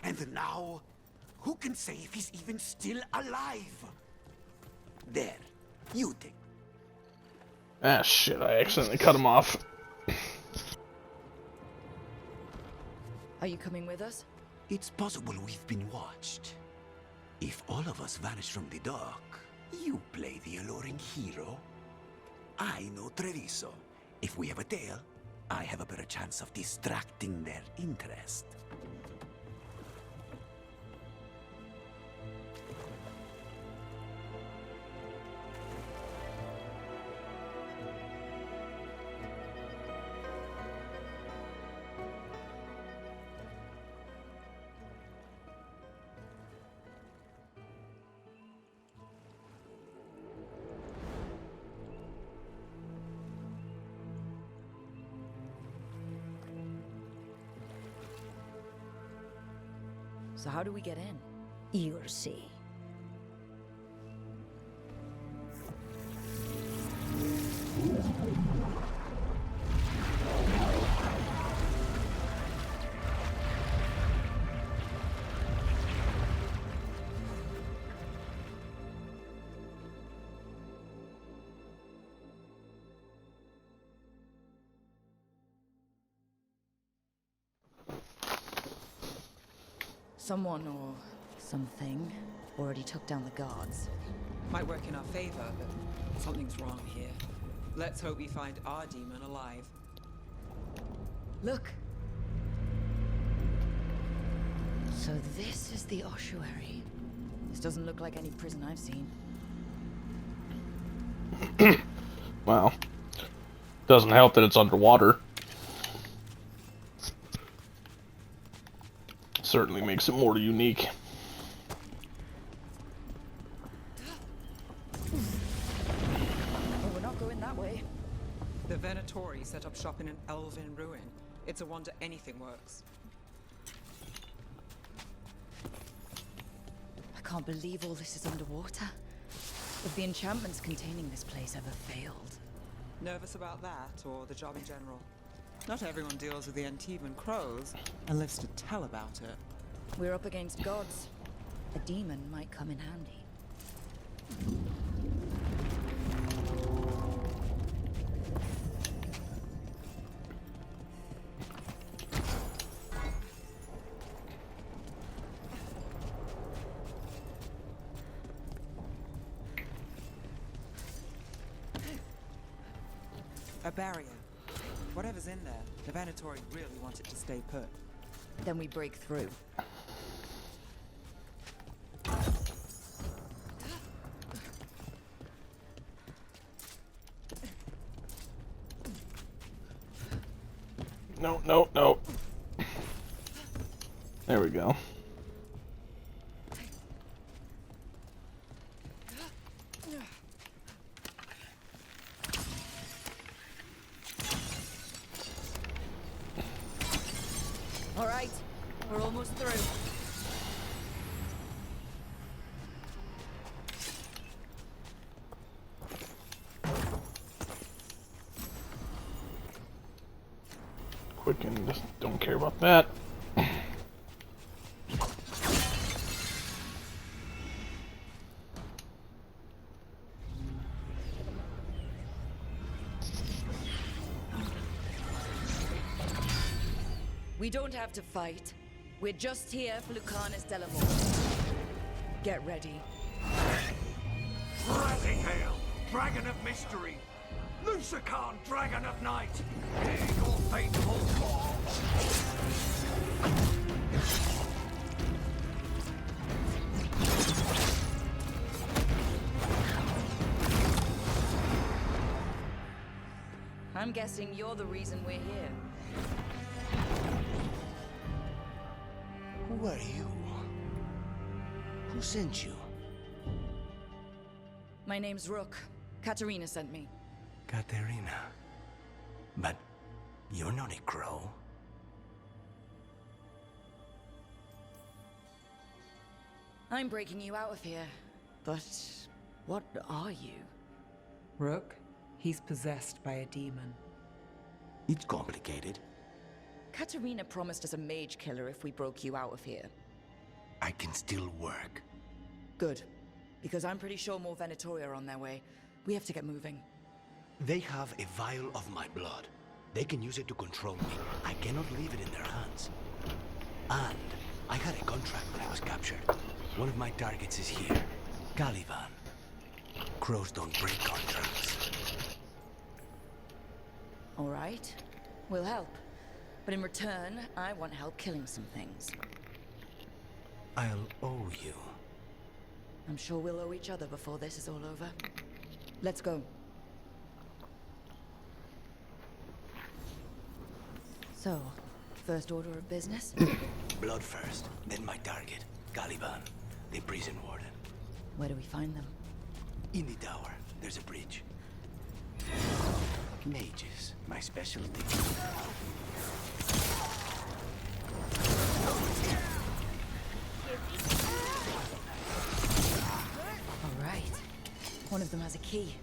And now, who can say if he's even still alive? There, you think. Ah, shit, I accidentally cut him off. Are you coming with us? It's possible we've been watched. If all of us vanish from the dock, you play the alluring hero. I know Treviso. If we have a tail, I have a better chance of distracting their interest. So how do we get in? You'll see. Someone or something already took down the guards. Might work in our favor, but something's wrong here. Let's hope we find our demon alive. Look! So this is the ossuary. This doesn't look like any prison I've seen. Well, doesn't help that it's underwater. Certainly makes it more unique. Oh, we're not going that way. The Venatori set up shop in an elven ruin. It's a wonder anything works. I can't believe all this is underwater. If the enchantments containing this place ever failed. Nervous about that, or the job in general? Not everyone deals with the Antiban crows and lives to tell about it. We're up against gods. A demon might come in handy. A barrier. Whatever's in there, the Venatori really want it to stay put. Then we break through. No, no, no. There we go. almost through. Quicken, don't care about that. We don't have to fight. We're just here for Lucanus Delamore. Get ready. Rising Hail, Dragon of Mystery! Lucican, Dragon of Night! May your faithful cause! I'm guessing you're the reason we're here. Who are you? Who sent you? My name's Rook. Katerina sent me. Katerina. But you're not a crow. I'm breaking you out of here. But what are you? Rook, he's possessed by a demon. It's complicated. Katerina promised us a mage killer if we broke you out of here. I can still work. Good. Because I'm pretty sure more Venatori are on their way. We have to get moving. They have a vial of my blood. They can use it to control me. I cannot leave it in their hands. And I had a contract when I was captured. One of my targets is here. Caliban. Crows don't break contracts. All right. We'll help. But in return, I want help killing some things. I'll owe you. I'm sure we'll owe each other before this is all over. Let's go. So, first order of business? Blood first, then my target. Caliban, the prison warden. Where do we find them? In the tower, there's a bridge. Mages, my specialty. All right. One of them has a key.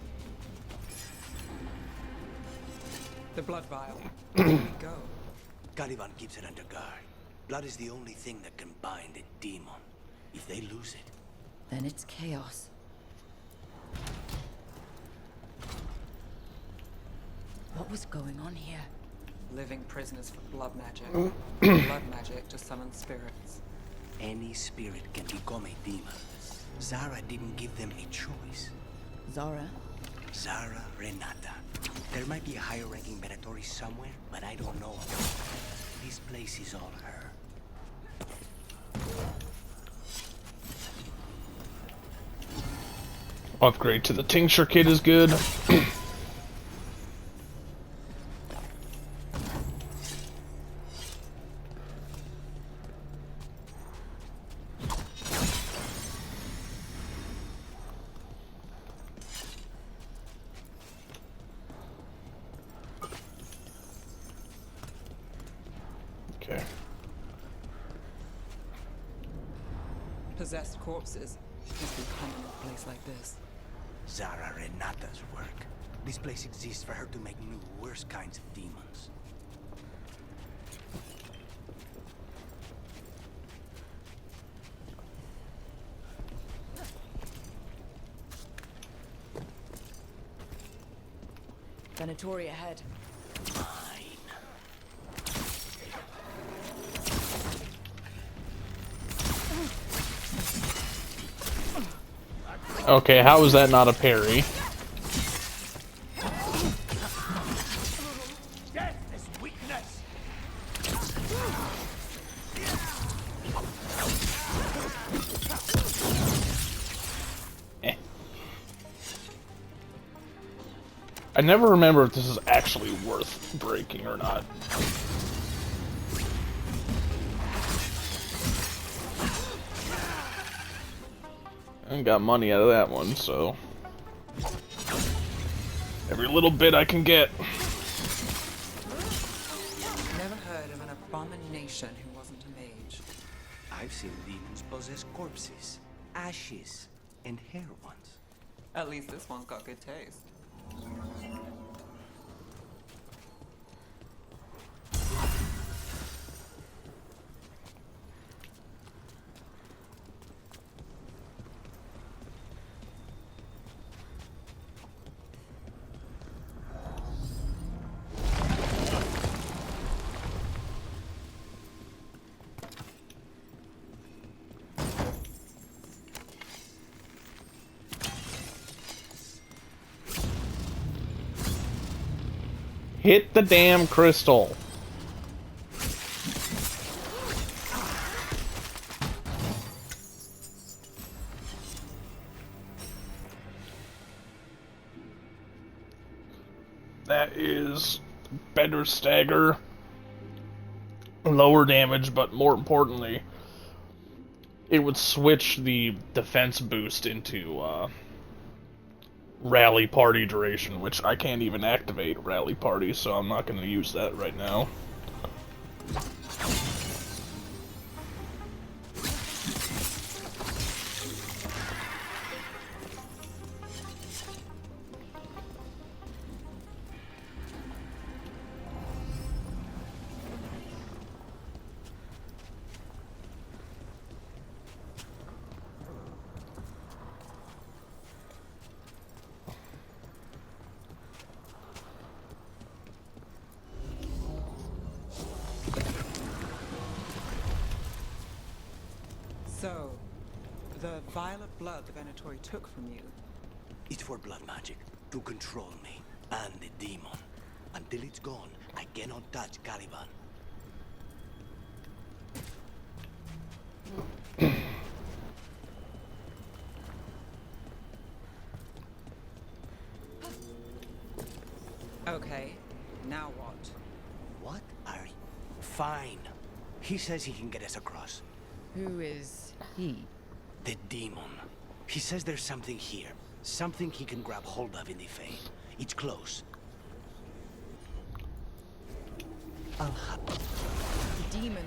The blood vial. Where do we go? Caliban keeps it under guard. Blood is the only thing that can bind a demon. If they lose it... Then it's chaos. What was going on here? Living prisoners for blood magic. Blood magic to summon spirits. Any spirit can become a demon. Zara didn't give them a choice. Zara? Zara Renata. There might be a higher-ranking Venatori somewhere, but I don't know. This place is all her. Upgrade to the tincture kit is good. Okay. Possessed corpses must be common in a place like this. Zara Renata's work. This place exists for her to make new, worse kinds of demons. Venatori ahead. Okay, how is that not a parry? Death is weakness. I never remember if this is actually worth breaking or not. I got money out of that one, so every little bit I can get. Never heard of an abomination who wasn't a mage. I've seen demons possess corpses, ashes, and hair ones. At least this one's got good taste. Hit the damn crystal. That is better stagger, lower damage, but more importantly, it would switch the defense boost into rally party duration, which I can't even activate rally party, so I'm not going to use that right now. So, the violet blood the Venatori took from you. It's for blood magic, to control me, and the demon. Until it's gone, I cannot touch Caliban. Okay, now what? What are you? Fine. He says he can get us across. Who is he? The demon. He says there's something here. Something he can grab hold of in the Fade. It's close. I'll have... The demon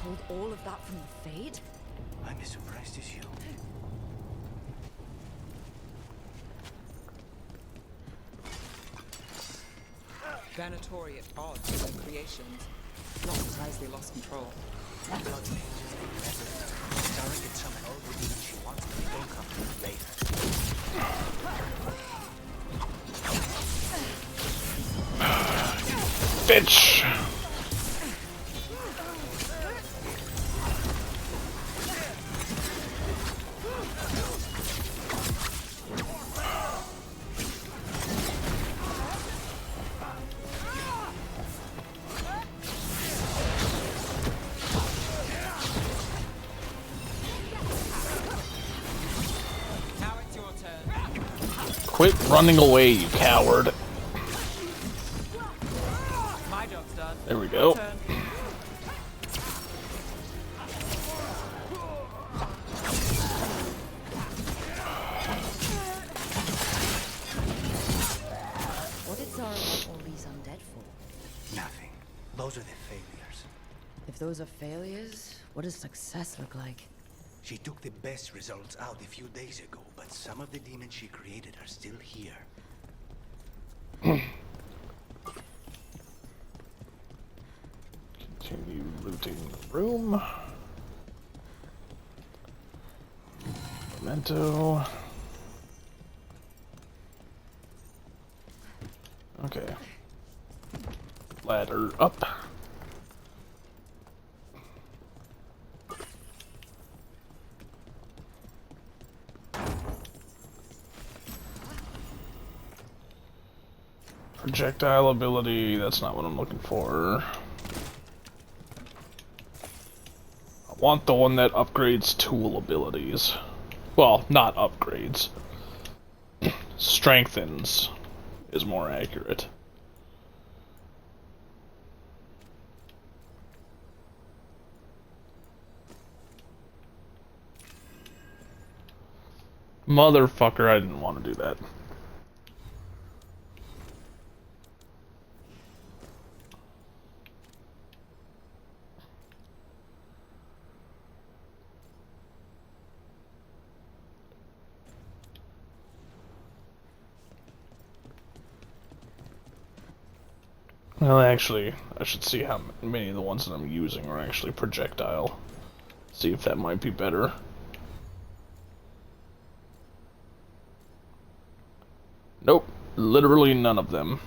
pulled all of that from the Fade? I'm as surprised as you. Venatori at odds with their creations. Not surprised they lost control. Blood mages get better. Dara can summon all the demons she wants, but they don't come to the later. Bitch! Quit running away, you coward. My job's done. There we go. What did Zara want all these undead for? Nothing. Those are the failures. If those are failures, what does success look like? She took the best results out a few days ago, but some of the demons she created are still here. Continue looting the room. Memento. Okay. Ladder up. Projectile ability, that's not what I'm looking for. I want the one that upgrades tool abilities. Well, not upgrades. Strengthens is more accurate. Motherfucker, I didn't want to do that. Well, actually, I should see how many of the ones that I'm using are actually projectile. See if that might be better. Nope, literally none of them.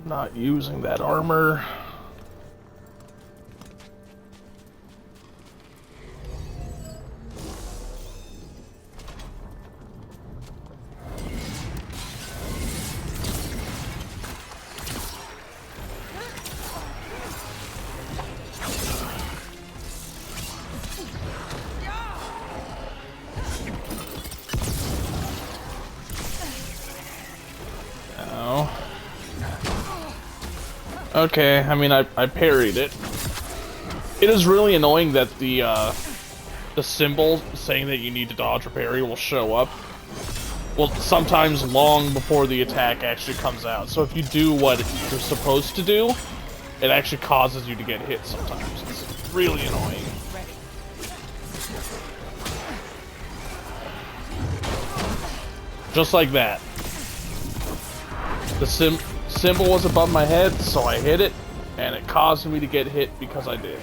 Not using that armor. Okay, I mean, I parried it. It is really annoying that the symbol saying that you need to dodge or parry will show up. Well, sometimes long before the attack actually comes out. So if you do what you're supposed to do, it actually causes you to get hit sometimes. It's really annoying. Just like that. The symbol was above my head, so I hit it, and it caused me to get hit because I did.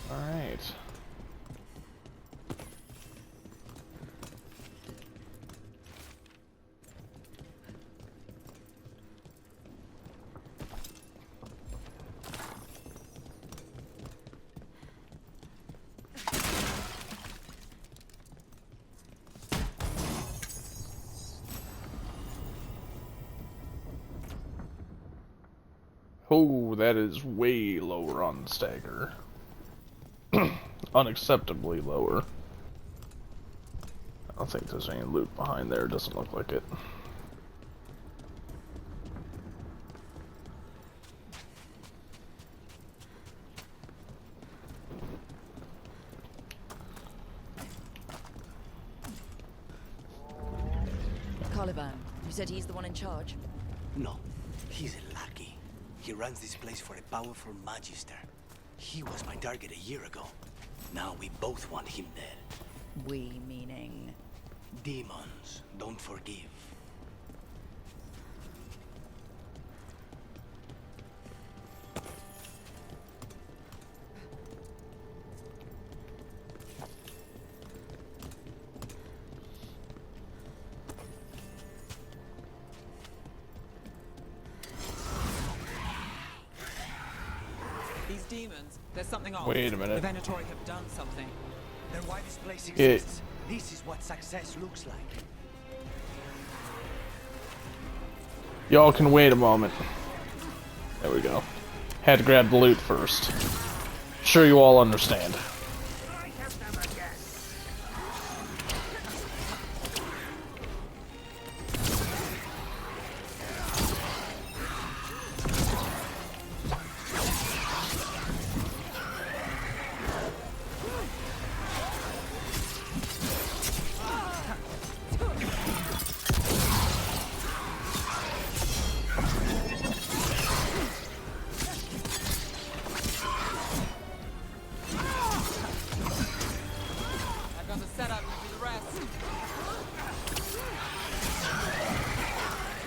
Alright. Oh, that is way lower on the stagger. Unacceptably lower. I don't think there's any loot behind there, doesn't look like it. Caliban, you said he's the one in charge? No, he's a lackey. He runs this place for a powerful magister. He was my target a year ago. Now we both want him dead. We meaning? Demons don't forgive. These demons, there's something off. Wait a minute. The Venatori have done something. Then why this place exists? This is what success looks like. Y'all can wait a moment. There we go. Had to grab the loot first. Sure you all understand.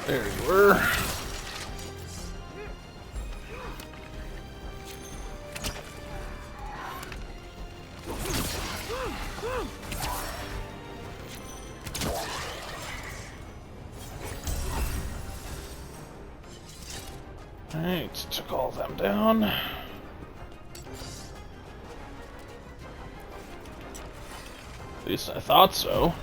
There you were. Alright, took all of them down. At least I thought so.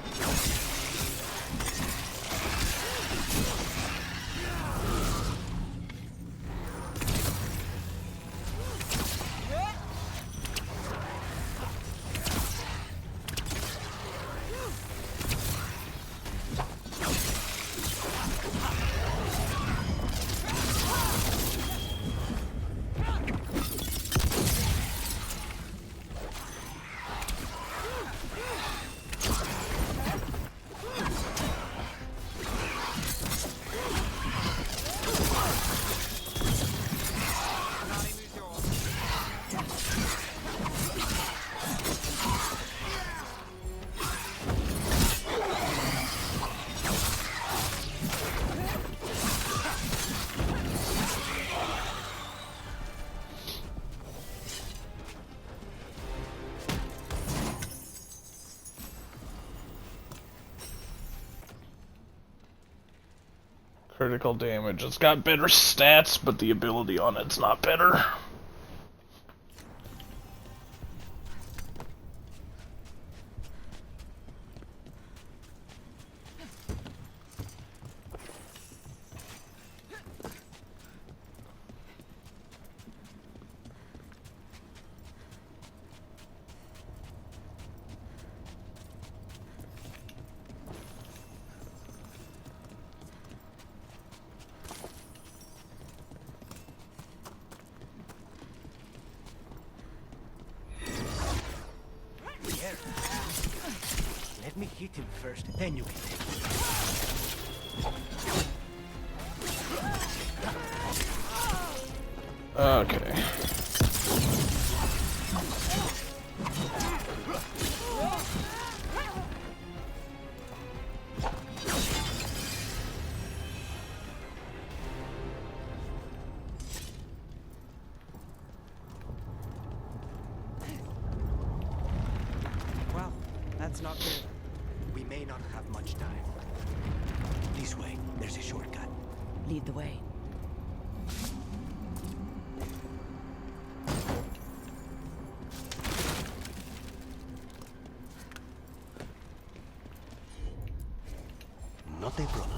Critical damage. It's got better stats, but the ability on it's not better. Let me hit him first, then you can take him. Okay. Well, that's not good. We may not have much time. This way, there's a shortcut. Lead the way. Not a problem.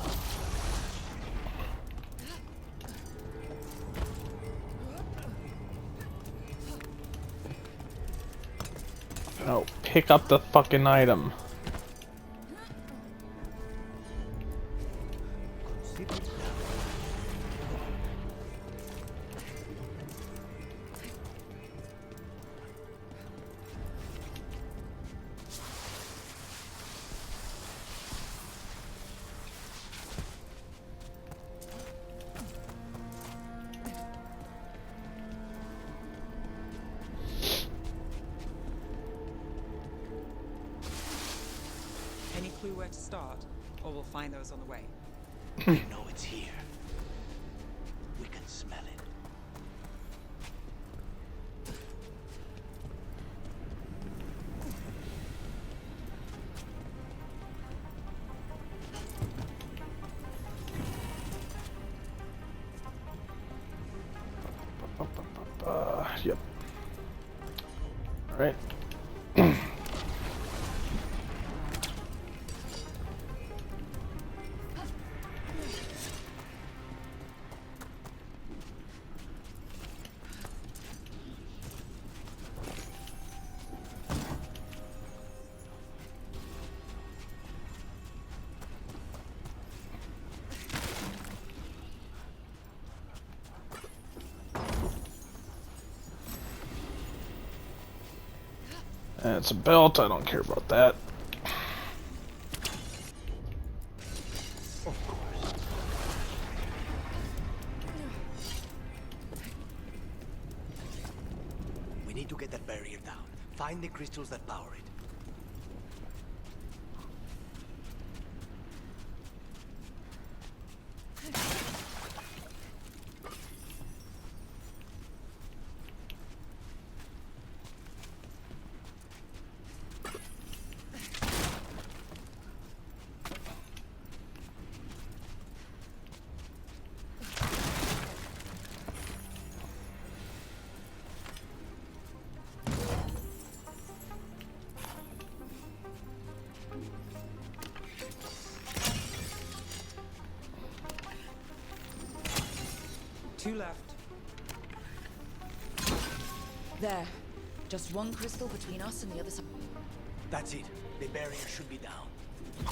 Oh, pick up the fucking item. Any clue where to start? Or we'll find those on the way. I know it's here. We can smell it. Yep. All right. And it's a belt, I don't care about that. Of course. We need to get that barrier down. Find the crystals that power it. Two left. There. Just one crystal between us and the other side. That's it. The barrier should be down.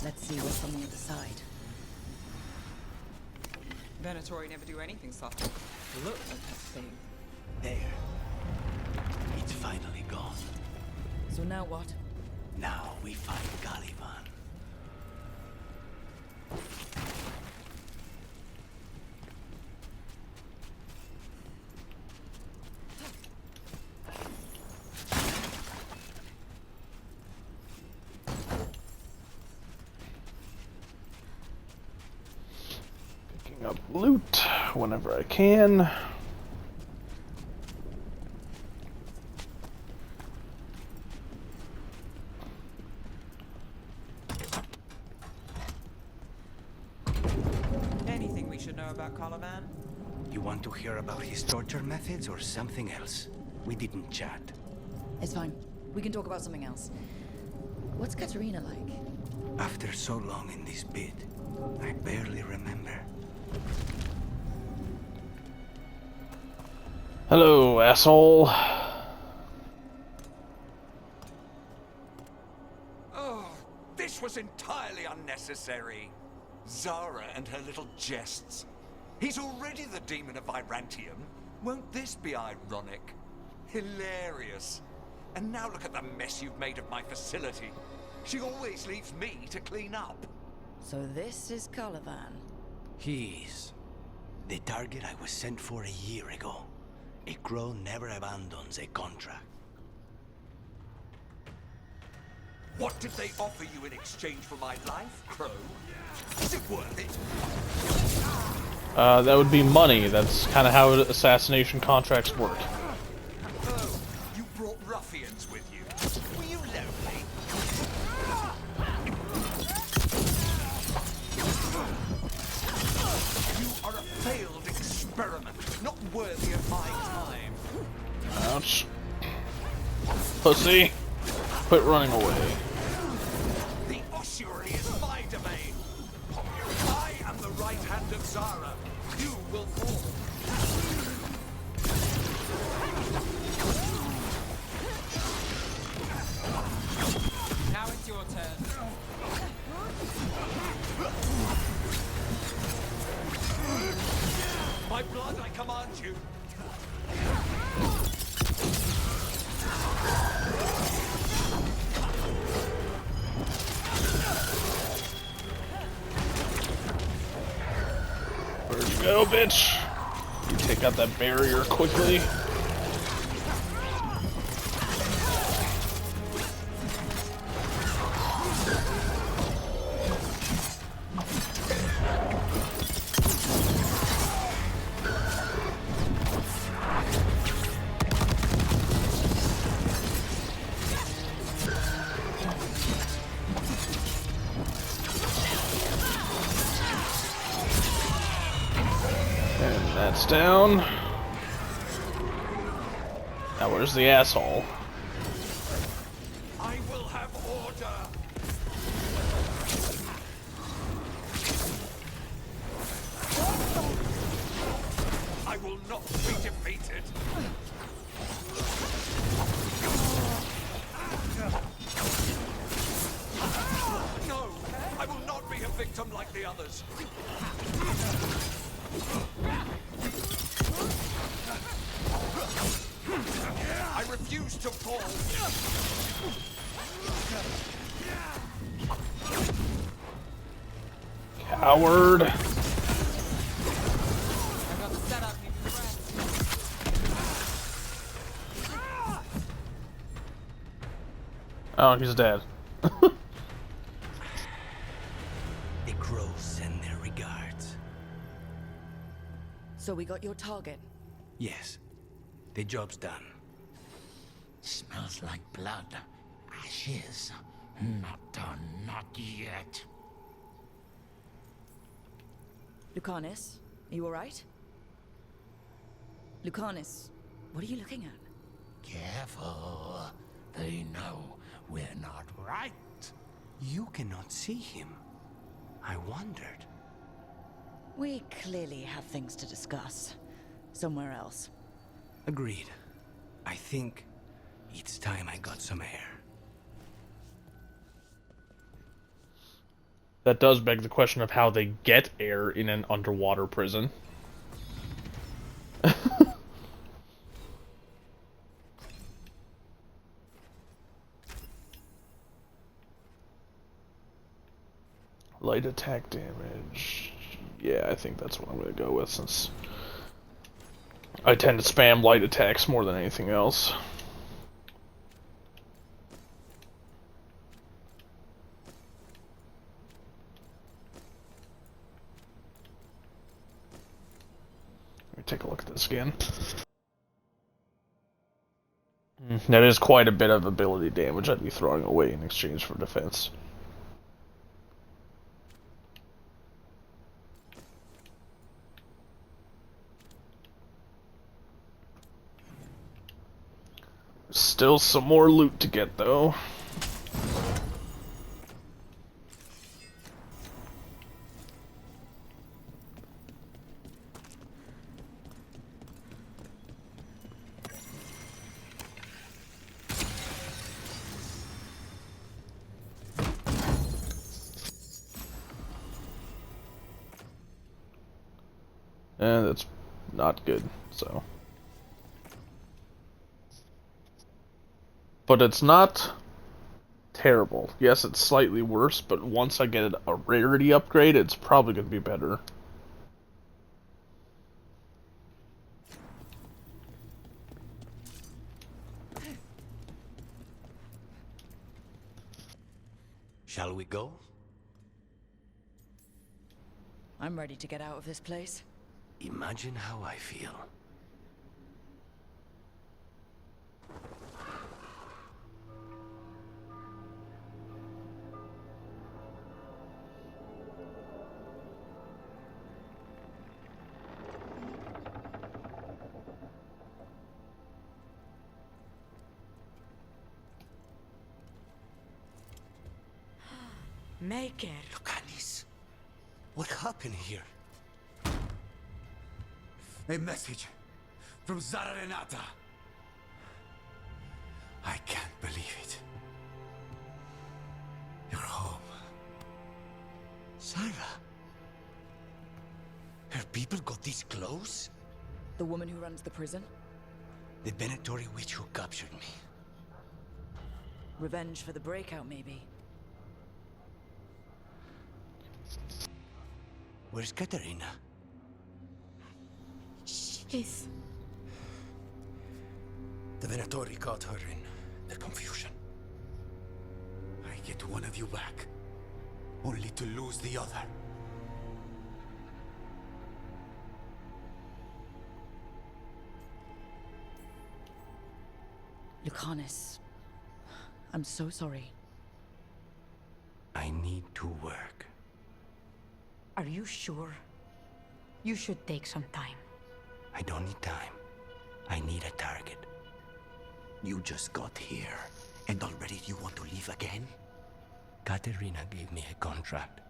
Let's see what's on the other side. Venatori never do anything soft. Look at that thing. There. It's finally gone. So now what? Now we find Caliban. Picking up loot whenever I can. Anything we should about Caliban? You want to hear about his torture methods or something else? We didn't chat. It's fine. We can talk about something else. What's Katerina like? After so long in this bit, I barely remember. Hello, asshole. Oh, this was entirely unnecessary. Zara and her little jests. He's already the demon of Virantium. Won't this be ironic? Hilarious. And now look at the mess you've made of my facility. She always leaves me to clean up. So this is Caliban. He's the target I was sent for a year ago. A crow never abandons a contract. What did they offer you in exchange for my life, Crow? Is it worth it? That would be money. That's kind of how assassination contracts work. Oh, you brought ruffians with you. Were you lonely? You are a failed experiment, not worthy of my time. Ouch. Pussy. Quit running away. The ossuary is my domain. I am the right hand of Zara. You will fall. Now it's your turn. By blood, I command you. Where'd you go, bitch? You take out that barrier quickly. That's down. Now where's the asshole? I will have order. I will not be defeated. No, I will not be a victim like the others. I refuse to fall. Coward. I got the setup, need the rest. Oh, he's dead. The crows send their regards. So we got your target. Yes, the job's done. Smells like blood. Ashes. Not done, not yet. Lucanus, are you alright? Lucanus, what are you looking at? Careful. They know we're not right. You cannot see him. I wondered. We clearly have things to discuss. Somewhere else. Agreed. I think it's time I got some air. That does beg the question of how they get air in an underwater prison. Light attack damage. Yeah, I think that's what I'm going to go with, since I tend to spam light attacks more than anything else. Let me take a look at this again. That is quite a bit of ability damage I'd be throwing away in exchange for defense. Still some more loot to get, though. And that's not good, so. But it's not terrible. Yes, it's slightly worse, but once I get a rarity upgrade, it's probably going to be better. Shall we go? I'm ready to get out of this place. Imagine how I feel. Make it. Lucanis, what happened here? A message from Zara Renata. I can't believe it. You're home. Sarah? Her people got this close? The woman who runs the prison? The Venatori witch who captured me. Revenge for the breakout, maybe. Where's Katerina? She's... The Venatori caught her in the confusion. I get one of you back, only to lose the other. Lucanis, I'm so sorry. I need to work. Are you sure? You should take some time. I don't need time. I need a target. You just got here, and already you want to leave again? Katerina gave me a contract.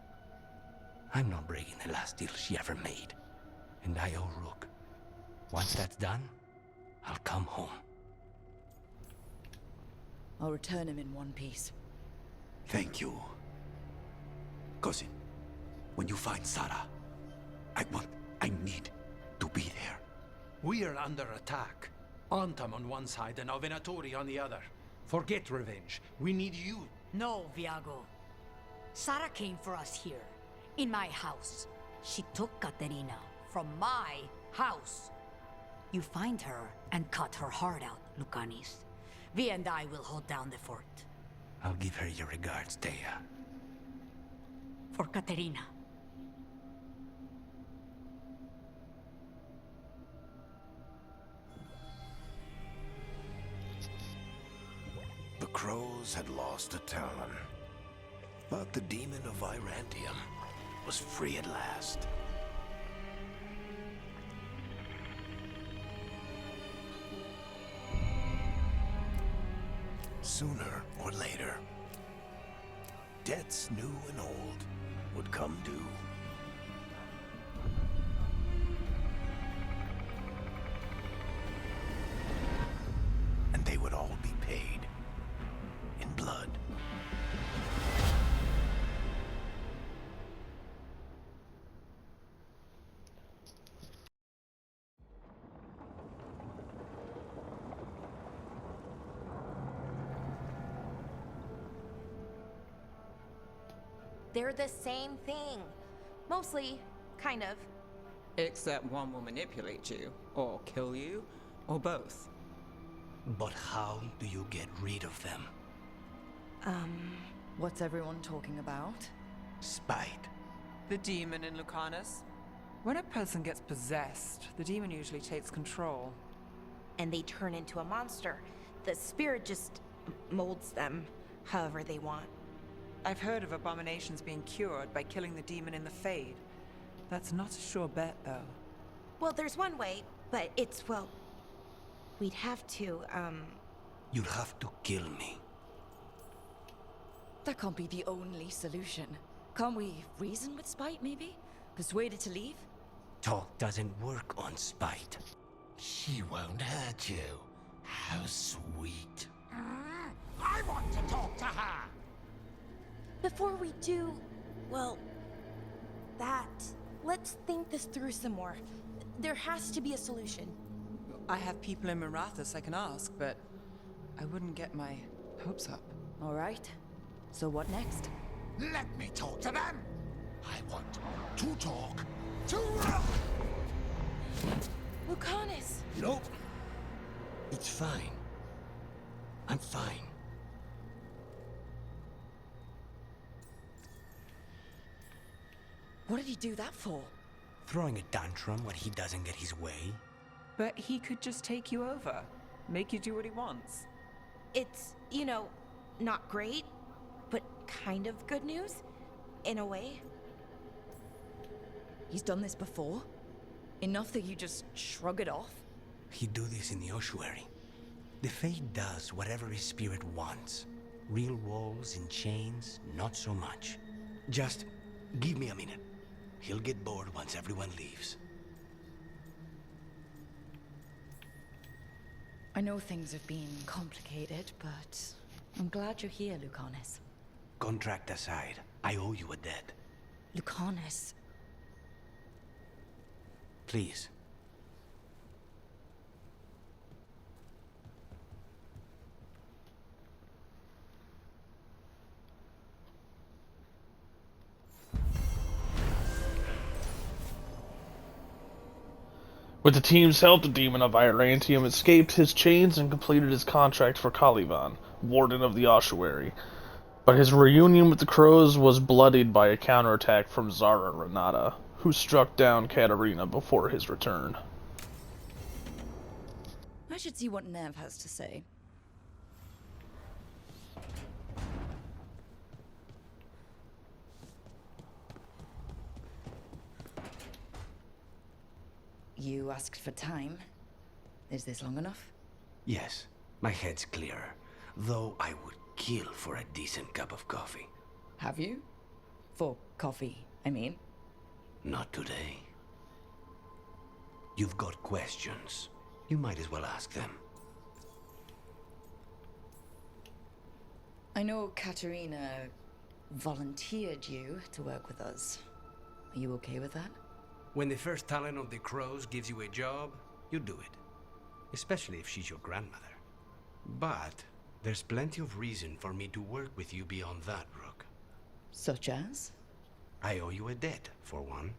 I'm not breaking the last deal she ever made. And I owe Rook. Once that's done, I'll come home. I'll return him in one piece. Thank you. Cousin, when you find Sarah, I need to be there. We are under attack. Antam on one side and Venatori on the other. Forget revenge. We need you. No, Viago. Sarah came for us here, in my house. She took Katerina from my house. You find her and cut her heart out, Lucanis. Vi and I will hold down the fort. I'll give her your regards, Thea. For Katerina. The crows had lost a talon, but the demon of Irantium was free at last. Sooner or later, debts new and old would come due. And they would all be paid in blood. They're the same thing. Mostly, kind of. Except one will manipulate you, or kill you, or both. But how do you get rid of them? What's everyone talking about? Spite. The demon in Lucanus. When a person gets possessed, the demon usually takes control. And they turn into a monster. The spirit just molds them however they want. I've heard of abominations being cured by killing the demon in the Fade. That's not a sure bet, though. Well, there's one way, but it's, well... We'd have to, You'd have to kill me. That can't be the only solution. Can't we reason with spite, maybe? Persuade it to leave? Talk doesn't work on spite. She won't hurt you. How sweet. I want to talk to her! Before we do, well, that, let's think this through some more. There has to be a solution. I have people in Marathas I can ask, but I wouldn't get my hopes up. All right. So what next? Let me talk to them. I want to talk to... Lucanus! Nope. It's fine. I'm fine. What did he do that for? Throwing a tantrum when he doesn't get his way? But he could just take you over. Make you do what he wants. It's, you know, not great, but kind of good news, in a way. He's done this before? Enough that you just shrug it off? He'd do this in the ossuary. The Fate does whatever his spirit wants. Real walls and chains, not so much. Just give me a minute. He'll get bored once everyone leaves. I know things have been complicated, but I'm glad you're here, Lucanus. Contract aside, I owe you a debt. Lucanus. Please. With the team's help, the Demon of Irantium escaped his chains and completed his contract for Caliban, Warden of the Ossuary. But his reunion with the Crows was bloodied by a counterattack from Zara Renata, who struck down Katerina before his return. I should see what Nev has to say. You asked for time. Is this long enough? Yes, my head's clearer. Though I would kill for a decent cup of coffee. Have you? For coffee, I mean. Not today. You've got questions. You might as well ask them. I know Katerina volunteered you to work with us. Are you okay with that? When the first talent of the Crows gives you a job, you do it. Especially if she's your grandmother. But there's plenty of reason for me to work with you beyond that, Rook. Such as? I owe you a debt, for one.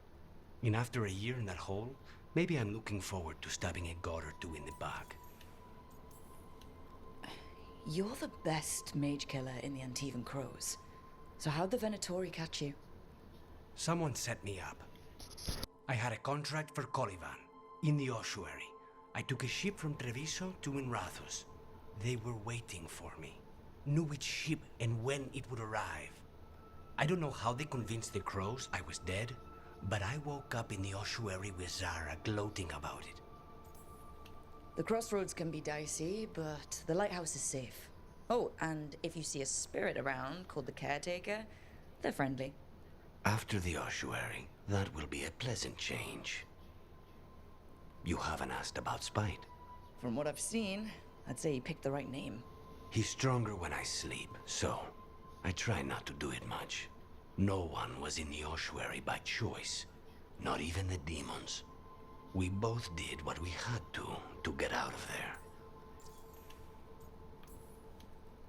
And after a year in that hole, maybe I'm looking forward to stabbing a god or two in the back. You're the best mage killer in the Antivan Crows. So how'd the Venatori catch you? Someone set me up. I had a contract for Caliban, in the ossuary. I took a ship from Treviso to Inrathus. They were waiting for me. Knew which ship and when it would arrive. I don't know how they convinced the Crows I was dead, but I woke up in the ossuary with Zara gloating about it. The crossroads can be dicey, but the lighthouse is safe. Oh, and if you see a spirit around called the Caretaker, they're friendly. After the ossuary, that will be a pleasant change. You haven't asked about Spite. From what I've seen, I'd say he picked the right name. He's stronger when I sleep, so I try not to do it much. No one was in the ossuary by choice, not even the demons. We both did what we had to get out of there.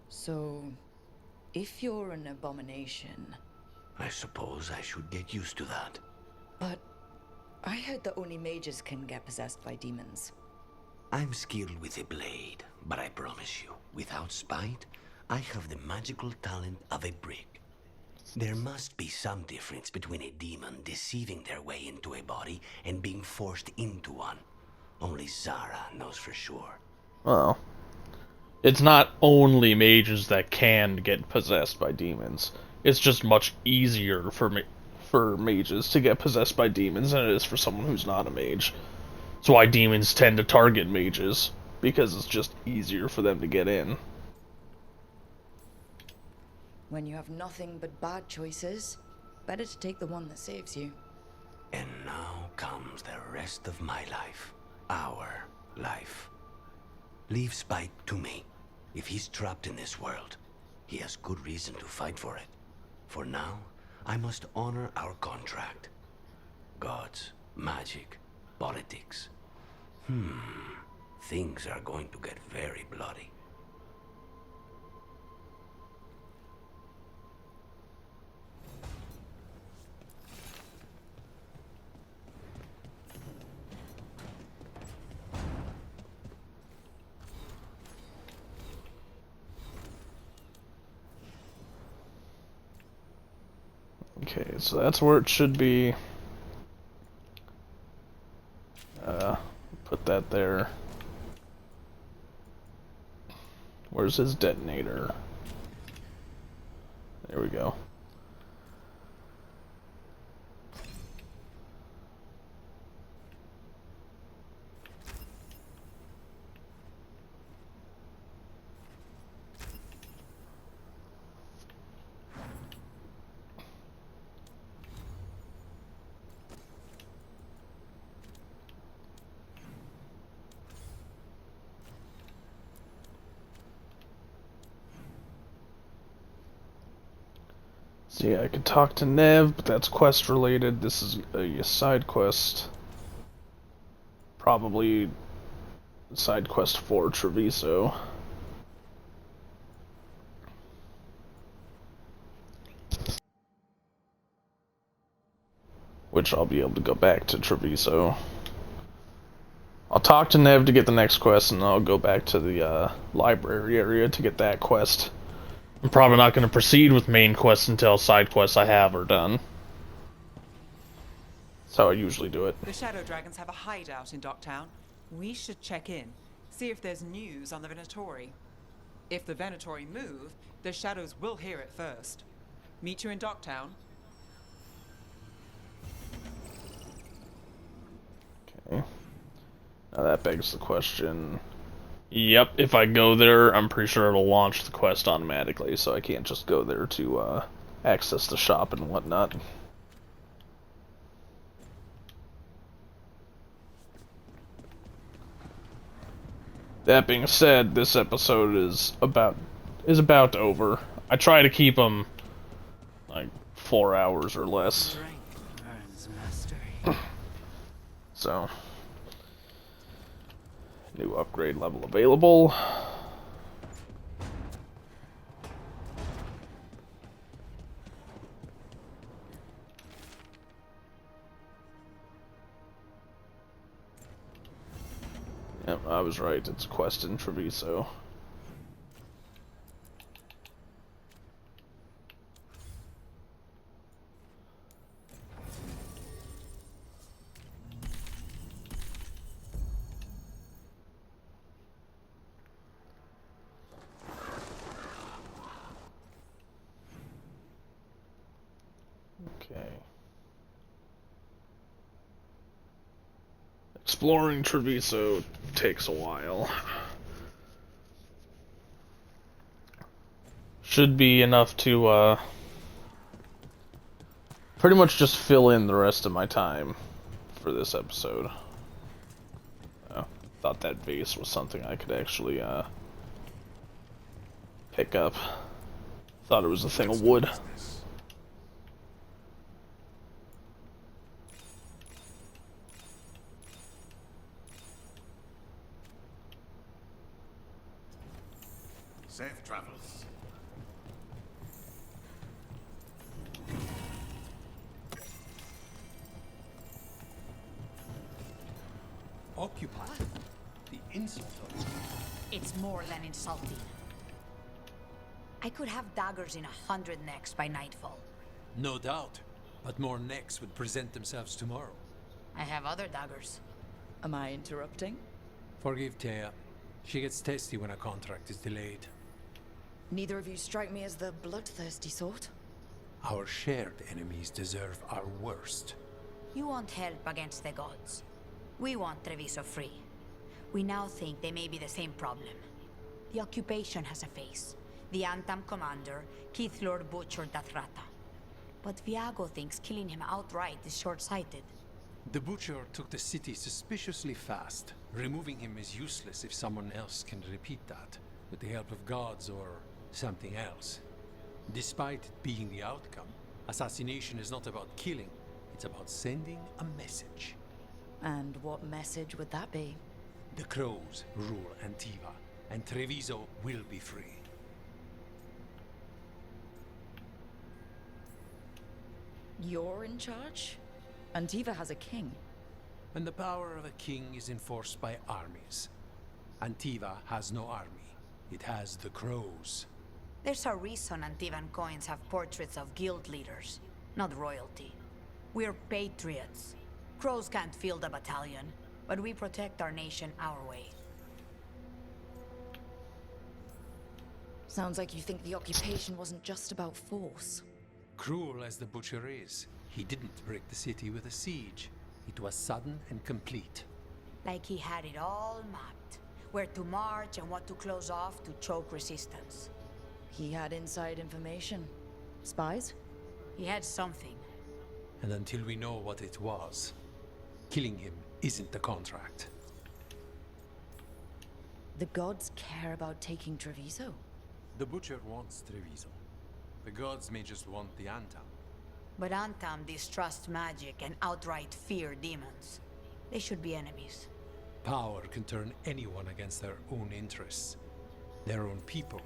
So, if you're an abomination... I suppose I should get used to that. But I heard that only mages can get possessed by demons. I'm skilled with a blade, but I promise you, without Spite, I have the magical talent of a brick. There must be some difference between a demon deceiving their way into a body and being forced into one. Only Zara knows for sure. Well, it's not only mages that can get possessed by demons. It's just much easier for mages to get possessed by demons than it is for someone who's not a mage. That's why demons tend to target mages. because it's just easier for them to get in. When you have nothing but bad choices, better to take the one that saves you. And now comes the rest of my life. Our life. Leave Spike to me. If he's trapped in this world, he has good reason to fight for it. For now, I must honor our contract. Gods, magic, politics. Things are going to get very bloody. Okay, so that's where it should be. Put that there. Where's his detonator? There we go. So yeah, I could talk to Nev, but that's quest related. This is a side quest. Probably side quest for Treviso. Which I'll be able to go back to Treviso. I'll talk to Nev to get the next quest, and I'll go back to the library area to get that quest. I'm probably not going to proceed with main quests until side quests I have are done. That's how I usually do it. The Shadow Dragons have a hideout in Docktown. We should check in, see if there's news on the Venatori. If the Venatori move, the Shadows will hear it first. Meet you in Docktown. Okay. Now that begs the question. Yep, if I go there, I'm pretty sure it'll launch the quest automatically, so I can't just go there to access the shop and whatnot. That being said, this episode is about over. I try to keep them like 4 hours or less. So, new upgrade level available. Yep, I was right. It's a quest in Treviso. Okay. Exploring Treviso takes a while. Should be enough to pretty much just fill in the rest of my time for this episode. Thought that vase was something I could actually pick up. Thought it was a thing of wood. Safe travels. Occupy? The insult of it. It's more than insulting. I could have daggers in 100 necks by nightfall. No doubt. But more necks would present themselves tomorrow. I have other daggers. Am I interrupting? Forgive Thea. She gets testy when a contract is delayed. Neither of you strike me as the bloodthirsty sort. Our shared enemies deserve our worst. You want help against the gods. We want Treviso free. We now think they may be the same problem. The occupation has a face. The Antam commander, Keith Lord Butcher Dathrata. But Viago thinks killing him outright is short-sighted. The Butcher took the city suspiciously fast. Removing him is useless if someone else can repeat that, with the help of gods or something else. Despite it being the outcome, assassination is not about killing, it's about sending a message. And what message would that be? The Crows rule Antiva, and Treviso will be free. You're in charge? Antiva has a king. And the power of a king is enforced by armies. Antiva has no army. It has the Crows. There's a reason Antivan coins have portraits of guild leaders, not royalty. We're patriots. Crows can't field a battalion, but we protect our nation our way. Sounds like you think the occupation wasn't just about force. Cruel as the Butcher is, he didn't break the city with a siege. It was sudden and complete. Like he had it all mapped. Where to march and what to close off to choke resistance. He had inside information. Spies? He had something. And until we know what it was, killing him isn't the contract. The gods care about taking Treviso? The Butcher wants Treviso. The gods may just want the Antam. But Antam distrust magic and outright fear demons. They should be enemies. Power can turn anyone against their own interests, their own people.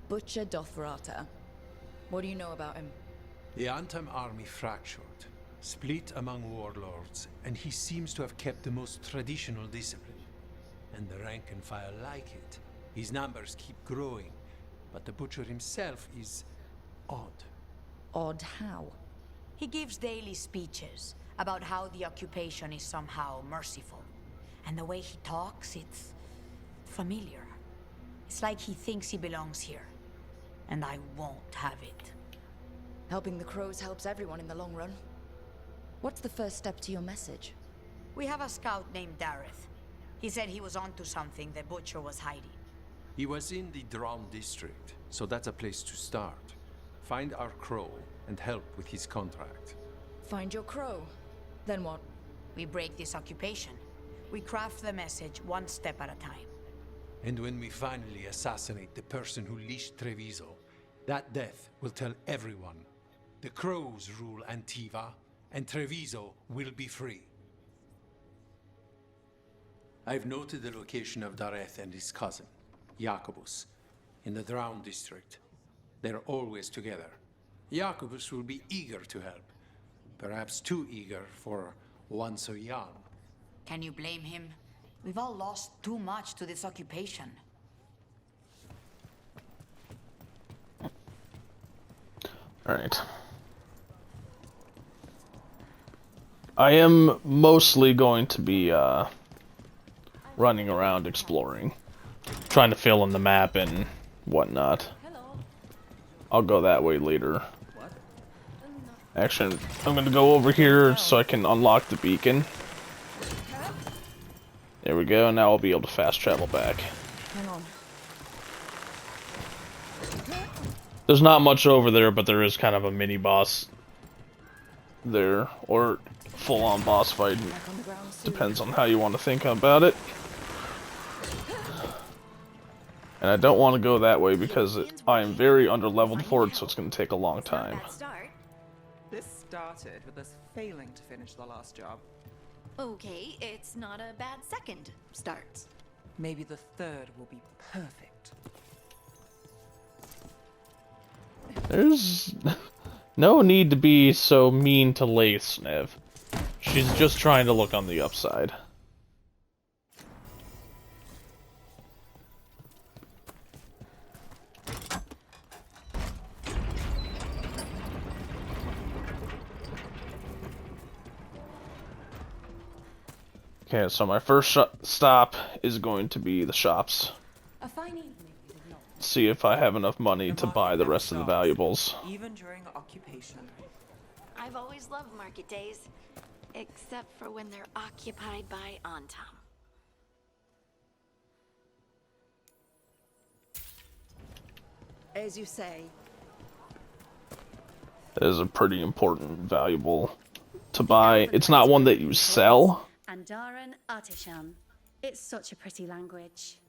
Butcher Dothrata. What do you know about him? The Antam army fractured, split among warlords, and he seems to have kept the most traditional discipline. And the rank and file like it. His numbers keep growing, but the Butcher himself is odd. Odd how? He gives daily speeches about how the occupation is somehow merciful. And the way he talks, it's familiar. It's like he thinks he belongs here. And I won't have it. Helping the Crows helps everyone in the long run. What's the first step to your message? We have a scout named Dareth. He said he was onto something the Butcher was hiding. He was in the Drown district, so that's a place to start. Find our crow and help with his contract. Find your crow. Then what? We break this occupation. We craft the message one step at a time. And when we finally assassinate the person who leashed Treviso, that death will tell everyone. The Crows rule Antiva, and Treviso will be free. I've noted the location of Dareth and his cousin, Jacobus, in the Drown district. They're always together. Jacobus will be eager to help. Perhaps too eager for one so young. Can you blame him? We've all lost too much to this occupation. Alright. I am mostly going to be running around exploring. Trying to fill in the map and whatnot. I'll go that way later. Actually, I'm gonna go over here so I can unlock the beacon. There we go, now I'll be able to fast travel back. Hang on. There's not much over there, but there is kind of a mini boss there, or full-on boss fight. Depends on how you want to think about it. And I don't want to go that way because I am very underleveled for it, so it's going to take a long time. This started with us failing to finish the last job. Okay, it's not a bad second start. Maybe the third will be perfect. There's no need to be so mean to Lace, Nev. She's just trying to look on the upside. Okay, so my first stop is going to be the shops. A fine evening. See if I have enough money to buy the rest of the valuables. Even during occupation. I've always loved market days. Except for when they're occupied by Antam. As you say. That is a pretty important, valuable to buy. It's not one that you sell. Andaran Artishan. It's such a pretty language.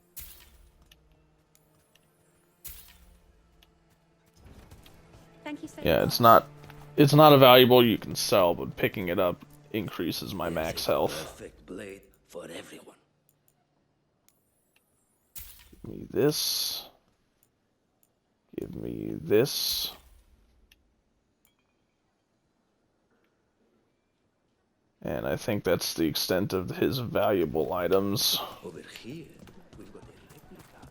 Thank you so much. Yeah, it's not a valuable you can sell, but picking it up increases my max health. Perfect blade for everyone. Give me this. Give me this. And I think that's the extent of his valuable items. Over here, we've got a replica.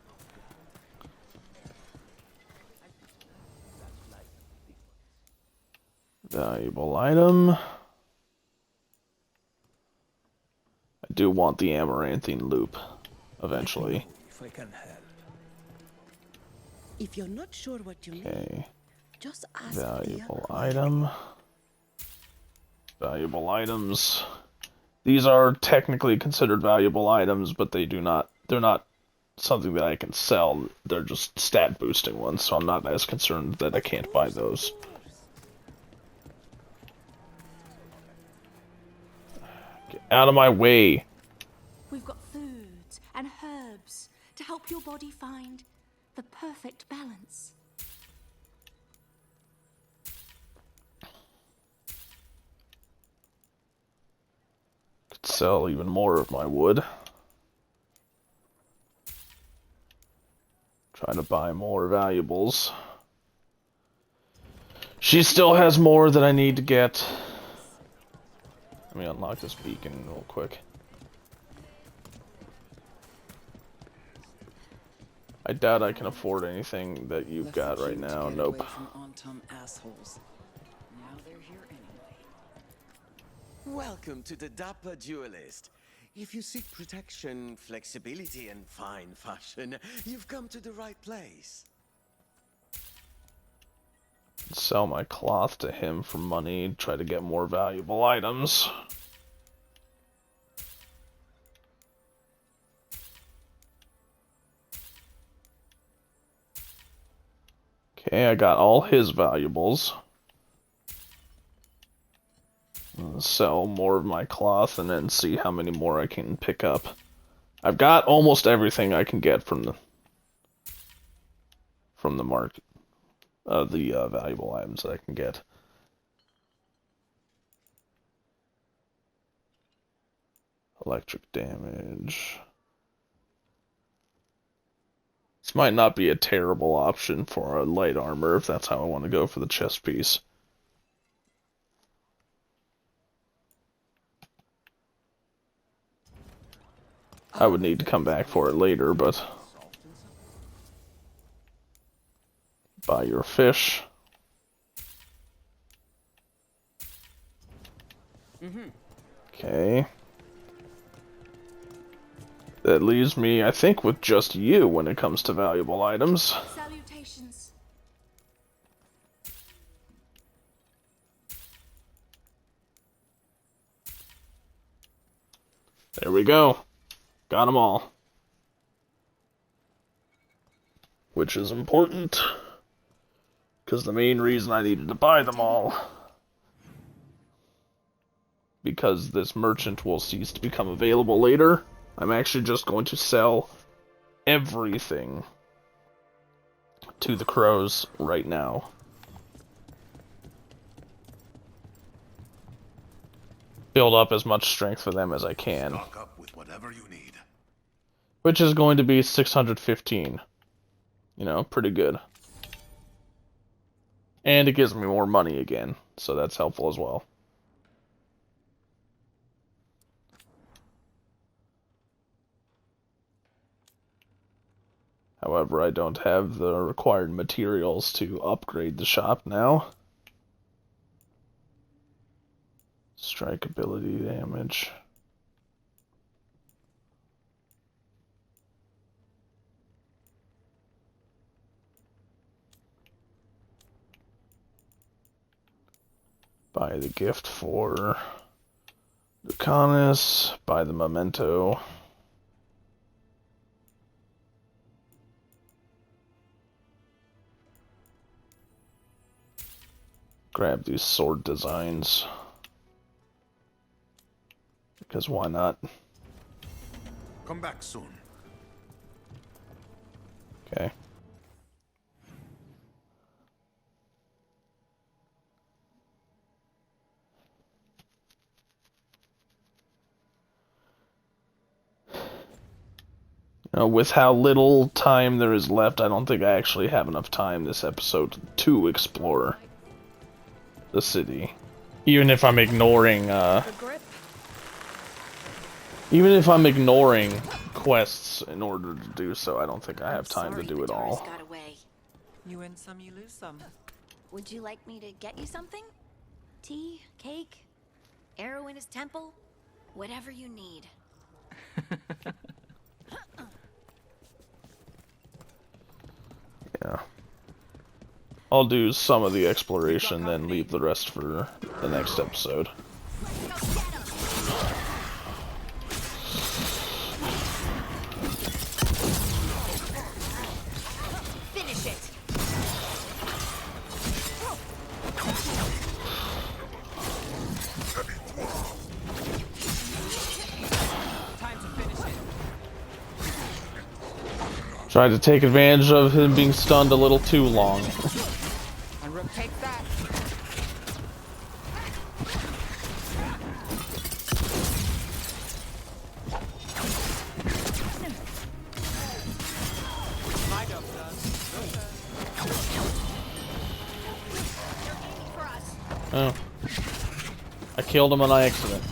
Valuable item. I do want the amaranthine loop eventually. If I can help. If you're not sure what you need, Okay. just ask Valuable item. Valuable items. These are technically considered valuable items, but they're not something that I can sell. They're just stat boosting ones, so I'm not as concerned that I can't buy those. Get out of my way. We've got foods and herbs to help your body find the perfect balance. Could sell even more of my wood. Try to buy more valuables. She still has more that I need to get. Let me unlock this beacon real quick. I doubt I can afford anything that you've got right now. Nope. Assholes. Now they're here anyway. Welcome to the Dapper Duelist. If you seek protection, flexibility, and fine fashion, you've come to the right place. Sell my cloth to him for money, try to get more valuable items. Okay, I got all his valuables. I'll sell more of my cloth and then see how many more I can pick up. I've got almost everything I can get from the market. The valuable items that I can get. Electric damage. This might not be a terrible option for a light armor if that's how I want to go for the chest piece. I would need to come back for it later, but... Buy your fish. Okay. That leaves me, I think, with just you when it comes to valuable items. Salutations. There we go. Got them all. Which is important. Because the main reason I needed to buy them all. Because this merchant will cease to become available later. I'm actually just going to sell everything to the crows right now. Build up as much strength for them as I can. Stock up with whatever you need. Which is going to be 615. You know, pretty good. And it gives me more money again, so that's helpful as well. However, I don't have the required materials to upgrade the shop now. Strike ability damage. Buy the gift for Lucanus, buy the memento. Grab these sword designs. Because why not? Come back soon. Okay. With how little time there is left, I don't think I actually have enough time this episode to explore the city. Even if I'm ignoring, quests in order to do so, I don't think I have time to do it all. Got away. You win some, you lose some. Would you like me to get you something? Tea, cake, arrow in his temple, whatever you need. Yeah. I'll do some of the exploration, then leave the rest for the next episode. Finish it. Time to finish it. Tried to take advantage of him being stunned a little too long. And Rook, take that. My job's done. Oh. I killed him on accident.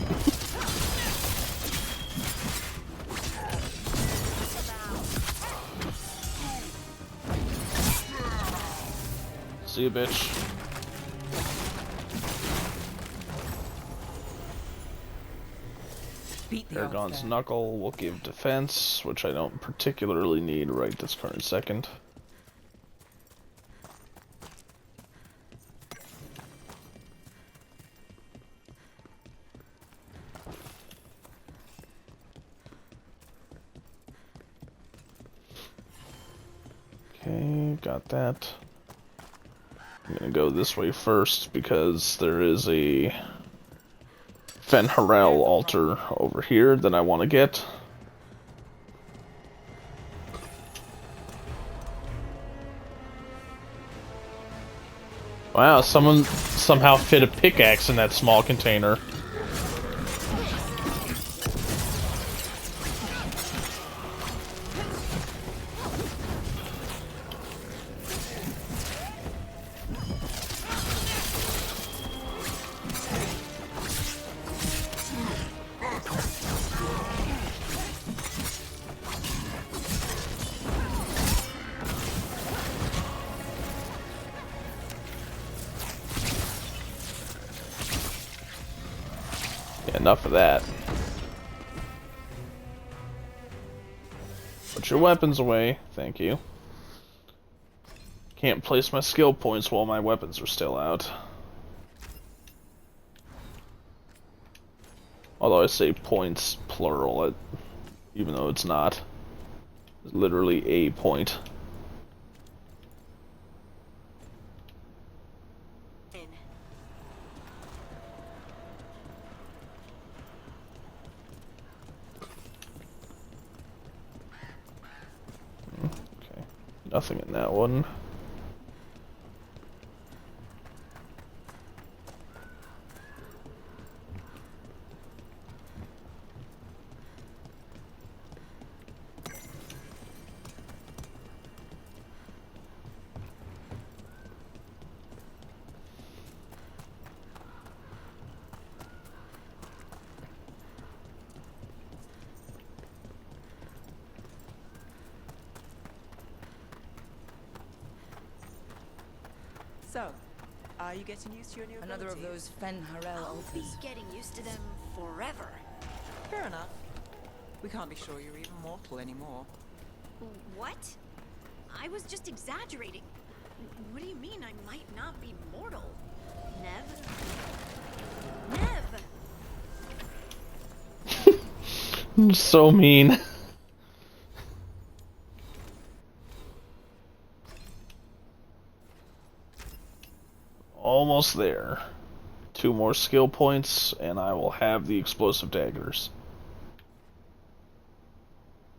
See you, bitch. Aragon's Knuckle will give defense, which I don't particularly need right this current second. Okay, got that. I'm gonna go this way first because there is a Fenharel altar over here that I want to get. Wow, someone somehow fit a pickaxe in that small container. Enough of that. Put your weapons away, thank you. Can't place my skill points while my weapons are still out. Although I say points plural, even though it's not. It's literally a point. Nothing in that one. So, are you getting used to your new Another of those Fenharel I'll be altars. getting used to them forever. Fair enough. We can't be sure you're even mortal anymore. What? I was just exaggerating. What do you mean I might not be mortal? Nev? Nev! So mean. Almost there. 2 more skill points, and I will have the explosive daggers.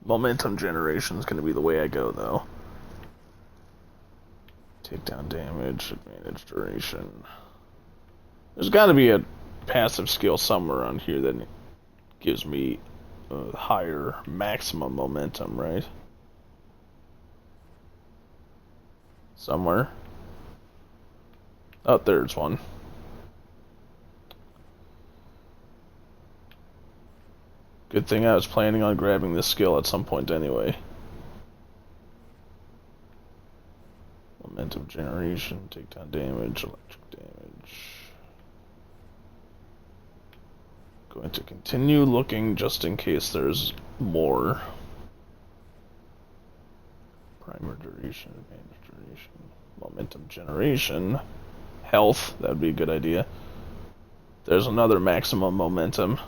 Momentum generation is going to be the way I go, though. Takedown damage, advantage duration. There's got to be a passive skill somewhere around here that gives me a higher maximum momentum, right? Somewhere. Oh, there's one. Good thing I was planning on grabbing this skill at some point anyway. Momentum generation, takedown damage, electric damage. Going to continue looking just in case there's more. Primer duration, advantage duration, momentum generation, health, that would be a good idea. There's another maximum momentum.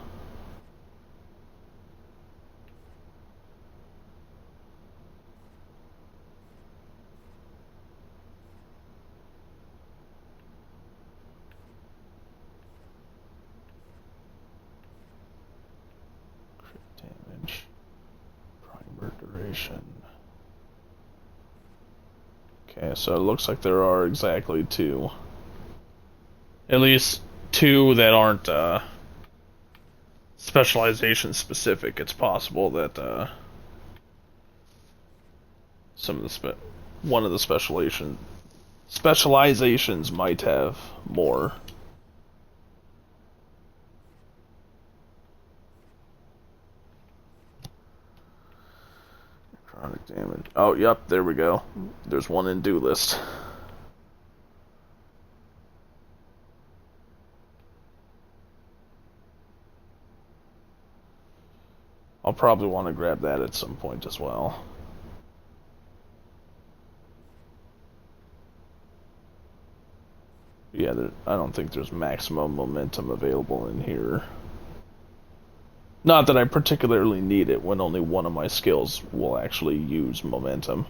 Damage, primer duration. Okay, so it looks like there are exactly 2. At least 2 that aren't specialization specific. It's possible that one of the specializations might have more. Chronic damage. Oh, yep, there we go. There's one in do list. I'll probably want to grab that at some point as well. Yeah, I don't think there's maximum momentum available in here. Not that I particularly need it when only one of my skills will actually use momentum.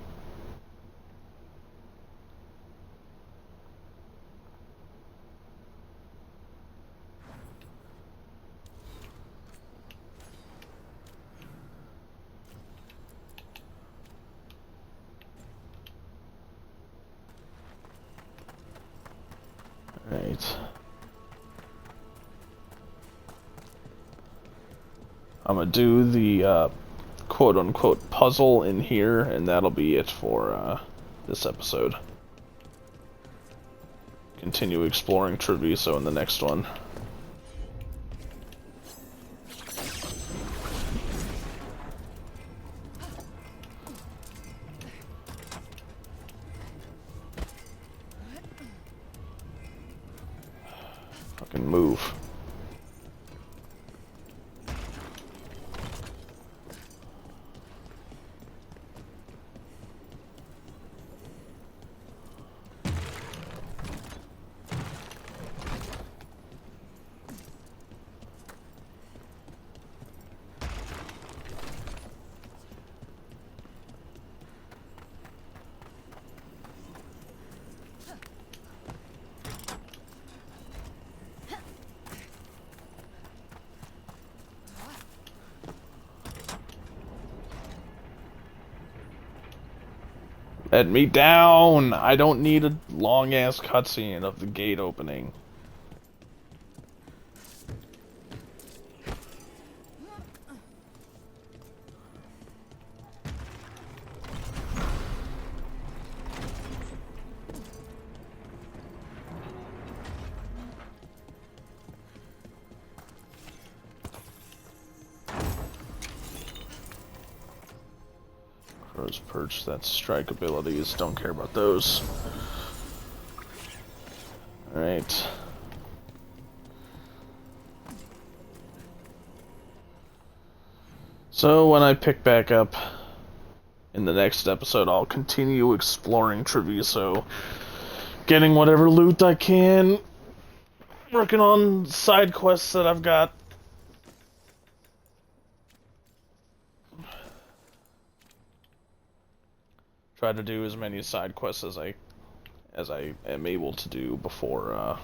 Right. I'm gonna do the quote-unquote puzzle in here, and that'll be it for this episode. Continue exploring Treviso in the next one. Fucking move. Let me down! I don't need a long-ass cutscene of the gate opening. Crow's Perch, that's strike abilities, don't care about those. Alright. So when I pick back up in the next episode, I'll continue exploring Treviso, getting whatever loot I can, working on side quests that I've got. try to do as many side quests as I am able to do before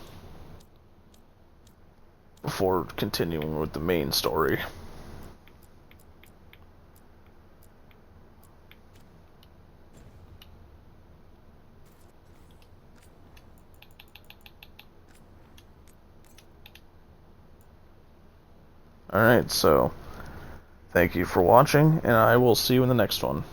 before continuing with the main story. Alright, so thank you for watching, and I will see you in the next one.